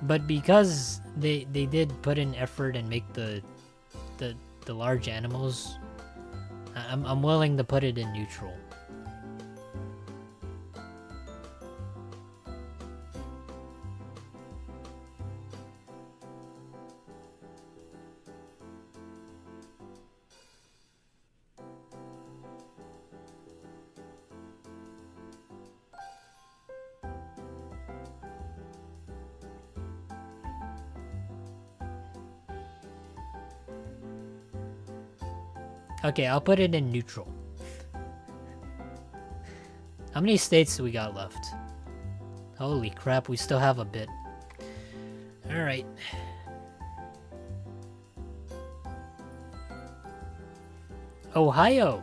But because they did put in effort and make the large animals, I'm willing to put it in neutral. Okay, I'll put it in neutral. How many states do we got left? Holy crap, we still have a bit. Alright. Ohio.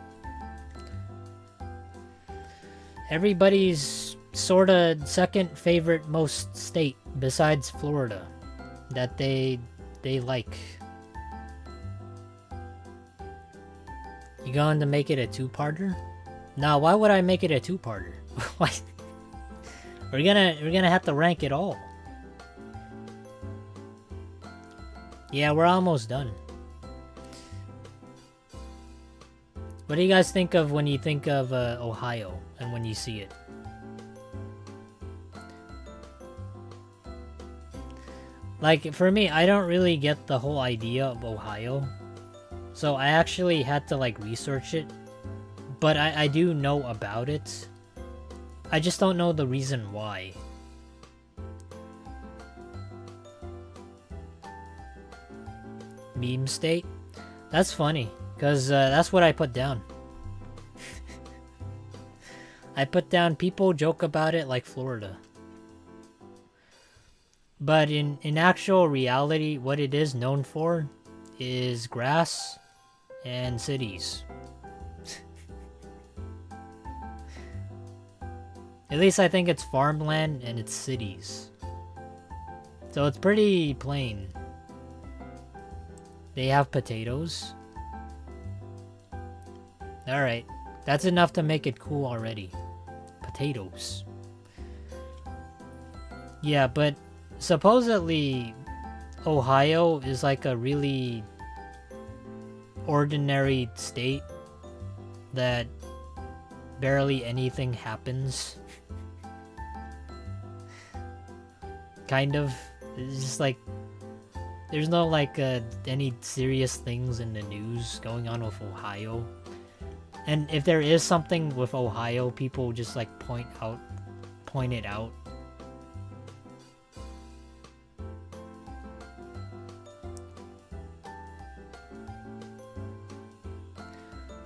Everybody's sorta second favorite most state besides Florida that they like. You going to make it a two-parter? No, why would I make it a two-parter? Why? We're gonna have to rank it all. Yeah, we're almost done. What do you guys think of when you think of Ohio and when you see it? Like, for me, I don't really get the whole idea of Ohio. So I actually had to, like, research it. But I do know about it. I just don't know the reason why. Meme state? That's funny. Because that's what I put down. I put down people joke about it like Florida. But in actual reality, what it is known for is grass and cities. At least I think it's farmland and it's cities. So it's pretty plain. They have potatoes. Alright, that's enough to make it cool already. Potatoes. Yeah, but supposedly Ohio is like a really ordinary state that barely anything happens. Kind of. It's just like there's no like any serious things in the news going on with Ohio. And if there is something with Ohio, people just like point it out.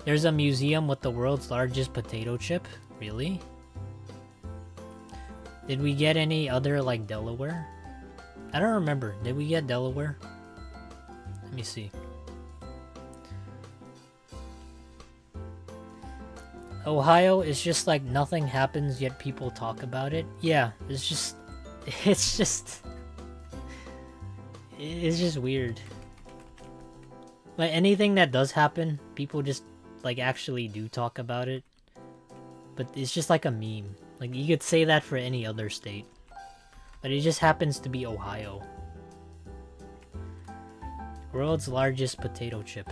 There's a museum with the world's largest potato chip? Really? Did we get any other, like, Delaware? I don't remember. Did we get Delaware? Let me see. Ohio is just like nothing happens yet people talk about it. Yeah, it's just weird. Like anything that does happen, people just like actually do talk about it. But it's just like a meme. Like you could say that for any other state. But it just happens to be Ohio. World's largest potato chip.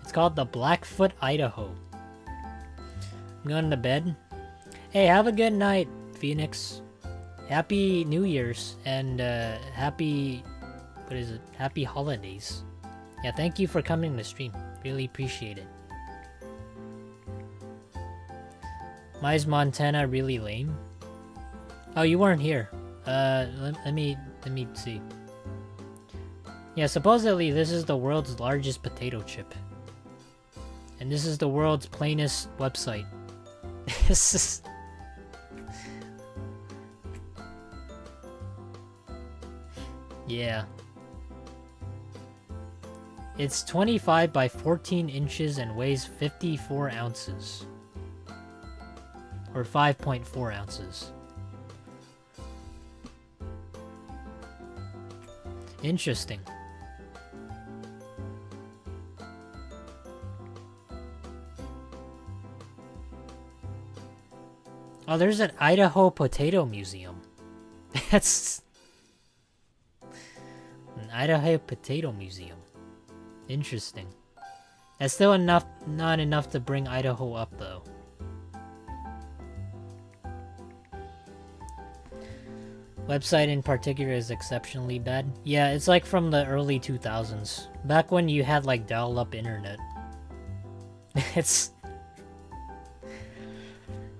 It's called the Blackfoot, Idaho. I'm going to bed. Hey, have a good night, Phoenix. Happy New Year's and happy holidays. Yeah, thank you for coming to stream. Really appreciate it. Why is Montana really lame? Oh, you weren't here. Let me see. Yeah, supposedly this is the world's largest potato chip. And this is the world's plainest website. This is... Yeah. It's 25 by 14 inches and weighs 54 ounces. Or 5.4 ounces. Interesting. Oh, there's an Idaho Potato Museum. That's... an Idaho Potato Museum. Interesting. That's still not enough to bring Idaho up, though. Website in particular is exceptionally bad. Yeah, it's like from the early 2000s. Back when you had like dial-up internet. It's...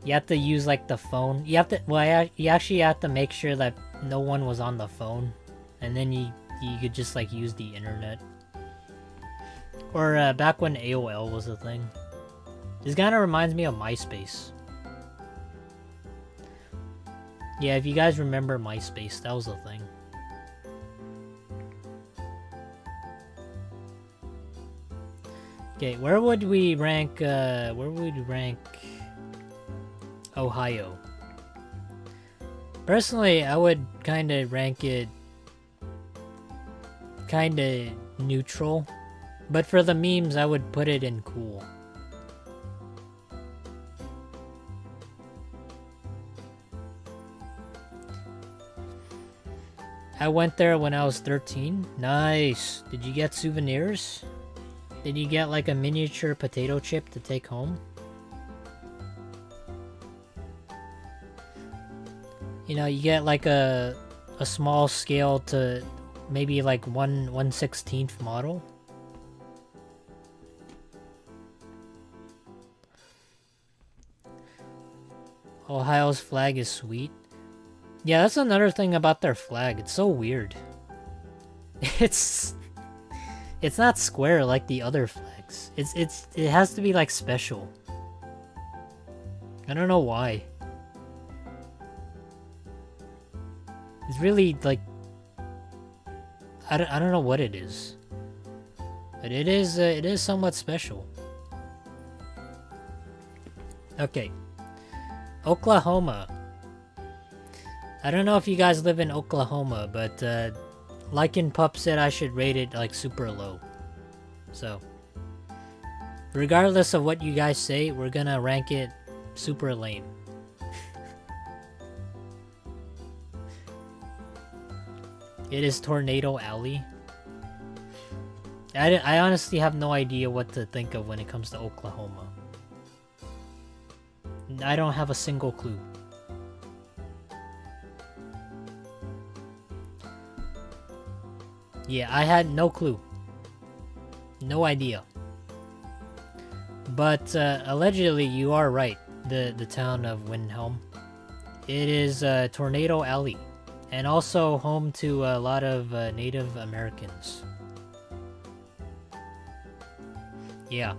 You have to use like the phone. You have to, well, you actually have to make sure that no one was on the phone. And then you could just like use the internet. Or back when AOL was a thing. This kind of reminds me of MySpace. Yeah, if you guys remember MySpace, that was a thing. Okay, where would we rank Ohio? Personally, I would kind of rank it kind of neutral. But for the memes, I would put it in cool. I went there when I was 13. Nice. Did you get souvenirs? Did you get like a miniature potato chip to take home? You know, you get like a small scale to maybe like 1/16th model. Ohio's flag is sweet. Yeah, that's another thing about their flag. It's so weird. It's not square like the other flags. It has to be like special. I don't know why. It's really like I don't know what it is. But it is somewhat special. Okay. Oklahoma. I don't know if you guys live in Oklahoma, but Lycan Pup said I should rate it like super low. So, regardless of what you guys say, we're gonna rank it super lame. It is Tornado Alley. I honestly have no idea what to think of when it comes to Oklahoma. I don't have a single clue. Yeah, I had no clue. No idea. But allegedly, you are right. The town of Windhelm. It is Tornado Alley, and also home to a lot of Native Americans. Yeah.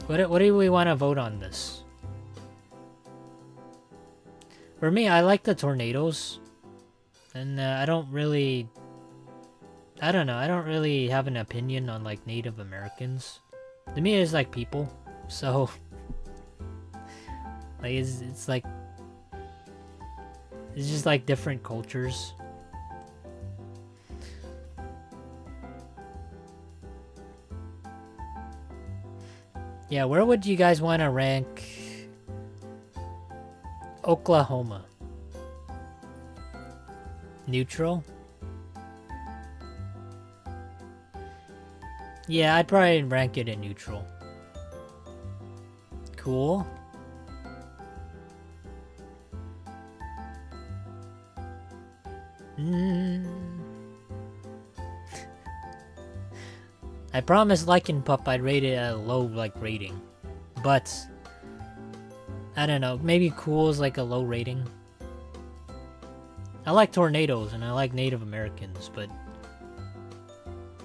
What do we want to vote on this? For me, I like the tornadoes. And I don't really... I don't know, I don't really have an opinion on like Native Americans. To me, it's like people. So... like, it's like... it's just like different cultures. Yeah, where would you guys want to rank Oklahoma? Neutral? Yeah, I'd probably rank it in neutral. Cool. I promised Lycan Pup I'd rate it at a low like rating, but I don't know, maybe cool is like a low rating. I like tornadoes and I like Native Americans, but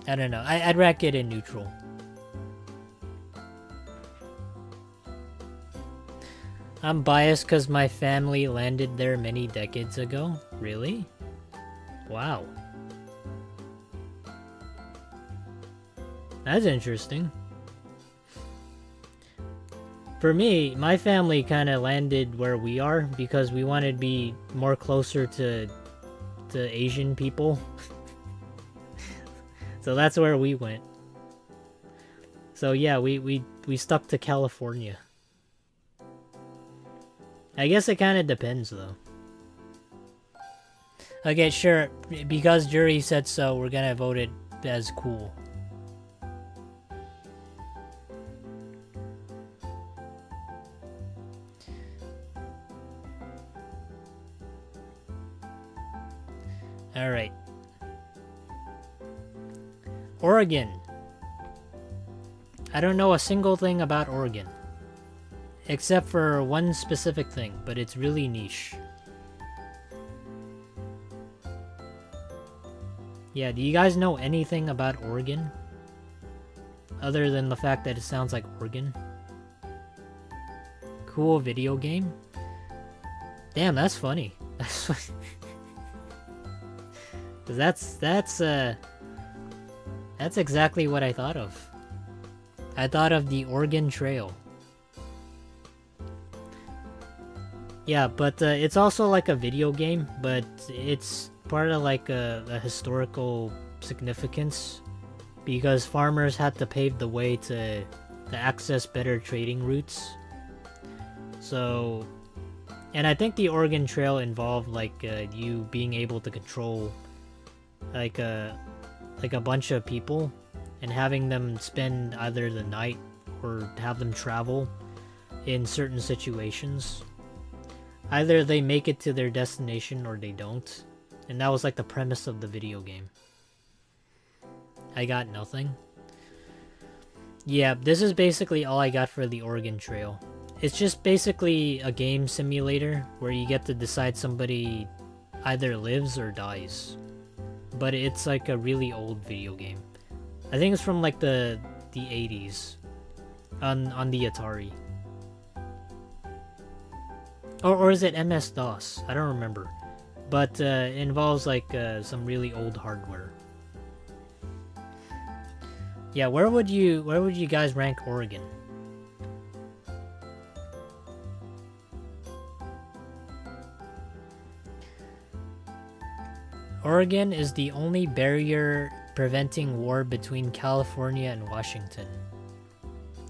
I don't know, I'd rank it in neutral. I'm biased because my family landed there many decades ago. Really? Wow. That's interesting. For me, my family kind of landed where we are because we wanted to be more closer to Asian people. So that's where we went. So yeah, we stuck to California. I guess it kind of depends though. Okay, sure. Because jury said so, we're gonna vote it as cool. Alright. Oregon. I don't know a single thing about Oregon. Except for one specific thing, but it's really niche. Yeah, do you guys know anything about Oregon? Other than the fact that it sounds like Oregon? Cool video game? Damn, that's funny. That's funny. That's exactly what I thought of. I thought of the Oregon Trail. Yeah, but it's also like a video game, but it's part of like a historical significance because farmers had to pave the way to access better trading routes. So, and I think the Oregon Trail involved like you being able to control like a bunch of people and having them spend either the night or have them travel in certain situations. Either they make it to their destination or they don't. And that was like the premise of the video game. I got nothing. Yeah, this is basically all I got for the Oregon Trail. It's just basically a game simulator where you get to decide somebody either lives or dies. But it's like a really old video game. I think it's from like the 80s on the Atari. Or is it MS-DOS? I don't remember. But it involves like some really old hardware. Yeah, where would you guys rank Oregon? Oregon is the only barrier preventing war between California and Washington.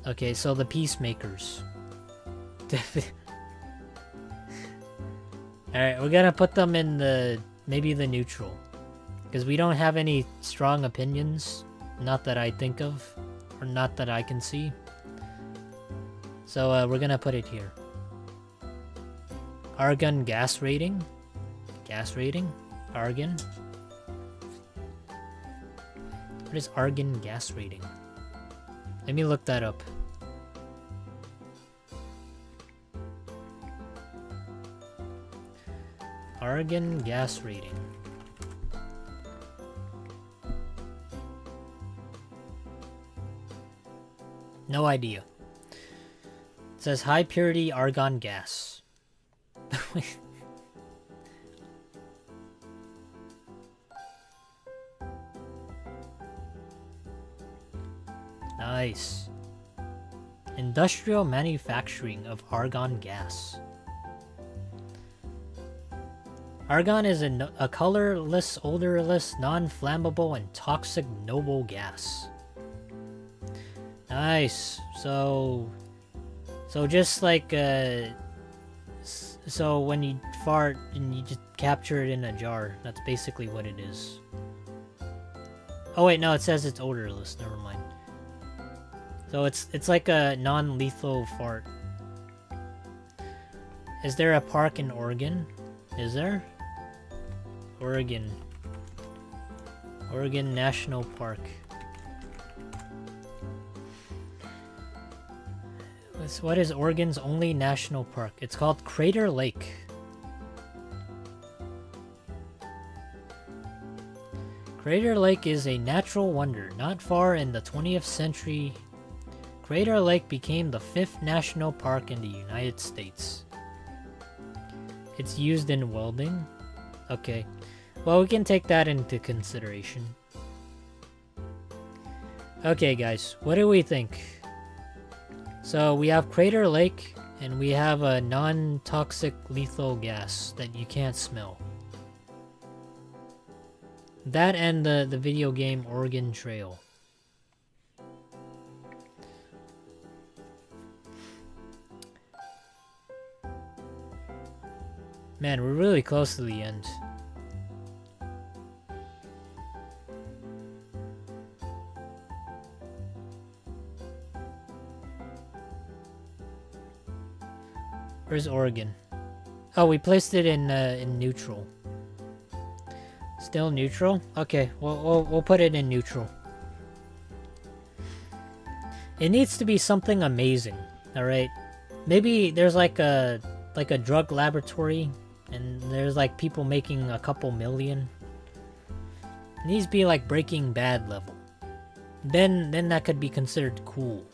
Okay, so the peacemakers. Alright, we're gonna put them in maybe the neutral. Because we don't have any strong opinions. Not that I think of. Or not that I can see. So we're gonna put it here. Argon gas rating. Gas rating? Argon. What is argon gas rating? Let me look that up. Argon gas rating. No idea. It says high purity argon gas. Nice. Industrial manufacturing of argon gas. Argon is a colorless, odorless, non-flammable, and toxic noble gas. Nice. So just like so when you fart and you just capture it in a jar, that's basically what it is. Oh wait, no, it says it's odorless. Never mind. So it's like a non-lethal fart. Is there a park in Oregon? Is there? Oregon National Park. What is Oregon's only national park? It's called Crater Lake. Crater Lake is a natural wonder. Not far in the 20th century, Crater Lake became the 5th national park in the United States. It's used in welding. Okay. Well, we can take that into consideration. Okay, guys. What do we think? So, we have Crater Lake, and we have a non-toxic lethal gas that you can't smell. That and the video game Oregon Trail. Man, we're really close to the end. Where's Oregon? Oh, we placed it in neutral. Still neutral? Okay, we'll put it in neutral. It needs to be something amazing. All right, maybe there's like a drug laboratory, and there's like people making a couple million. It needs to be like Breaking Bad level. Then that could be considered cool.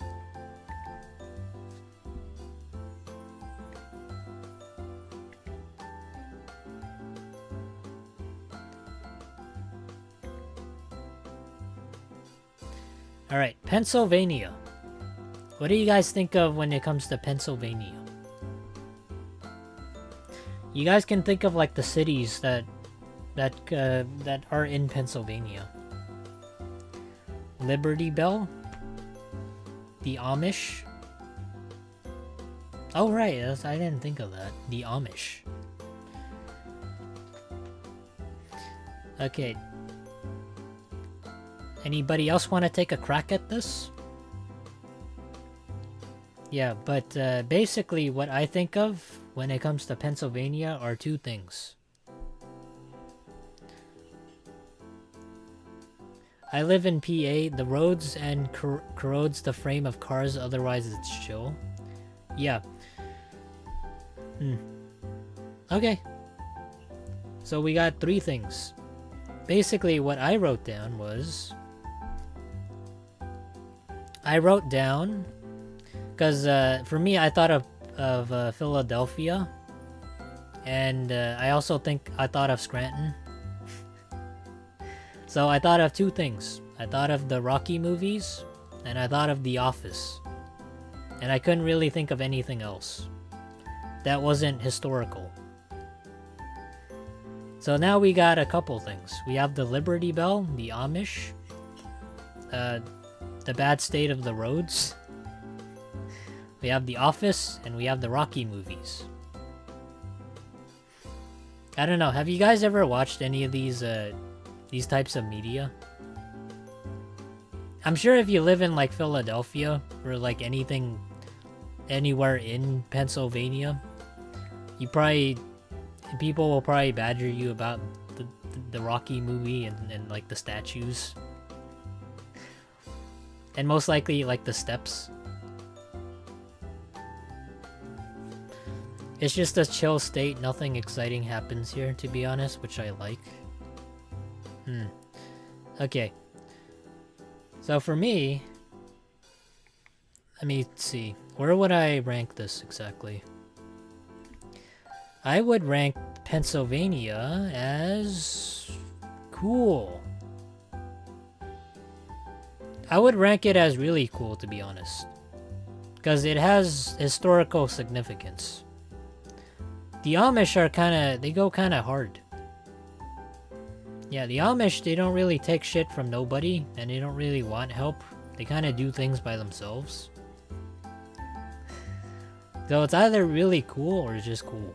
Alright, Pennsylvania. What do you guys think of when it comes to Pennsylvania? You guys can think of like the cities that are in Pennsylvania. Liberty Bell? The Amish? Oh right, I didn't think of that. The Amish. Okay. Anybody else want to take a crack at this? Yeah, but basically what I think of when it comes to Pennsylvania are two things. I live in PA. The roads and corrodes the frame of cars, otherwise it's chill. Yeah. Okay. So we got 3 things. Basically, what I wrote down was... Because for me, I thought of Philadelphia. And I also thought of Scranton. So I thought of 2 things. I thought of the Rocky movies, and I thought of The Office. And I couldn't really think of anything else that wasn't historical. So now we got a couple things. We have the Liberty Bell, the Amish, the bad state of the roads. We have The Office, and we have the Rocky movies. I don't know, have you guys ever watched any of these types of media? I'm sure if you live in like Philadelphia or like anywhere in Pennsylvania, people will probably badger you about the Rocky movie and like the statues. And most likely like the steps. It's just a chill state, nothing exciting happens here, to be honest, which I like. Okay. So for me, let me see. Where would I rank this exactly? I would rank Pennsylvania as cool. I would rank it as really cool, to be honest. Because it has historical significance. The Amish are they go kinda hard. Yeah, the Amish, they don't really take shit from nobody, and they don't really want help. They kinda do things by themselves. So it's either really cool or it's just cool.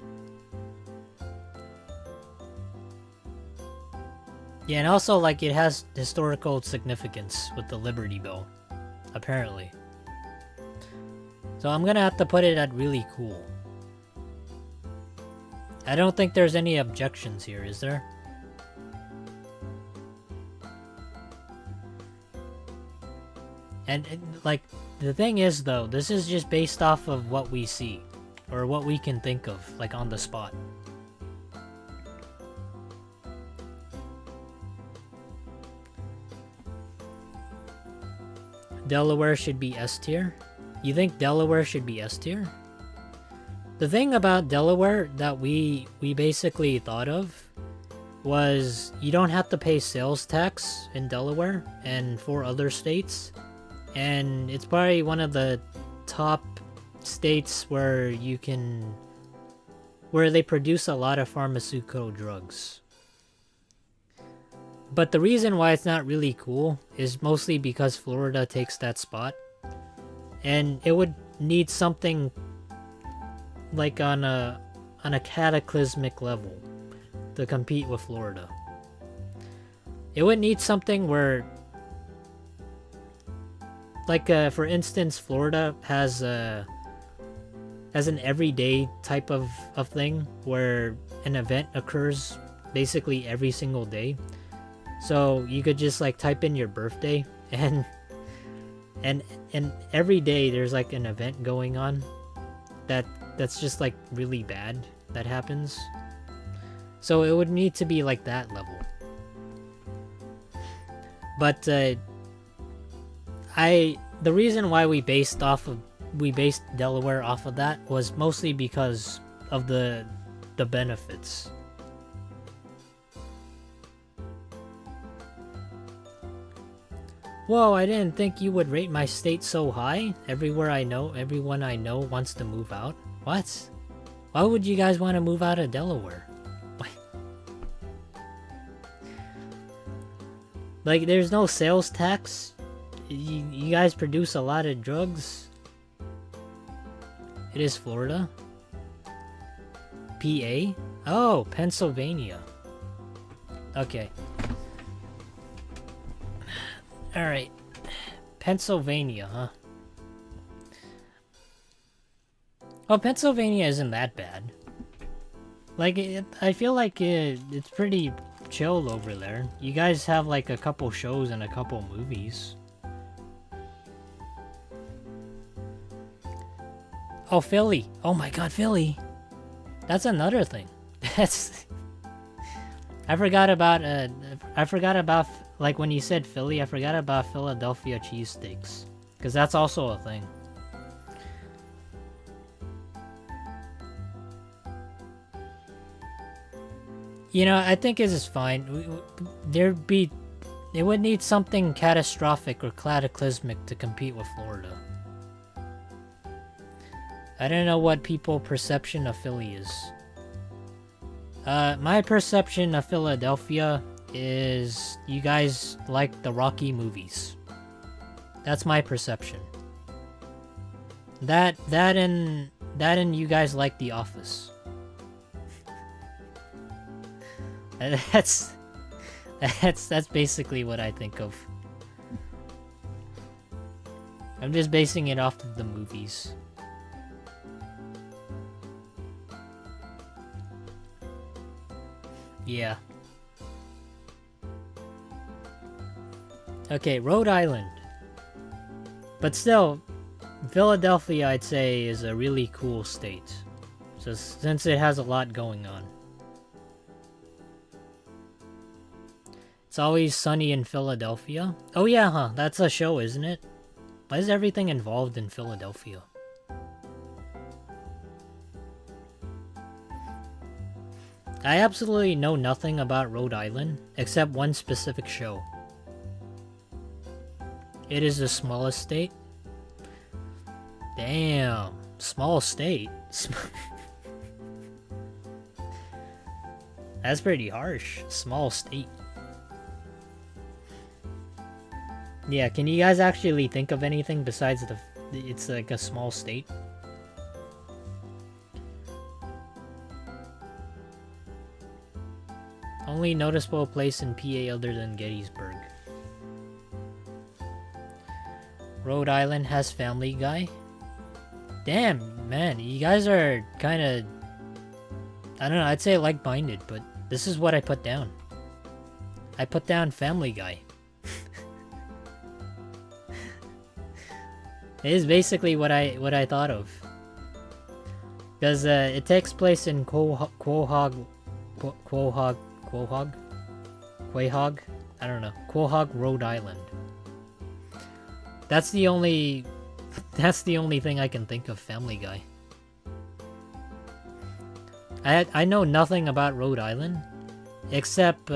Yeah, and also, like, it has historical significance with the Liberty Bell, apparently. So I'm gonna have to put it at really cool. I don't think there's any objections here, is there? And like, the thing is, though, this is just based off of what we see. Or what we can think of, like, on the spot. Delaware should be S tier? You think Delaware should be S tier? The thing about Delaware that we basically thought of was you don't have to pay sales tax in Delaware and 4 other states. And it's probably one of the top states where they produce a lot of pharmaceutical drugs. But the reason why it's not really cool is mostly because Florida takes that spot. And it would need something like on a cataclysmic level to compete with Florida. It would need something where, like, for instance, Florida has an everyday type of thing where an event occurs basically every single day. So you could just like type in your birthday and every day there's like an event going on that's just like really bad that happens. So it would need to be like that level. But the reason why we based Delaware off of that was mostly because of the benefits. Whoa, I didn't think you would rate my state so high. Everyone I know wants to move out. What? Why would you guys want to move out of Delaware? Like, there's no sales tax. You guys produce a lot of drugs. It is Florida. PA? Oh, Pennsylvania. Okay. Alright. Pennsylvania, huh? Well, Pennsylvania isn't that bad. Like, I feel like it's pretty chill over there. You guys have like a couple shows and a couple movies. Oh, Philly. Oh my god, Philly. That's another thing. I forgot about, like, when you said Philly, I forgot about Philadelphia cheesesteaks. Because that's also a thing. You know, I think it is fine. It would need something catastrophic or cataclysmic to compete with Florida. I don't know what people's perception of Philly is. My perception of Philadelphia is you guys like the Rocky movies. That's my perception. That and you guys like The Office. That's basically what I think of. I'm just basing it off of the movies. Yeah. Okay, Rhode Island. But still, Philadelphia, I'd say, is a really cool state. So, since it has a lot going on. It's Always Sunny in Philadelphia. Oh yeah, huh? That's a show, isn't it? Why is everything involved in Philadelphia? I absolutely know nothing about Rhode Island, except one specific show. It is the smallest state? Damn, small state? That's pretty harsh. Small state. Yeah, can you guys actually think of anything besides it's like a small state? Only noticeable place in PA other than Gettysburg. Rhode Island has Family Guy. Damn, man, you guys are kind of, I don't know, I'd say like-minded, but this is what I put down. I put down Family Guy. It is basically what I thought of. Because it takes place in Quahog? I don't know. Quahog, Rhode Island. That's the only thing I can think of Family Guy. I know nothing about Rhode Island, except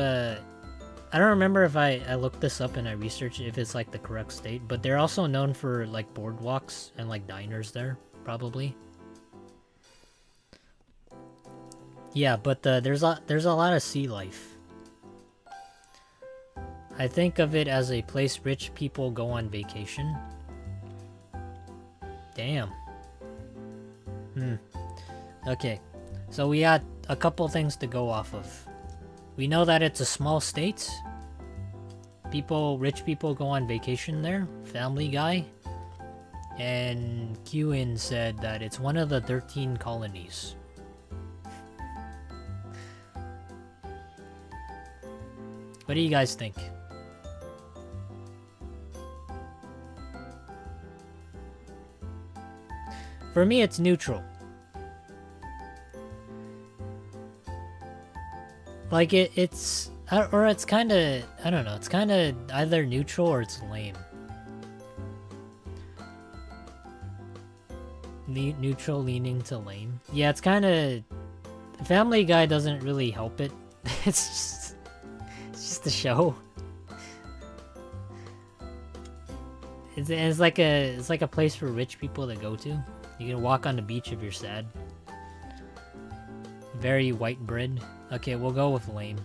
I don't remember if I looked this up and I researched if it's like the correct state, but they're also known for like boardwalks and like diners there, probably. Yeah, but there's a lot of sea life. I think of it as a place rich people go on vacation. Damn. Okay, so we got a couple things to go off of. We know that it's a small state. Rich people go on vacation there. Family Guy. And Qin said that it's one of the 13 colonies. What do you guys think? For me, it's neutral. Like, it's kind of, I don't know, it's kind of either neutral or it's lame. Neutral leaning to lame. Yeah, it's kind of, Family Guy doesn't really help it. It's just a show. It's like a place for rich people to go to. You can walk on the beach if you're sad. Very white bread. Okay, we'll go with lame.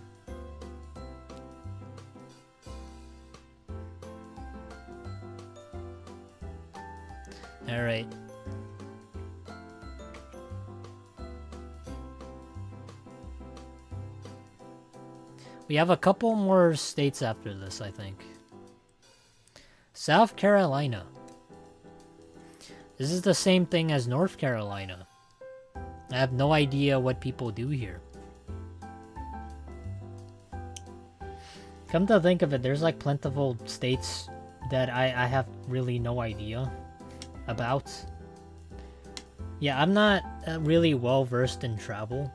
Alright. We have a couple more states after this, I think. South Carolina. This is the same thing as North Carolina. I have no idea what people do here. Come to think of it, there's like plentiful states that I have really no idea about. Yeah, I'm not really well versed in travel.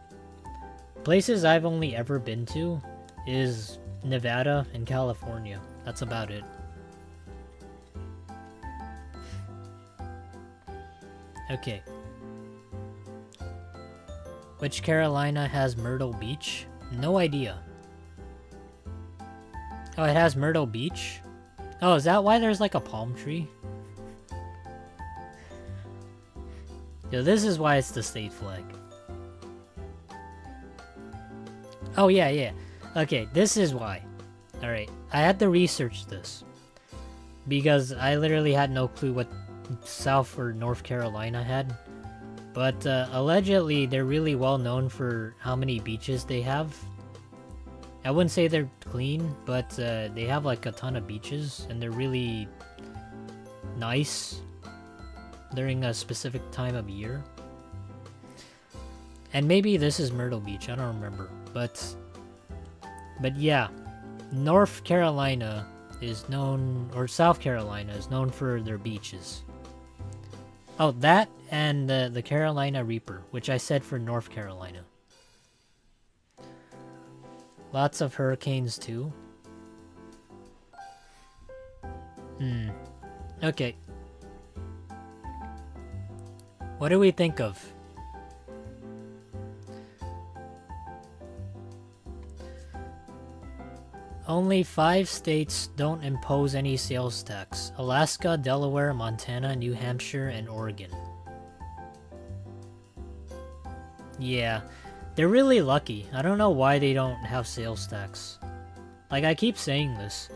Places I've only ever been to is Nevada and California. That's about it. Okay. Which Carolina has Myrtle Beach? No idea. Oh, it has Myrtle Beach? Oh, is that why there's like a palm tree? Yo, this is why it's the state flag. Oh, yeah. Okay, this is why. Alright, I had to research this. Because I literally had no clue what South or North Carolina had. But allegedly, they're really well known for how many beaches they have. I wouldn't say they're clean, but they have like a ton of beaches, and they're really nice during a specific time of year. And maybe this is Myrtle Beach, I don't remember. But yeah, North Carolina is known, or South Carolina is known for their beaches. Oh, that and the Carolina Reaper, which I said for North Carolina. Lots of hurricanes too. Okay. What do we think of? Only 5 states don't impose any sales tax. Alaska, Delaware, Montana, New Hampshire, and Oregon. Yeah, they're really lucky. I don't know why they don't have sales tax. Like, I keep saying this.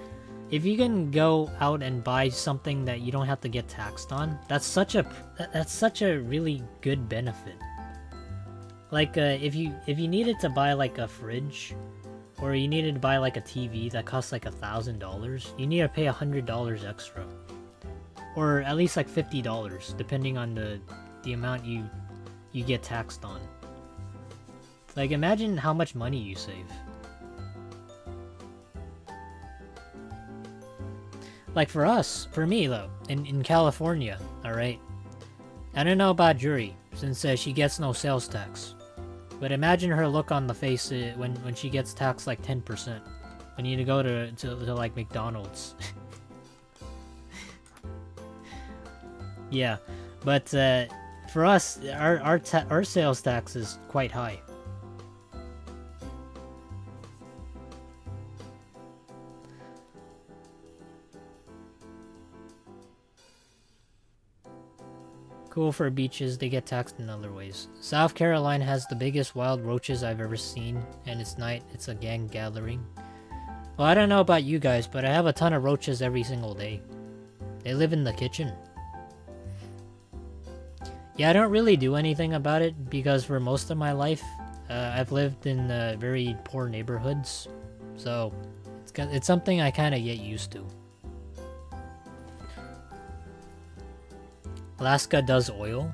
If you can go out and buy something that you don't have to get taxed on, that's such a really good benefit. Like, if you needed to buy like a fridge, or you needed to buy like a TV that costs like $1,000, you need to pay $100 extra, or at least like $50, depending on the amount you get taxed on. Like, imagine how much money you save. Like for me though, in California, alright? I don't know about Jury, since she gets no sales tax. But imagine her look on the face when she gets taxed like 10%. When you go to like McDonald's. Yeah, but for us, our sales tax is quite high. Cool for beaches, they get taxed in other ways. South Carolina has the biggest wild roaches I've ever seen, and it's a gang gathering. Well, I don't know about you guys, but I have a ton of roaches every single day. They live in the kitchen. Yeah, I don't really do anything about it, because for most of my life, I've lived in very poor neighborhoods. So, it's something I kind of get used to. Alaska does oil?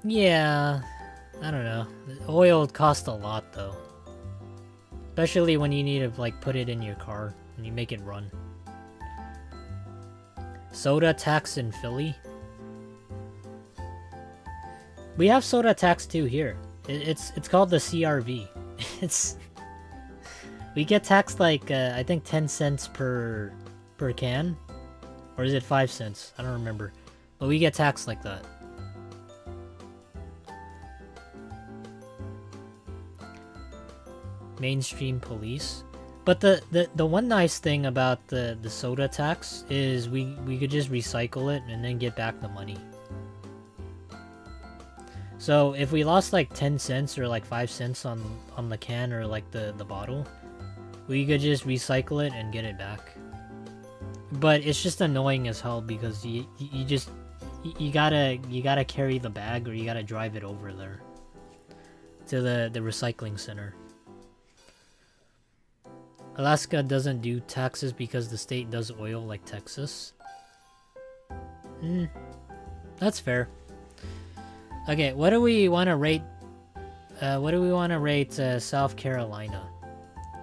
Yeah, I don't know. Oil costs a lot though. Especially when you need to like put it in your car and you make it run. Soda tax in Philly? We have soda tax too here. It's called the CRV. We get taxed like I think 10 cents per can, or is it 5 cents? I don't remember. But we get taxed like that. Mainstream police. But the one nice thing about the soda tax is we could just recycle it and then get back the money. So if we lost like 10 cents or like 5 cents on the can or like the bottle, we could just recycle it and get it back. But it's just annoying as hell because you gotta carry the bag, or you gotta drive it over there to the recycling center. Alaska doesn't do taxes because the state does oil like Texas. That's fair. Okay, what do we want to rate? South Carolina?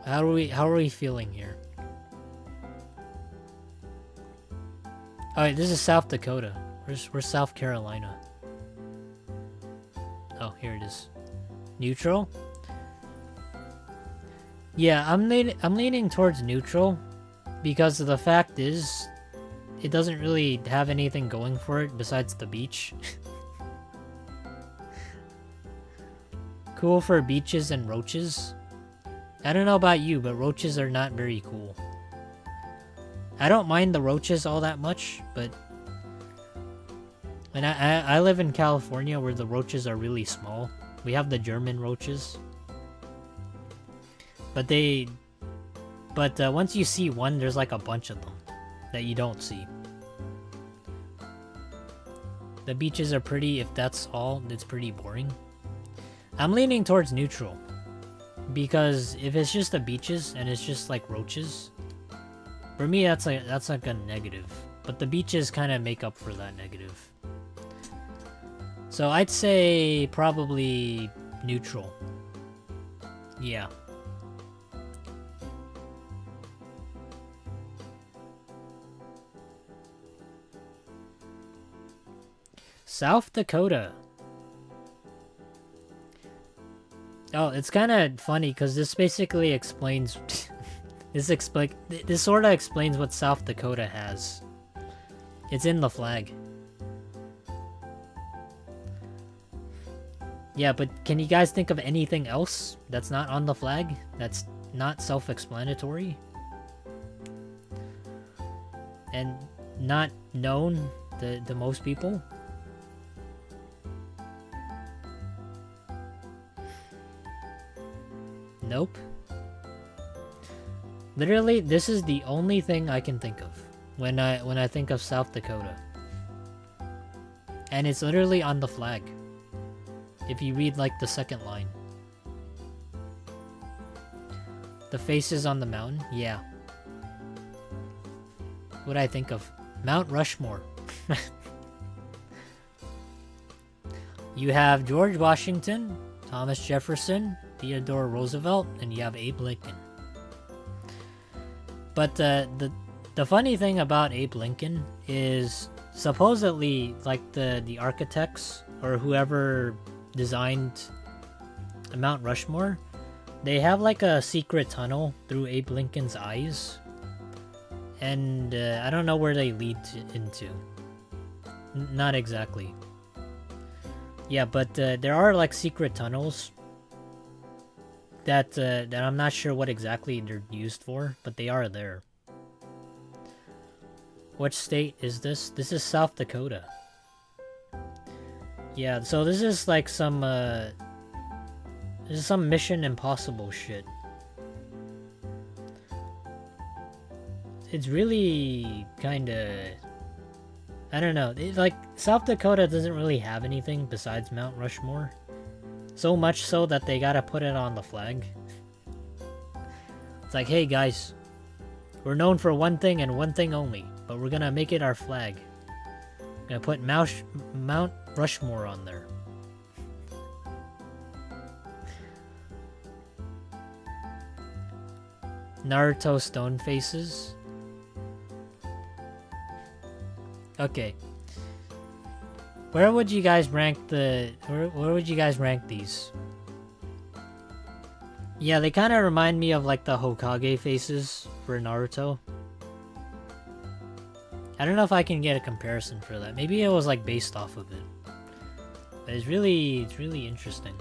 How are we feeling here? Alright, this is South Dakota. Where's South Carolina? Oh, here it is. Neutral? Yeah, I'm leaning towards neutral because the fact is it doesn't really have anything going for it besides the beach. Cool for beaches and roaches. I don't know about you, but roaches are not very cool. I don't mind the roaches all that much, but... And I live in California where the roaches are really small. We have the German roaches. But once you see one, there's like a bunch of them that you don't see. The beaches are pretty, if that's all, it's pretty boring. I'm leaning towards neutral. Because if it's just the beaches and it's just like roaches, for me that's like a negative. But the beaches kind of make up for that negative. So I'd say probably neutral. Yeah. South Dakota. Oh, it's kind of funny because this basically explains... this sort of explains what South Dakota has. It's in the flag. Yeah, but can you guys think of anything else that's not on the flag? That's not self-explanatory? And not known to most people? Nope. Literally, this is the only thing I can think of when I think of South Dakota. And it's literally on the flag. If you read like the second line. The faces on the mountain? Yeah. What'd I think of? Mount Rushmore. You have George Washington, Thomas Jefferson, Theodore Roosevelt, and you have Abe Lincoln. But the funny thing about Abe Lincoln is supposedly like the architects or whoever designed Mount Rushmore, they have like a secret tunnel through Abe Lincoln's eyes, and I don't know where they lead into. Not exactly. Yeah, but there are like secret tunnels that I'm not sure what exactly they're used for, but they are there. Which state is this? This is South Dakota. Yeah, so this is like some this is some Mission Impossible shit. It's really kinda... I don't know. Like, South Dakota doesn't really have anything besides Mount Rushmore. So much so that they gotta put it on the flag. It's like, hey guys, we're known for one thing and one thing only, but we're gonna make it our flag. Gonna put Mount Rushmore on there. Naruto stone faces. Okay. Where would you guys rank where would you guys rank these? Yeah, they kind of remind me of like the Hokage faces for Naruto. I don't know if I can get a comparison for that. Maybe it was like based off of it. But it's really interesting.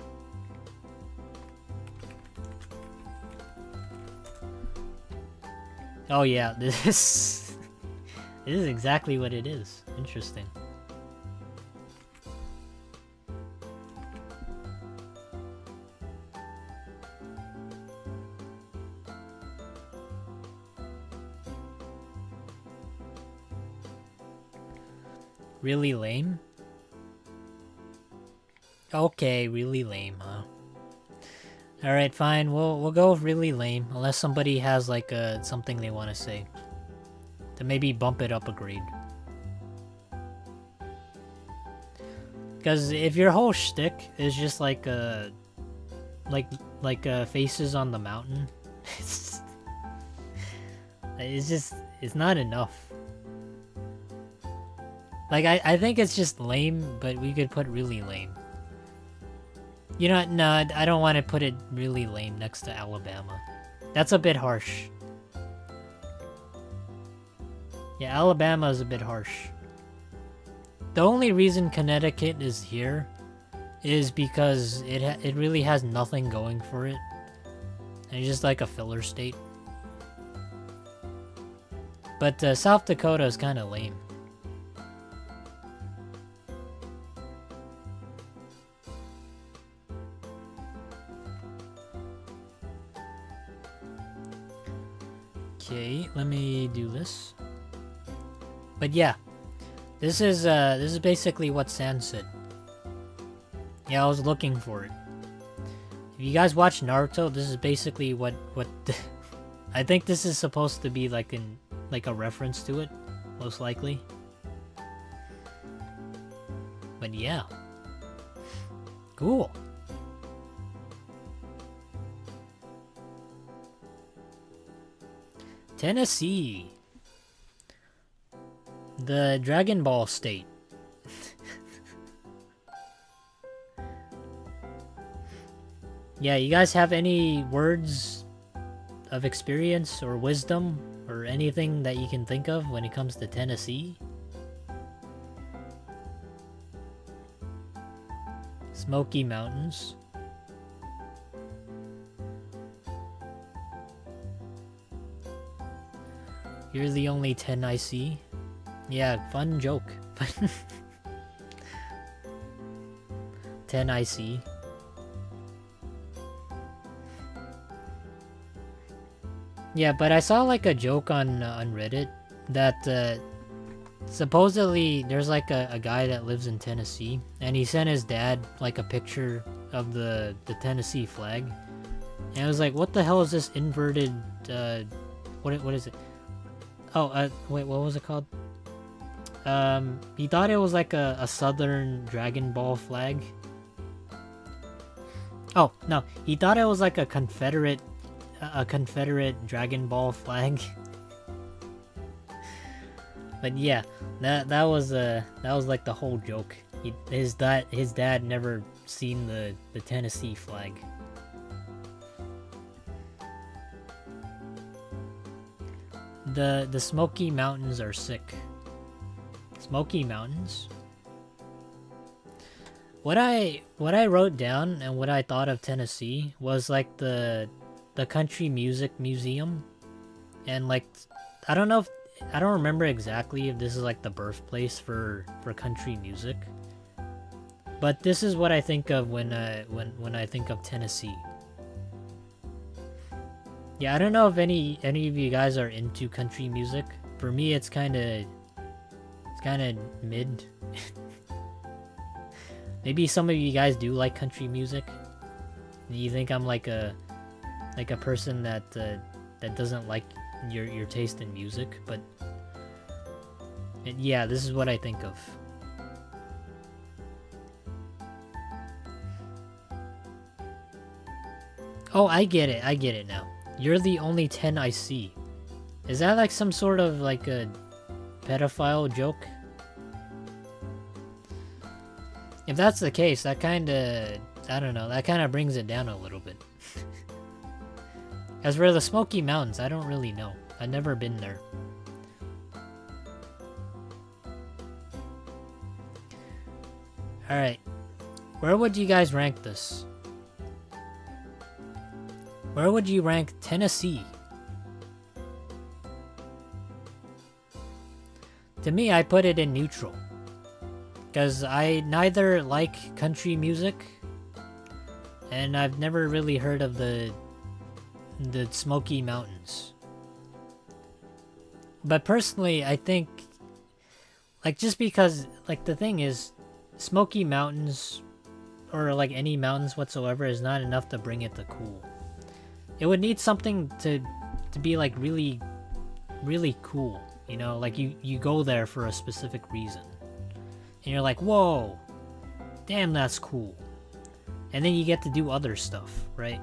Oh yeah, this is exactly what it is. Interesting. Really lame? Okay, really lame, huh? Alright, fine. We'll go with really lame, unless somebody has like something they want to say. To maybe bump it up a grade. Because if your whole shtick is just like faces on the mountain, it's not enough. Like, I think it's just lame, but we could put really lame. You know what? No, I don't want to put it really lame next to Alabama. That's a bit harsh. Yeah, Alabama is a bit harsh. The only reason Connecticut is here is because it really has nothing going for it. And it's just like a filler state. But South Dakota is kind of lame. Okay, let me do this. But yeah, this is basically what San said. Yeah, I was looking for it. If you guys watch Naruto, this is basically what I think this is supposed to be like a reference to it, most likely. But yeah. Cool. Tennessee. The Dragon Ball state. Yeah, you guys have any words of experience or wisdom or anything that you can think of when it comes to Tennessee? Smoky Mountains. You're the only 10 I see. Yeah, fun joke. 10 I see. Yeah, but I saw like a joke on Reddit that supposedly there's like a guy that lives in Tennessee and he sent his dad like a picture of the Tennessee flag. And I was like, what the hell is this inverted what is it? Oh, wait, what was it called? He thought it was like a southern Dragon Ball flag. Oh, no, he thought it was like a Confederate Dragon Ball flag. But yeah, that was like the whole joke. His dad never seen the Tennessee flag. The Smoky Mountains are sick. Smoky Mountains. What I wrote down and what I thought of Tennessee was like the Country Music Museum, and like I don't remember exactly if this is like the birthplace for country music, but this is what I think of when I think of Tennessee. Yeah, I don't know if any of you guys are into country music. For me, it's kind of mid. Maybe some of you guys do like country music. You think I'm like a person that doesn't like your taste in music, but yeah, this is what I think of. Oh, I get it now. You're the only 10 I see. Is that like some sort of like a pedophile joke? If that's the case, that kinda, I don't know, that kinda brings it down a little bit. As for the Smoky Mountains, I don't really know. I've never been there. Alright. Where would you guys rank this? Where would you rank Tennessee? To me, I put it in neutral. Because I neither like country music, and I've never really heard of the Smoky Mountains. But personally, I think, like, just because, like, the thing is, Smoky Mountains, or like any mountains whatsoever, is not enough to bring it to cool. It would need something to be like really, really cool, you know, like you go there for a specific reason. And you're like, whoa, damn, that's cool. And then you get to do other stuff, right?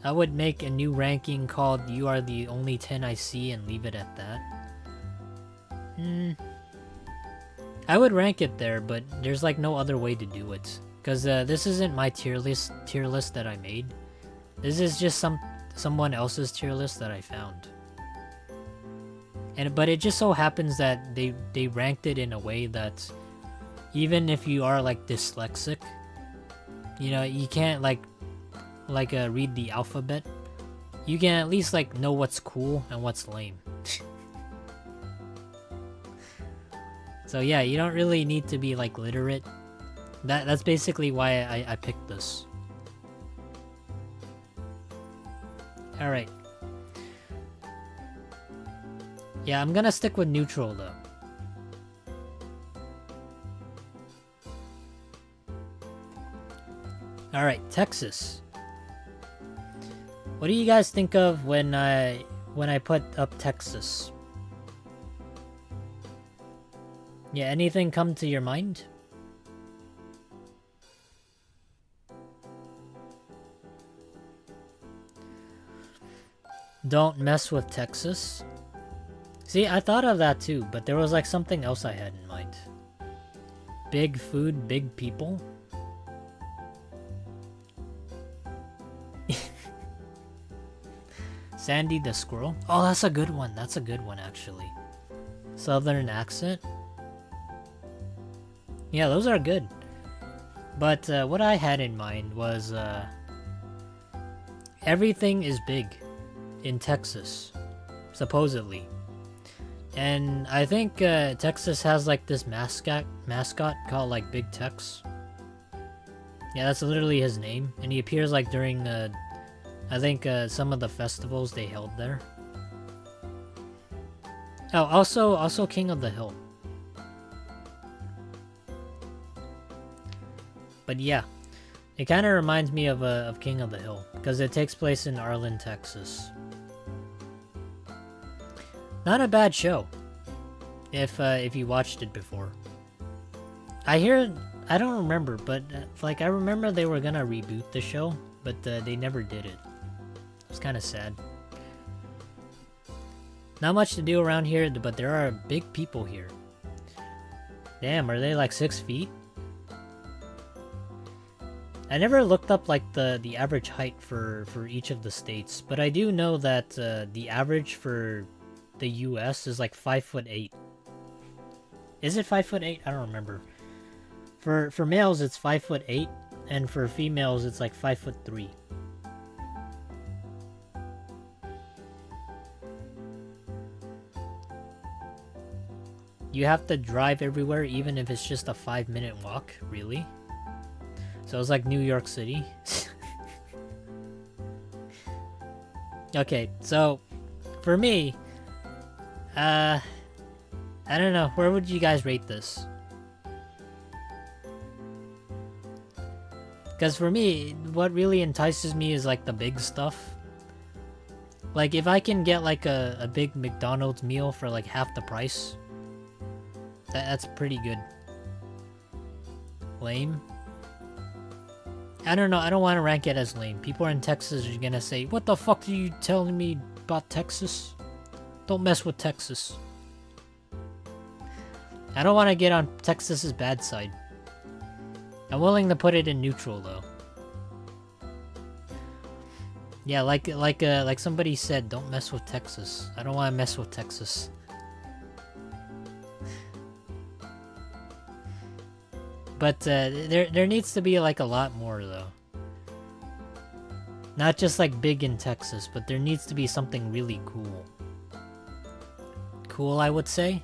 I would make a new ranking called You Are the Only 10 I See and leave it at that. I would rank it there, but there's like no other way to do it. Because this isn't my tier list that I made. This is just someone else's tier list that I found. But it just so happens that they ranked it in a way that even if you are like dyslexic, you know, you can't like read the alphabet, you can at least like know what's cool and what's lame. So yeah, you don't really need to be like literate. That's basically why I picked this. Alright. Yeah, I'm gonna stick with neutral though. Alright, Texas. What do you guys think of when I put up Texas? Yeah, anything come to your mind? Don't mess with Texas. See, I thought of that too, but there was like something else I had in mind. Big food, big people. Sandy the squirrel. Oh, that's a good one. That's a good one, actually. Southern accent. Yeah, those are good. But what I had in mind was everything is big in Texas, supposedly. And I think Texas has like this mascot called like Big Tex. Yeah, that's literally his name, and he appears like during I think some of the festivals they held there. Oh, also King of the Hill. But yeah, it kind of reminds me of King of the Hill because it takes place in Arlen, Texas. Not a bad show, if you watched it before. I don't remember, but like I remember they were gonna reboot the show, but they never did it. It's kind of sad. Not much to do around here, but there are big people here. Damn, are they like 6 feet? I never looked up like the average height for each of the states, but I do know that the average for the US is like 5'8". Is it 5'8"? I don't remember. For males it's 5'8", and for females it's like 5'3". You have to drive everywhere even if it's just a 5-minute walk, really? So it's like New York City. Okay, so for me, I don't know, where would you guys rate this? Because for me, what really entices me is like the big stuff. Like if I can get like a big McDonald's meal for like half the price, that's pretty good. Lame? I don't know, I don't want to rank it as lame. People in Texas are gonna say, what the fuck are you telling me about Texas? Don't mess with Texas. I don't want to get on Texas's bad side. I'm willing to put it in neutral though. Yeah, like somebody said, don't mess with Texas. I don't want to mess with Texas. But there needs to be like a lot more though. Not just like big in Texas, but there needs to be something really cool. Cool, I would say.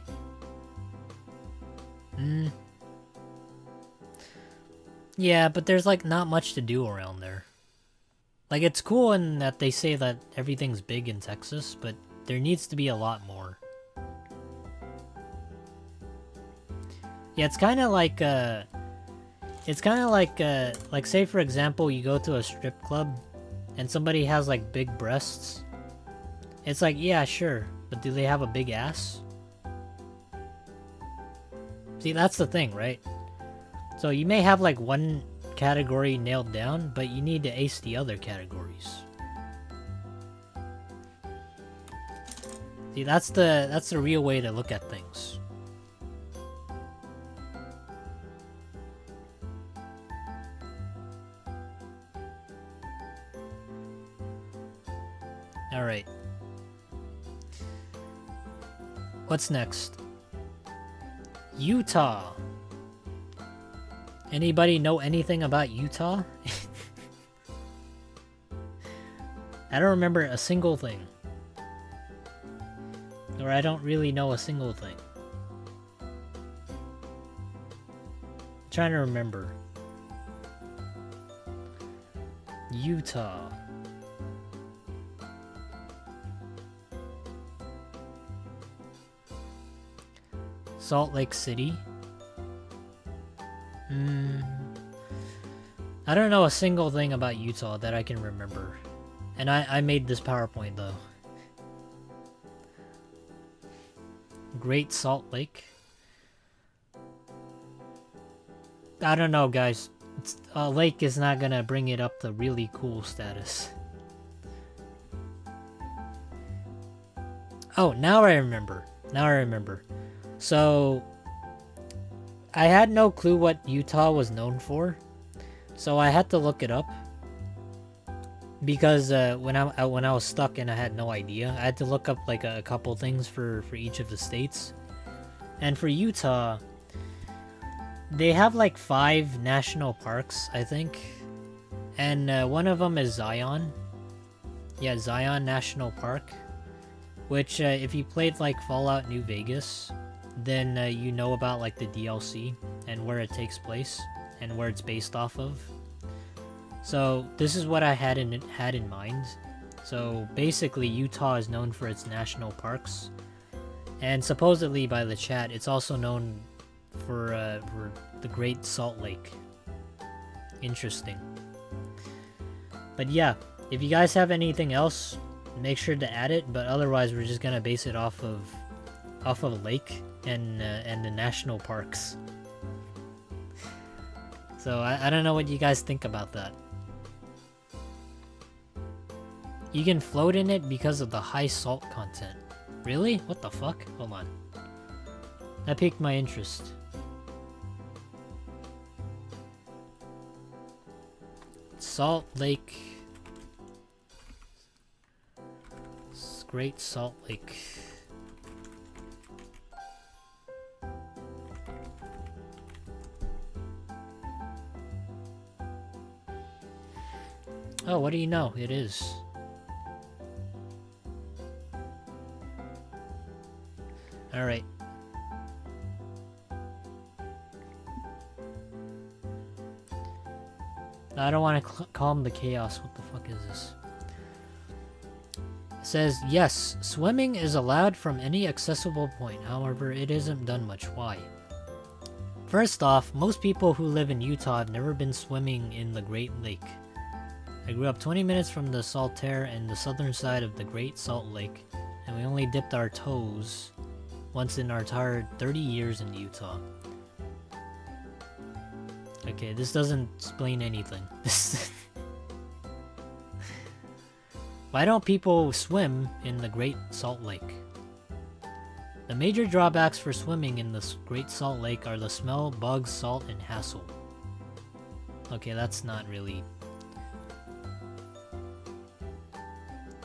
Yeah, but there's like not much to do around there. Like it's cool in that they say that everything's big in Texas, but there needs to be a lot more. Yeah, it's kind of like say for example you go to a strip club and somebody has like big breasts. It's like, yeah, sure, but do they have a big ass? See, that's the thing, right? So you may have like one category nailed down, but you need to ace the other categories. See, that's the real way to look at things. Alright. What's next? Utah. Anybody know anything about Utah? I don't remember a single thing. Or I don't really know a single thing. I'm trying to remember. Utah. Salt Lake City. I don't know a single thing about Utah that I can remember. And I made this PowerPoint though. Great Salt Lake. I don't know, guys. A lake is not gonna bring it up to really cool status. Oh, now I remember. Now I remember. So, I had no clue what Utah was known for, so I had to look it up. Because when I was stuck and I had no idea, I had to look up like a couple things for each of the states. And for Utah, they have like 5 national parks, I think. And one of them is Zion. Yeah, Zion National Park. Which, if you played like Fallout New Vegas, then you know about like the DLC and where it takes place and where it's based off of. So this is what I had in mind. So basically, Utah is known for its national parks, and supposedly by the chat, it's also known for the Great Salt Lake. Interesting. But yeah, if you guys have anything else, make sure to add it. But otherwise, we're just gonna base it off of a lake and the national parks. So I don't know what you guys think about that. You can float in it because of the high salt content. Really? What the fuck? Hold on. That piqued my interest. Salt Lake. Great Salt Lake. Oh, what do you know? It is. Alright. I don't want to calm the chaos. What the fuck is this? It says, yes, swimming is allowed from any accessible point. However, it isn't done much. Why? First off, most people who live in Utah have never been swimming in the Great Lake. I grew up 20 minutes from the Saltaire and the southern side of the Great Salt Lake, and we only dipped our toes once in our entire 30 years in Utah. Okay, this doesn't explain anything. Why don't people swim in the Great Salt Lake? The major drawbacks for swimming in the Great Salt Lake are the smell, bugs, salt, and hassle. Okay, that's not really...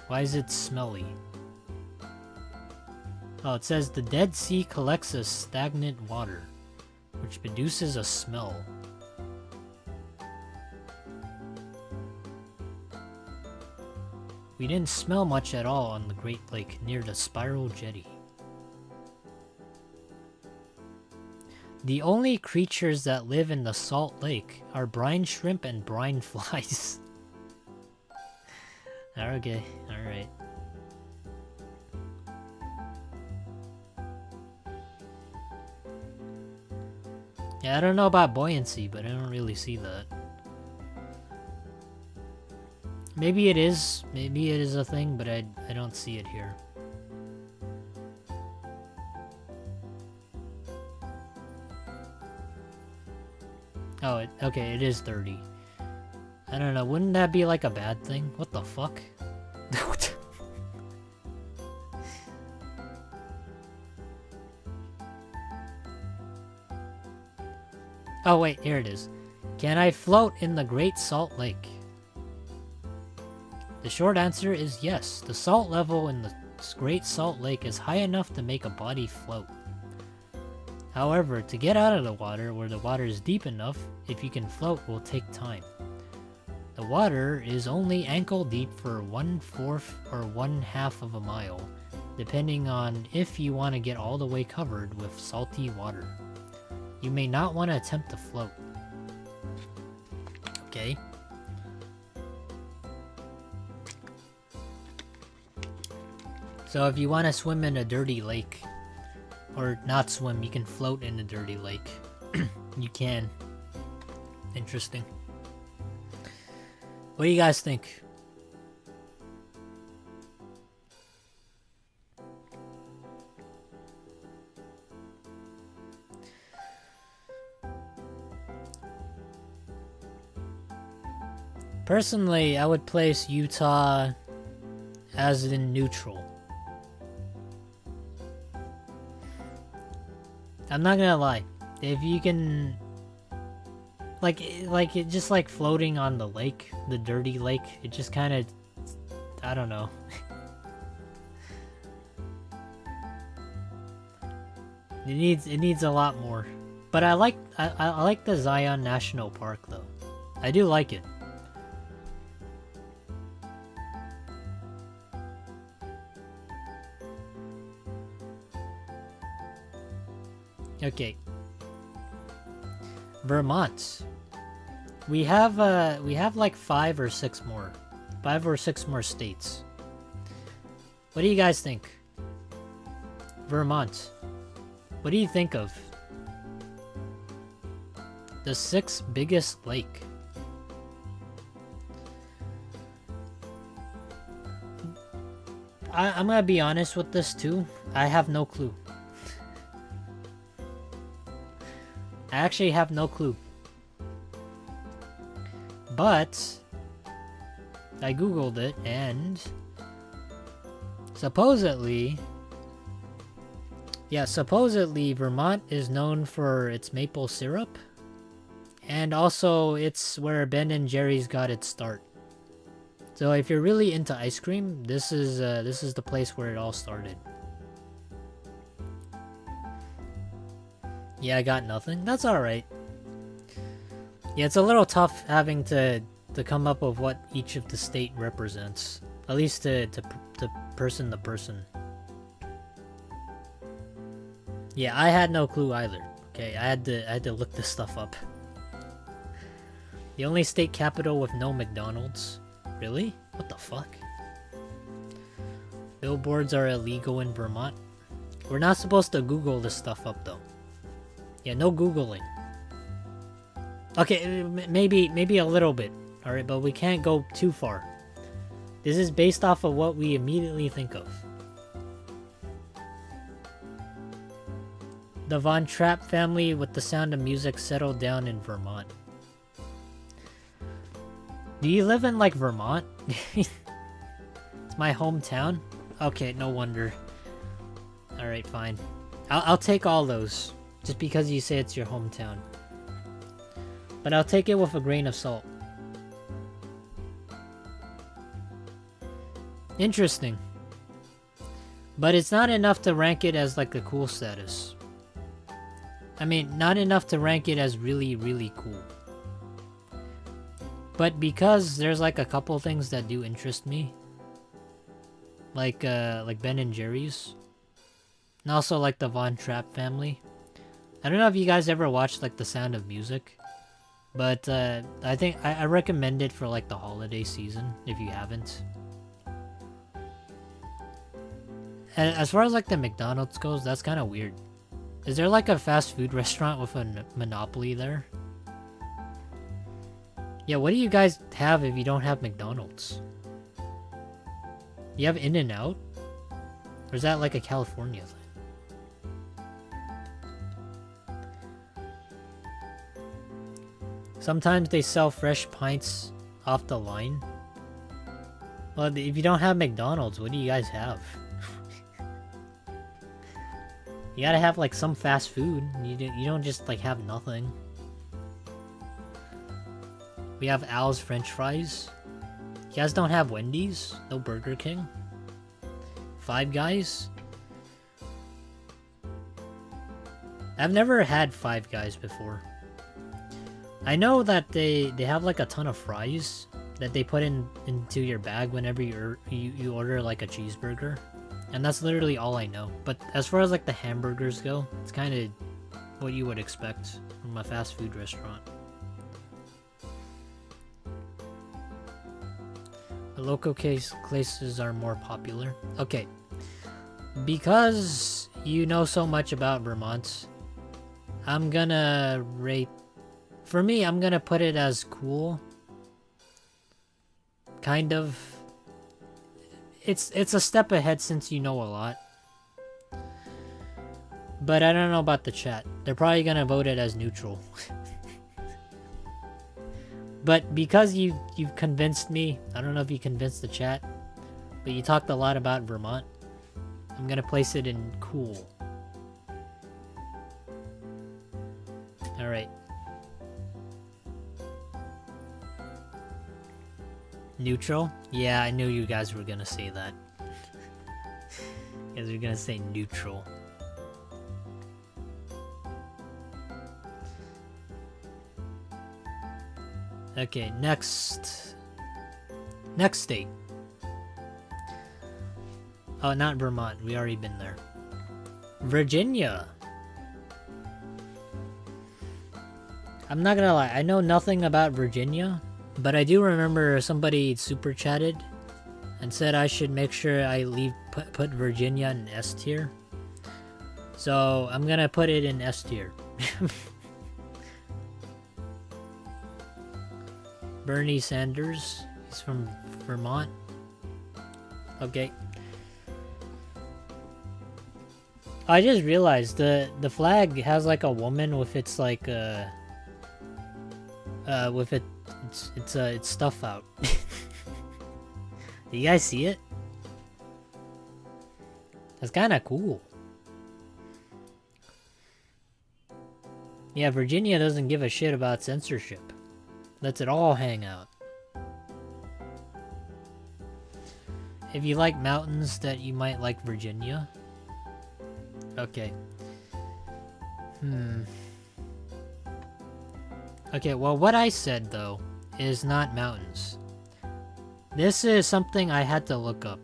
Why is it smelly? Oh, it says the Dead Sea collects a stagnant water, which produces a smell. We didn't smell much at all on the Great Lake near the Spiral Jetty. The only creatures that live in the Salt Lake are brine shrimp and brine flies. Okay, alright. Yeah, I don't know about buoyancy, but I don't really see that. Maybe it is a thing, but I don't see it here. Oh, okay, it is 30. I don't know, wouldn't that be like a bad thing? What the fuck? Oh wait, here it is. Can I float in the Great Salt Lake? The short answer is yes. The salt level in the Great Salt Lake is high enough to make a body float. However, to get out of the water where the water is deep enough, if you can float, will take time. The water is only ankle deep for 1/4 or 1/2 of a mile, depending on if you want to get all the way covered with salty water. You may not want to attempt to float. Okay. So if you want to swim in a dirty lake, or not swim, you can float in a dirty lake. You can. Interesting. What do you guys think? Personally, I would place Utah as in neutral. I'm not gonna lie. If you can, like it just like floating on the lake, the dirty lake, it just kind of, I don't know. It needs a lot more. But I like the Zion National Park though. I do like it. Okay. Vermont. We have like 5 or 6 more. 5 or 6 more states. What do you guys think? Vermont. What do you think of? The 6th biggest lake. I'm gonna be honest with this too. I have no clue. I actually have no clue. But I googled it and supposedly Vermont is known for its maple syrup, and also it's where Ben & Jerry's got its start. So if you're really into ice cream, this is the place where it all started. Yeah, I got nothing. That's alright. Yeah, it's a little tough having to come up with what each of the state represents. At least to person to person. Yeah, I had no clue either. Okay, I had to look this stuff up. The only state capital with no McDonald's? Really? What the fuck? Billboards are illegal in Vermont? We're not supposed to Google this stuff up though. Yeah, no Googling. Okay, maybe a little bit. Alright, but we can't go too far. This is based off of what we immediately think of. The Von Trapp family with the Sound of Music settled down in Vermont. Do you live in, like, Vermont? It's my hometown? Okay, no wonder. Alright, fine. I'll take all those. Just because you say it's your hometown. But I'll take it with a grain of salt. Interesting. But it's not enough to rank it as like a cool status. I mean, not enough to rank it as really, really cool. But because there's like a couple things that do interest me. Like Ben & Jerry's. And also like the Von Trapp family. I don't know if you guys ever watched like The Sound of Music. But I think I recommend it for like the holiday season if you haven't. And as far as like the McDonald's goes, that's kind of weird. Is there like a fast food restaurant with a monopoly there? Yeah, what do you guys have if you don't have McDonald's? You have In-N-Out? Or is that like a California thing? Sometimes they sell fresh pints off the line. Well, if you don't have McDonald's, what do you guys have? You gotta have like some fast food. You don't just like have nothing. We have Al's French fries. You guys don't have Wendy's? No Burger King? Five Guys? I've never had Five Guys before. I know that they have like a ton of fries that they put into your bag whenever you order like a cheeseburger. And that's literally all I know. But as far as like the hamburgers go, it's kind of what you would expect from a fast food restaurant. The local places are more popular. Okay. Because you know so much about Vermont, I'm gonna rate... For me, I'm gonna put it as cool. Kind of. It's a step ahead since you know a lot. But I don't know about the chat. They're probably gonna vote it as neutral. But because you've convinced me, I don't know if you convinced the chat, but you talked a lot about Vermont, I'm gonna place it in cool. Alright. Neutral? Yeah, I knew you guys were gonna say that. You guys were gonna say neutral. Okay, next state. Oh, not Vermont. We already been there. Virginia. I'm not gonna lie. I know nothing about Virginia, but I do remember somebody super chatted and said I should make sure I put Virginia in S tier. So I'm gonna put it in S tier. Bernie Sanders, he's from Vermont. Okay. I just realized the flag has like a woman with its like with its stuff out. Do you guys see it? That's kind of cool. Yeah, Virginia doesn't give a shit about censorship. Lets it all hang out. If you like mountains, that you might like Virginia. Okay. Okay, well, what I said, though, is not mountains. This is something I had to look up.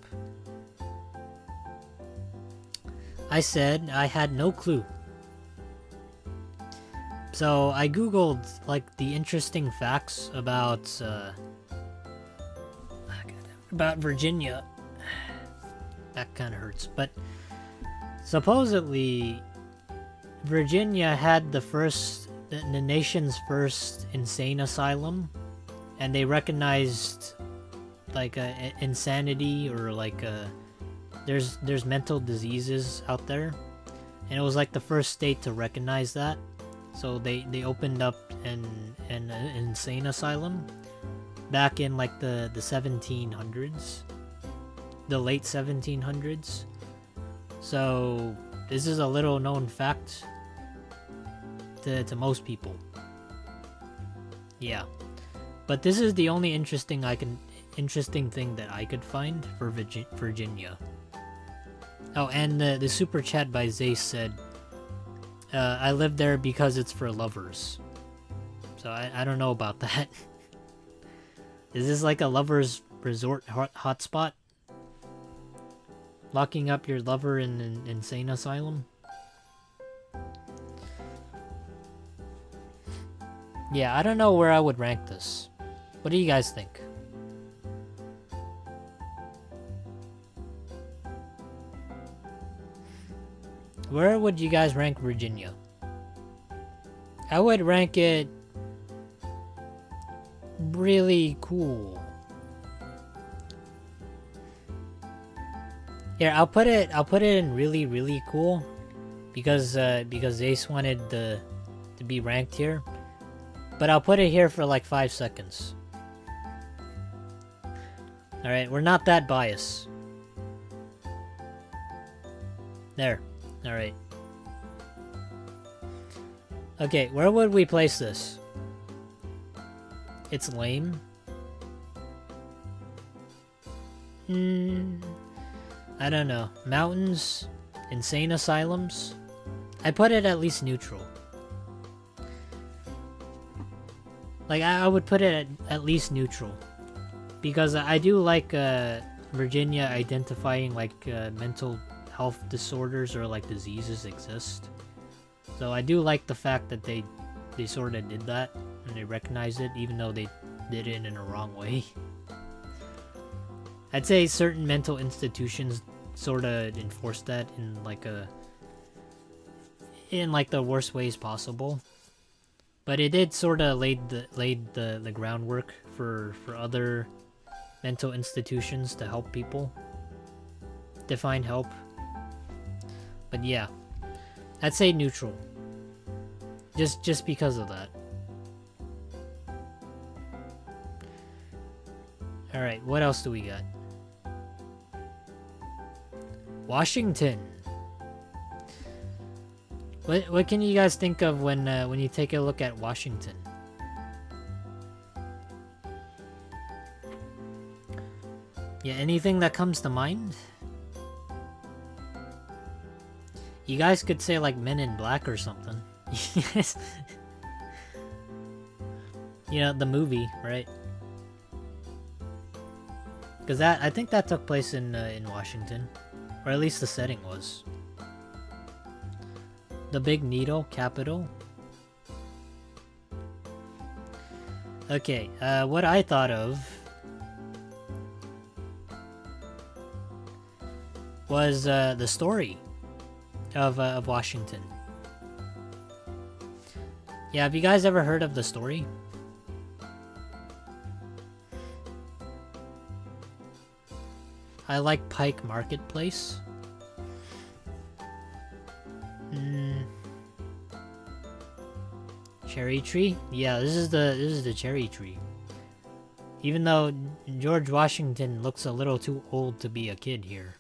I said I had no clue. So I googled like the interesting facts about Virginia. That kind of hurts, but supposedly Virginia had the nation's first insane asylum, and they recognized like insanity or like there's mental diseases out there, and it was like the first state to recognize that. So they opened up an insane asylum back in like the 1700s, the late 1700s. So this is a little known fact to most people. Yeah, but this is the only interesting thing that I could find for Virginia. Oh, and the super chat by Zay said, I live there because it's for lovers. So I don't know about that. Is this like a lover's resort hotspot? Locking up your lover in an insane asylum? Yeah, I don't know where I would rank this. What do you guys think? Where would you guys rank Virginia? I would rank it really cool. Here, I'll put it in really, really cool because Ace wanted to be ranked here. But I'll put it here for like 5 seconds. Alright, we're not that biased. There. Alright. Okay, where would we place this? It's lame. I don't know. Mountains? Insane asylums? I put it at least neutral. Like, I would put it at least neutral. Because I do like Virginia identifying like mental health disorders or like diseases exist. So I do like the fact that they sort of did that and they recognized it, even though they did it in a wrong way. I'd say certain mental institutions sort of enforce that in like the worst ways possible. But it did sort of laid the groundwork for other mental institutions to help people define help. But yeah, I'd say neutral. Just because of that. All right, what else do we got? Washington. What can you guys think of when you take a look at Washington? Yeah, anything that comes to mind? You guys could say like Men in Black or something. Yes. You know, the movie, right? Because I think that took place in Washington, or at least the setting was. The Big Needle, capital. Okay, what I thought of was the story of Washington. Yeah, have you guys ever heard of the story? I like Pike Marketplace. Cherry tree? Yeah, this is the cherry tree. Even though George Washington looks a little too old to be a kid here.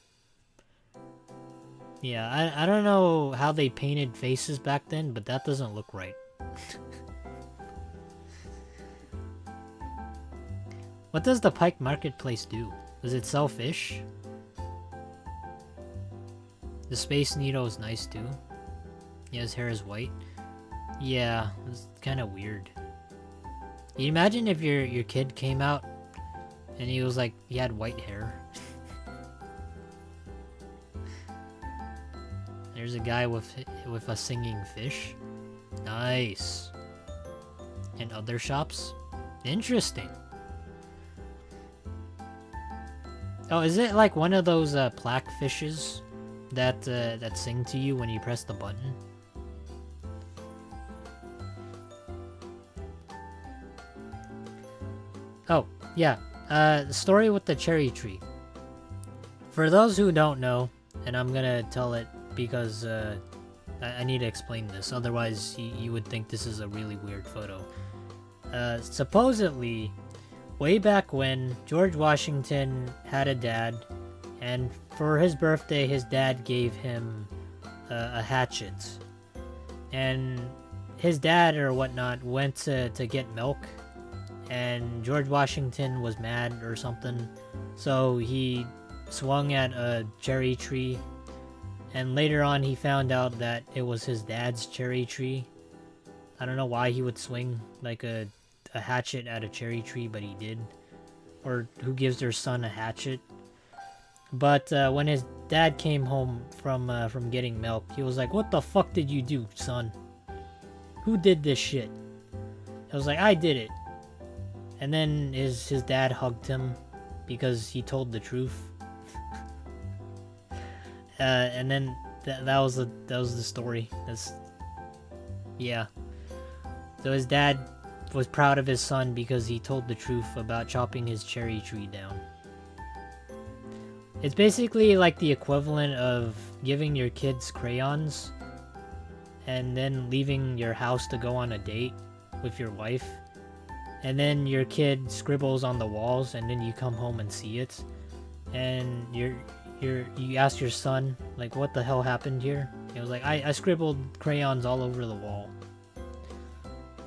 Yeah, I don't know how they painted faces back then, but that doesn't look right. What does the Pike Marketplace do? Does it sell fish? The Space Needle is nice too. Yeah, his hair is white. Yeah, it's kind of weird. Can you imagine if your kid came out and he was like, he had white hair? There's a guy with a singing fish. Nice. And other shops? Interesting. Oh, is it like one of those plaque fishes that sing to you when you press the button? Oh, yeah. The story with the cherry tree. For those who don't know, and I'm gonna tell it because I need to explain this, otherwise you would think this is a really weird photo. Supposedly, way back when, George Washington had a dad, and for his birthday, his dad gave him a hatchet. And his dad or whatnot went to get milk, and George Washington was mad or something, so he swung at a cherry tree, and later on he found out that it was his dad's cherry tree. I don't know why he would swing like a hatchet at a cherry tree, but he did. Or who gives their son a hatchet? But when his dad came home from getting milk, he was like, "What the fuck did you do, son? Who did this shit?" I was like, "I did it." And then his dad hugged him because he told the truth. And then that was the story. Yeah. So his dad was proud of his son because he told the truth about chopping his cherry tree down. It's basically like the equivalent of giving your kids crayons and then leaving your house to go on a date with your wife. And then your kid scribbles on the walls and then you come home and see it. And you ask your son, like, what the hell happened here? He was like, I scribbled crayons all over the wall.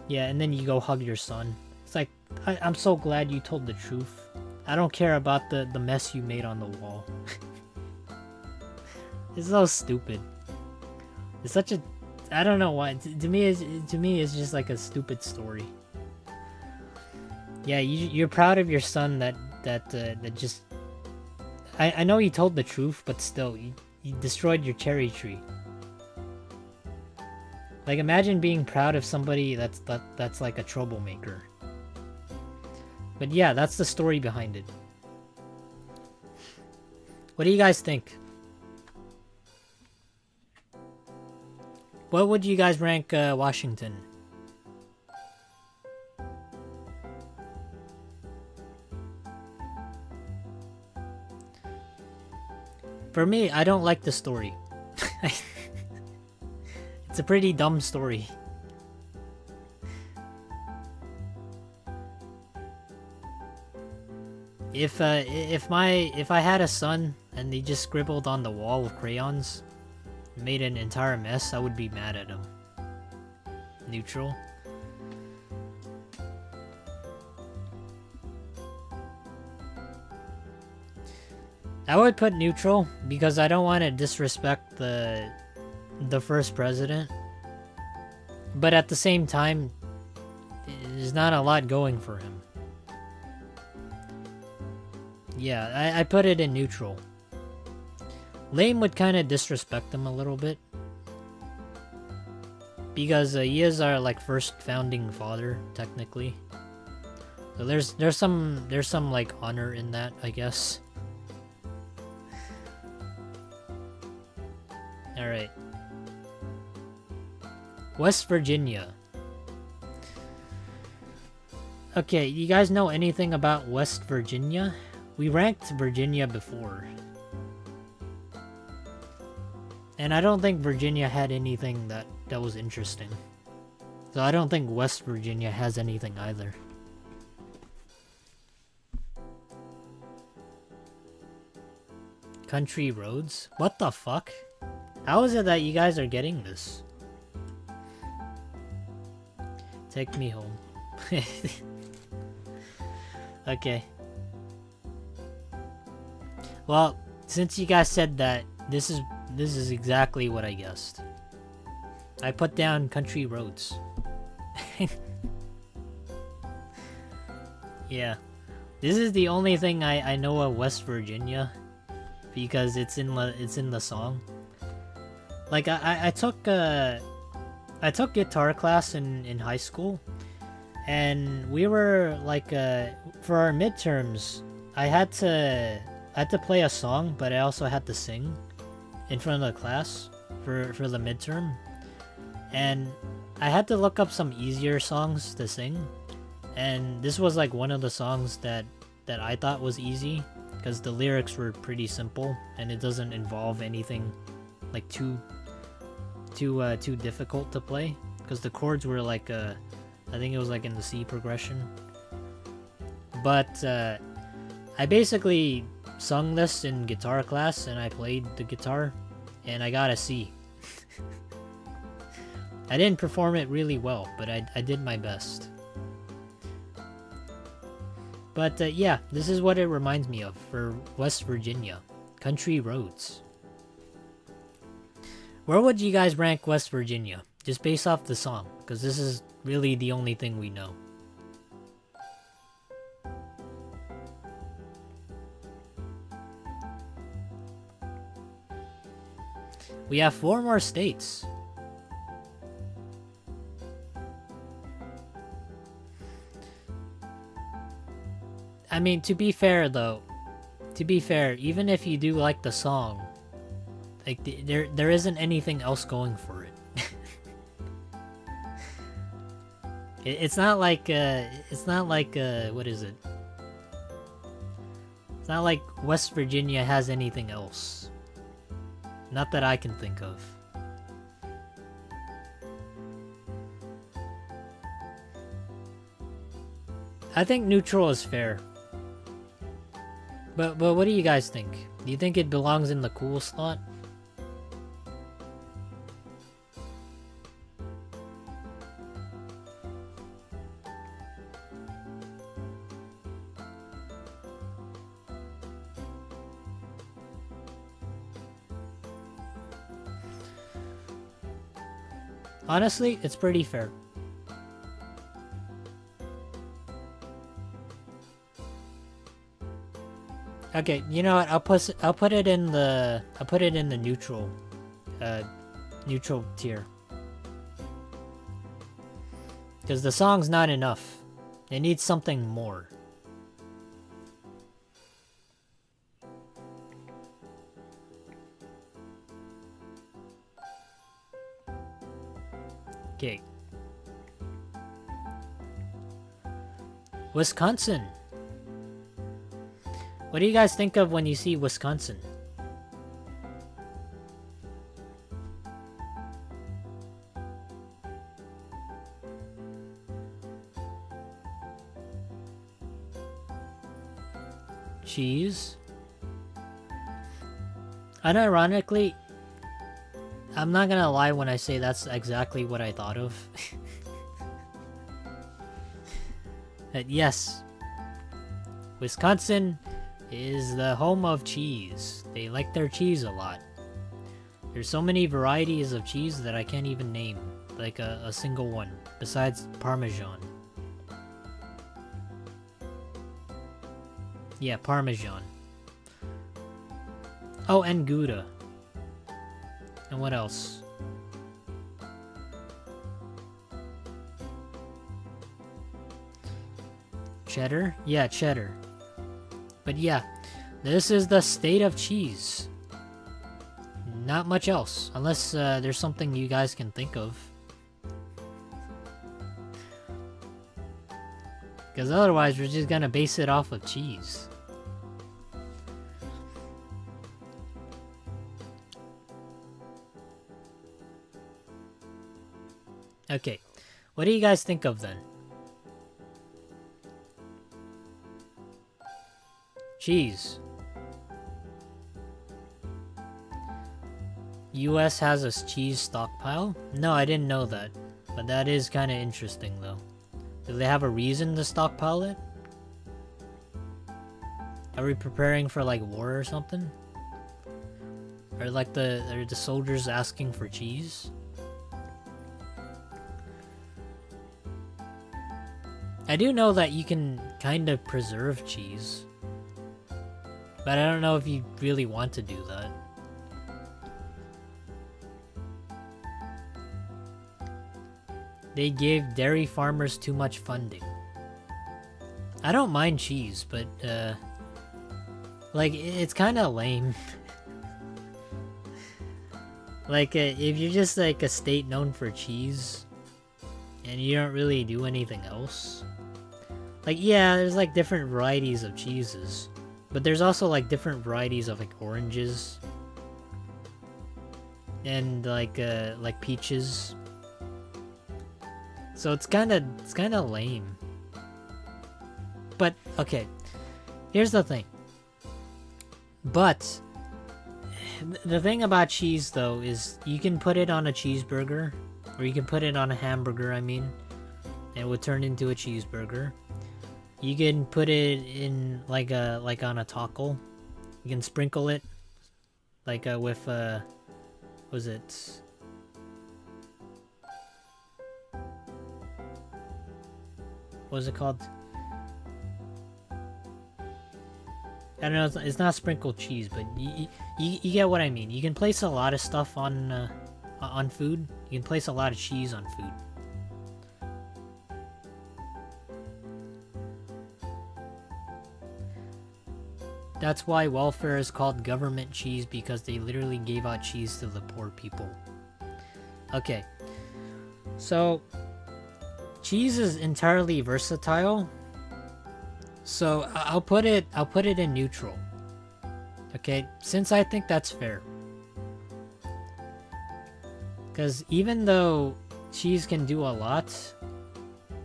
Yeah, and then you go hug your son. It's like, I'm so glad you told the truth. I don't care about the mess you made on the wall. It's so stupid. It's such a... I don't know why. To me, it's just like a stupid story. Yeah, you're proud of your son that just... I know he told the truth, but still, you destroyed your cherry tree. Like, imagine being proud of somebody that's like a troublemaker. But yeah, that's the story behind it. What do you guys think? What would you guys rank Washington? For me, I don't like the story. It's a pretty dumb story. If I had a son and he just scribbled on the wall with crayons, made an entire mess, I would be mad at him. Neutral. I would put neutral because I don't want to disrespect the first president. But at the same time, there's not a lot going for him. Yeah, I put it in neutral. Lame would kind of disrespect him a little bit. Because he is our like first founding father, technically. So there's some like honor in that, I guess. Alright. West Virginia. Okay, you guys know anything about West Virginia? We ranked Virginia before. And I don't think Virginia had anything that was interesting. So I don't think West Virginia has anything either. Country roads? What the fuck? How is it that you guys are getting this? Take me home. Okay. Well, since you guys said that, this is exactly what I guessed. I put down country roads. Yeah. This is the only thing I know of West Virginia because it's in the song. Like I took guitar class in high school, and we were like for our midterms I had to play a song, but I also had to sing in front of the class for the midterm. And I had to look up some easier songs to sing, and this was like one of the songs that I thought was easy because the lyrics were pretty simple and it doesn't involve anything like too difficult to play because the chords were like I think it was like in the C progression. But I basically sung this in guitar class and I played the guitar and I got a C. I didn't perform it really well, but I did my best. But yeah, this is what it reminds me of for West Virginia. Country roads. Where would you guys rank West Virginia? Just based off the song, because this is really the only thing we know. We have 4 more states. I mean, to be fair though, even if you do like the song, like there isn't anything else going for it. It's not like what is it? It's not like West Virginia has anything else. Not that I can think of. I think neutral is fair. But what do you guys think? Do you think it belongs in the cool slot? Honestly, it's pretty fair. Okay, you know what? I'll put it in the neutral neutral tier. Because the song's not enough. It needs something more. Okay. Wisconsin. What do you guys think of when you see Wisconsin? Cheese. Unironically, I'm not gonna lie when I say that's exactly what I thought of. But yes, Wisconsin is the home of cheese. They like their cheese a lot. There's so many varieties of cheese that I can't even name, like a single one, besides Parmesan. Yeah, Parmesan. Oh, and Gouda. And what else? Cheddar? Yeah, cheddar. But yeah, this is the state of cheese. Not much else, unless there's something you guys can think of. Because otherwise, we're just gonna base it off of cheese. Okay, what do you guys think of then? Cheese. US has a cheese stockpile? No, I didn't know that. But that is kind of interesting though. Do they have a reason to stockpile it? Are we preparing for like war or something? Or like are the soldiers asking for cheese? I do know that you can kind of preserve cheese. But I don't know if you really want to do that. They gave dairy farmers too much funding. I don't mind cheese, but like it's kind of lame. Like if you're just like a state known for cheese and you don't really do anything else. Like yeah, there's like different varieties of cheeses, but there's also like different varieties of like oranges and like peaches. So it's kind of lame. But okay, here's the thing. But the thing about cheese though is you can put it on a cheeseburger, or you can put it on a hamburger, I mean, and it would turn into a cheeseburger. You can put it in like on a taco. You can sprinkle it like with what was it? What is it called? I don't know, it's not sprinkled cheese, but you get what I mean. You can place a lot of stuff on food. You can place a lot of cheese on food. That's why welfare is called government cheese, because they literally gave out cheese to the poor people. Okay. So cheese is entirely versatile. So I'll put it in neutral. Okay, since I think that's fair. Because even though cheese can do a lot,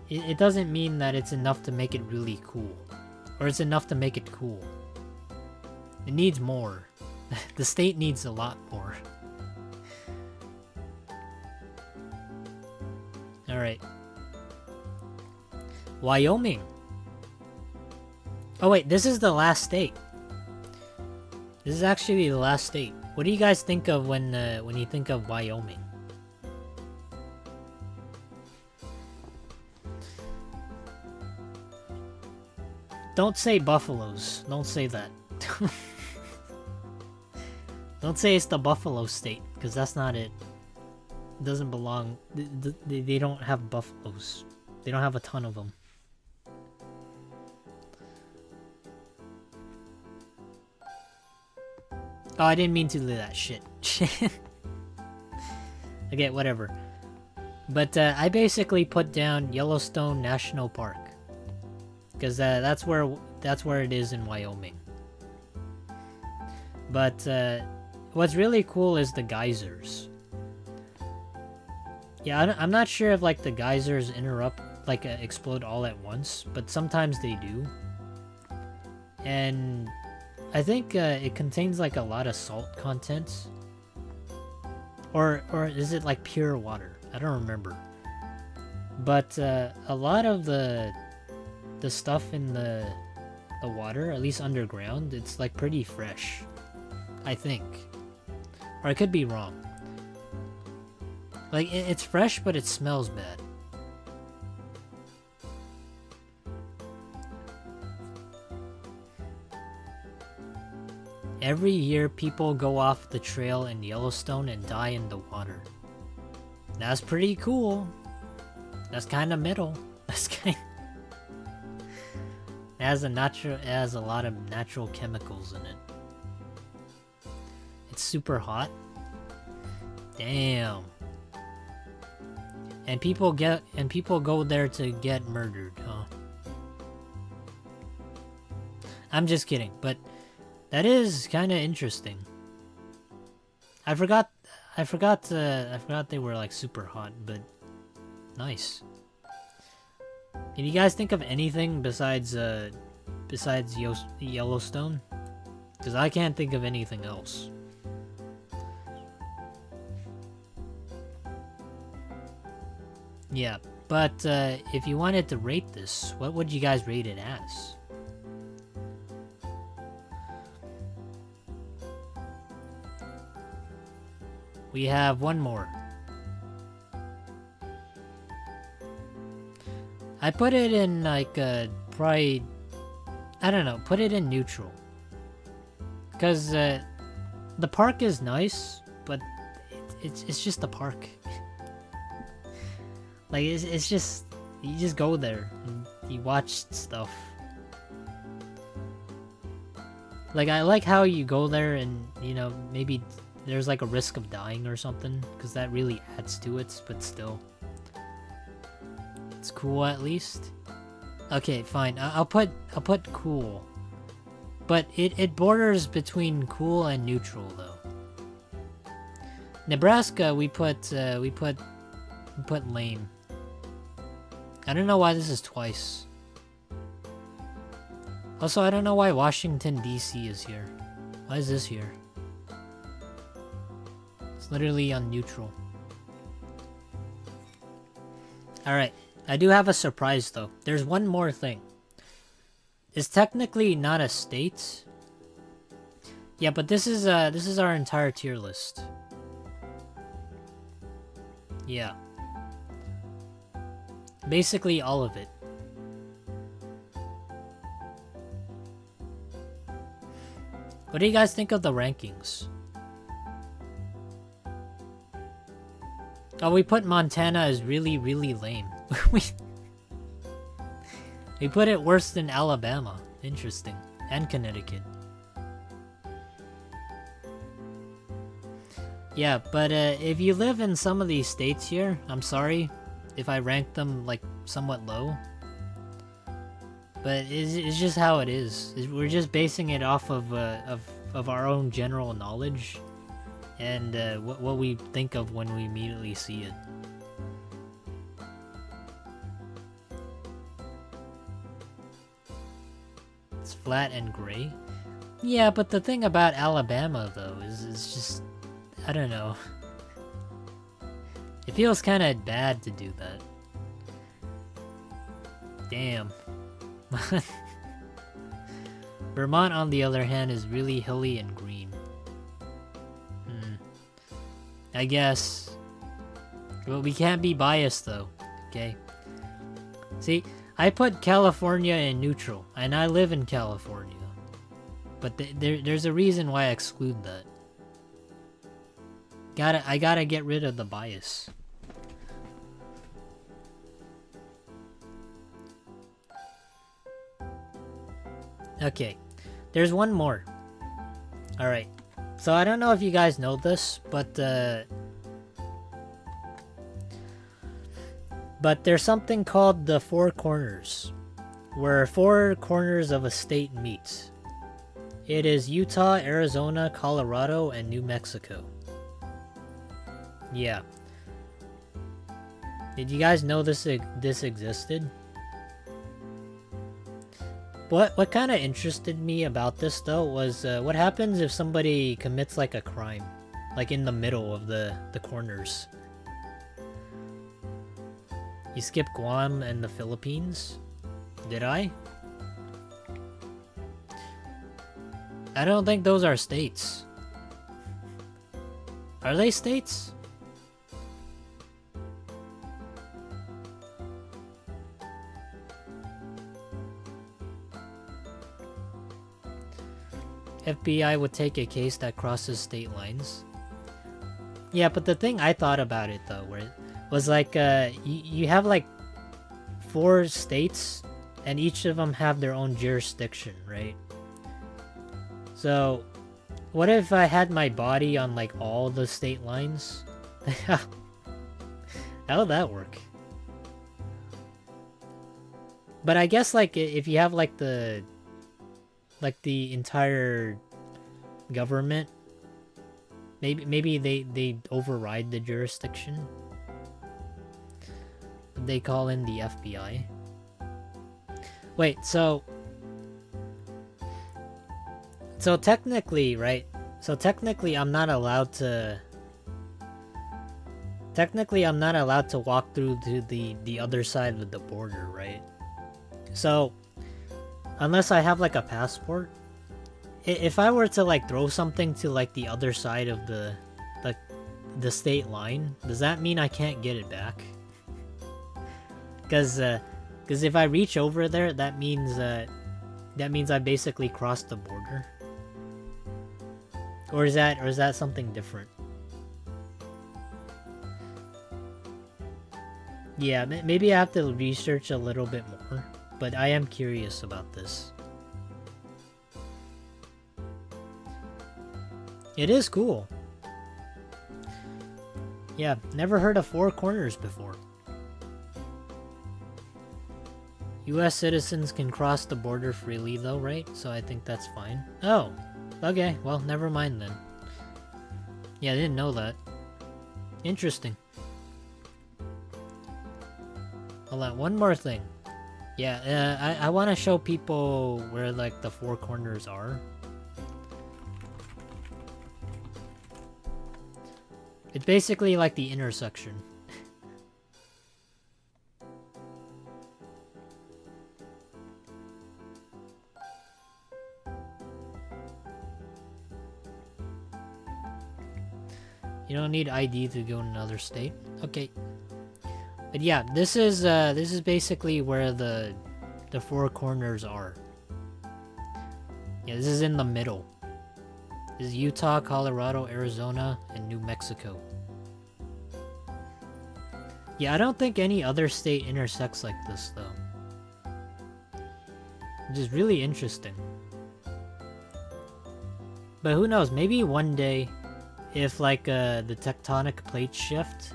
it doesn't mean that it's enough to make it really cool. Or it's enough to make it cool. It needs more. The state needs a lot more. Alright. Wyoming. Oh wait, this is the last state. This is actually the last state. What do you guys think of when you think of Wyoming? Don't say buffaloes. Don't say that. Don't say it's the buffalo state, because that's not it. It doesn't belong. They don't have buffaloes. They don't have a ton of them. Oh, I didn't mean to do that shit. Okay, whatever. But I basically put down Yellowstone National Park, because that's where it is in Wyoming. But what's really cool is the geysers. Yeah, I'm not sure if like the geysers explode all at once, but sometimes they do. And I think it contains like a lot of salt content. Or is it like pure water? I don't remember. But a lot of the stuff in the water, at least underground, it's like pretty fresh, I think. Or I could be wrong. Like it's fresh, but it smells bad. Every year, people go off the trail in Yellowstone and die in the water. That's pretty cool. That's kind of metal. That's kind. It has a lot of natural chemicals in it. It's super hot. Damn. And people go there to get murdered, huh? I'm just kidding, but that is kind of interesting. I forgot they were like super hot, but nice. Can you guys think of anything besides Yellowstone? Because I can't think of anything else. Yeah, but if you wanted to rate this, what would you guys rate it as? We have one more. I put it in like probably, I don't know, put it in neutral. Because the park is nice, but it's just the park. Like it's just, you just go there and you watch stuff. Like I like how you go there and, you know, maybe there's like a risk of dying or something, because that really adds to it, but still. It's cool at least. Okay, fine. I'll put cool. But it borders between cool and neutral though. Nebraska we put lame. I don't know why this is twice. Also, I don't know why Washington DC is here. Why is this here? It's literally on neutral. Alright, I do have a surprise though. There's one more thing. It's technically not a state. Yeah, but this is our entire tier list. Yeah. Basically all of it. What do you guys think of the rankings? Oh, we put Montana as really, really lame. We put it worse than Alabama. Interesting. And Connecticut. Yeah, but if you live in some of these states here, I'm sorry if I rank them like somewhat low. But it's just how it is. We're just basing it off of our own general knowledge and what we think of when we immediately see it. It's flat and gray. Yeah, but the thing about Alabama though is it's just, I don't know. It feels kind of bad to do that. Damn. Vermont, on the other hand, is really hilly and green. I guess. Well, we can't be biased, though. Okay? See, I put California in neutral, and I live in California. But there's a reason why I exclude that. I gotta get rid of the bias. Okay, there's one more. Alright, so I don't know if you guys know this, but there's something called the Four Corners, where 4 corners of a state meet. It is Utah, Arizona, Colorado, and New Mexico. Yeah. Did you guys know this existed? What kind of interested me about this though was what happens if somebody commits like a crime, like in the middle of the corners. You skip Guam and the Philippines? Did I? I don't think those are states. Are they states? FBI would take a case that crosses state lines. Yeah, but the thing I thought about it though, was like you have like 4 states, and each of them have their own jurisdiction, right? So, what if I had my body on like all the state lines? How would that work? But I guess like if you have like the entire government, maybe they override the jurisdiction. They call in the FBI. Wait, so technically, right? So technically I'm not allowed to walk through to the other side of the border, right? So unless I have like a passport, if I were to like throw something to like the other side of the state line, does that mean I can't get it back? Because if I reach over there, that means I basically crossed the border. Or is that something different? Yeah, maybe I have to research a little bit more, but I am curious about this. It is cool. Yeah, never heard of 4 corners before. US citizens can cross the border freely though, right? So I think that's fine. Oh, okay, well, never mind then. Yeah, I didn't know that. Interesting. Hold on, one more thing. Yeah, I want to show people where like the 4 corners are. It's basically like the intersection. You don't need ID to go in another state. Okay. But yeah, this is basically where the 4 corners are. Yeah, this is in the middle. This is Utah, Colorado, Arizona, and New Mexico. Yeah, I don't think any other state intersects like this though. Which is really interesting. But who knows, maybe one day, if like the tectonic plates shift,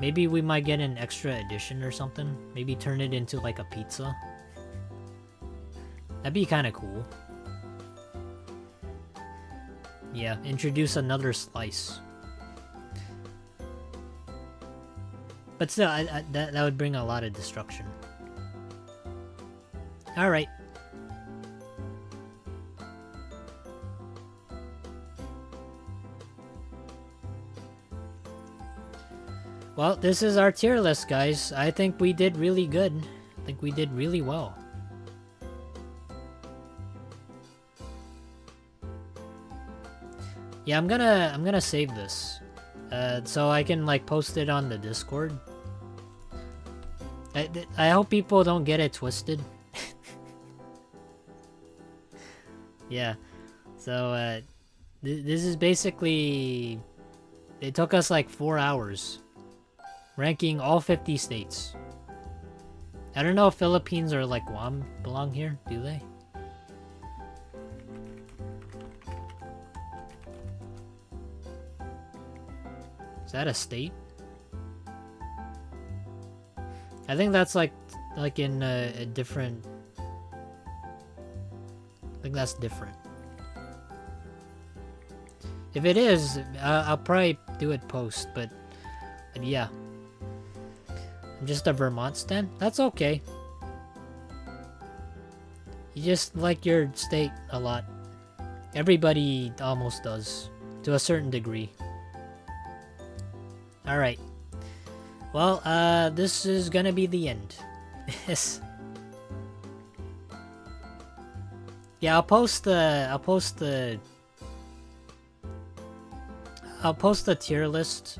maybe we might get an extra edition or something. Maybe turn it into like a pizza. That'd be kind of cool. Yeah, introduce another slice. But still, that would bring a lot of destruction. Alright. Well, this is our tier list, guys. I think we did really good. I think we did really well. Yeah, I'm gonna save this, so I can like post it on the Discord. I hope people don't get it twisted. Yeah. So, this is basically... It took us like 4 hours. Ranking all 50 states. I don't know if Philippines or like Guam belong here. Do they? Is that a state? I think that's like in a different... I think that's different. If it is, I'll probably do it post, but yeah. I'm just a Vermont stan. That's okay. You just like your state a lot. Everybody almost does, to a certain degree. Alright. Well, this is gonna be the end. Yeah, I'll post the tier list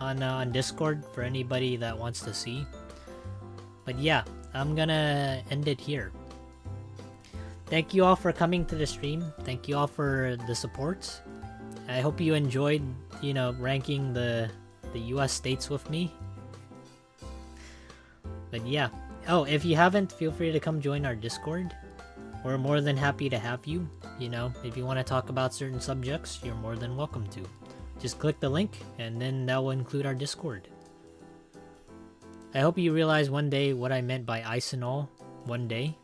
on Discord for anybody that wants to see. But yeah, I'm gonna end it here. Thank you all for coming to the stream. Thank you all for the support. I hope you enjoyed, you know, ranking the US states with me. But yeah. Oh, if you haven't, feel free to come join our Discord. We're more than happy to have you. You know, if you want to talk about certain subjects, you're more than welcome to. Just click the link, and then that will include our Discord. I hope you realize one day what I meant by ice and all. One day.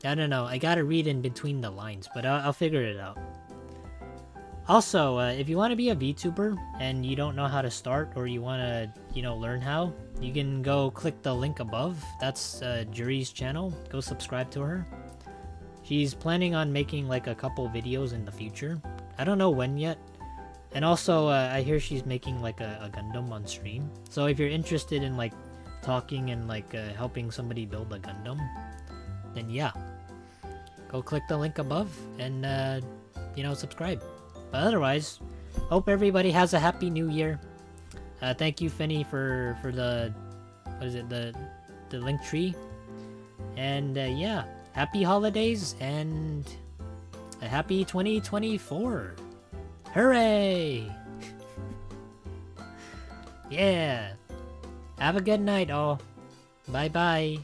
I don't know, I gotta read in between the lines, but I'll figure it out. Also, if you want to be a VTuber, and you don't know how to start, or you want to, you know, learn how, you can go click the link above. That's Juri's channel. Go subscribe to her. She's planning on making like a couple videos in the future. I don't know when yet. And also, I hear she's making like a Gundam on stream. So if you're interested in like talking and like helping somebody build a Gundam, then yeah, go click the link above and you know, subscribe. But otherwise, hope everybody has a happy new year. Thank you, Finny, for the what is it, the link tree. And yeah, happy holidays and a happy 2024. Hooray! Yeah. Have a good night, all. Bye-bye.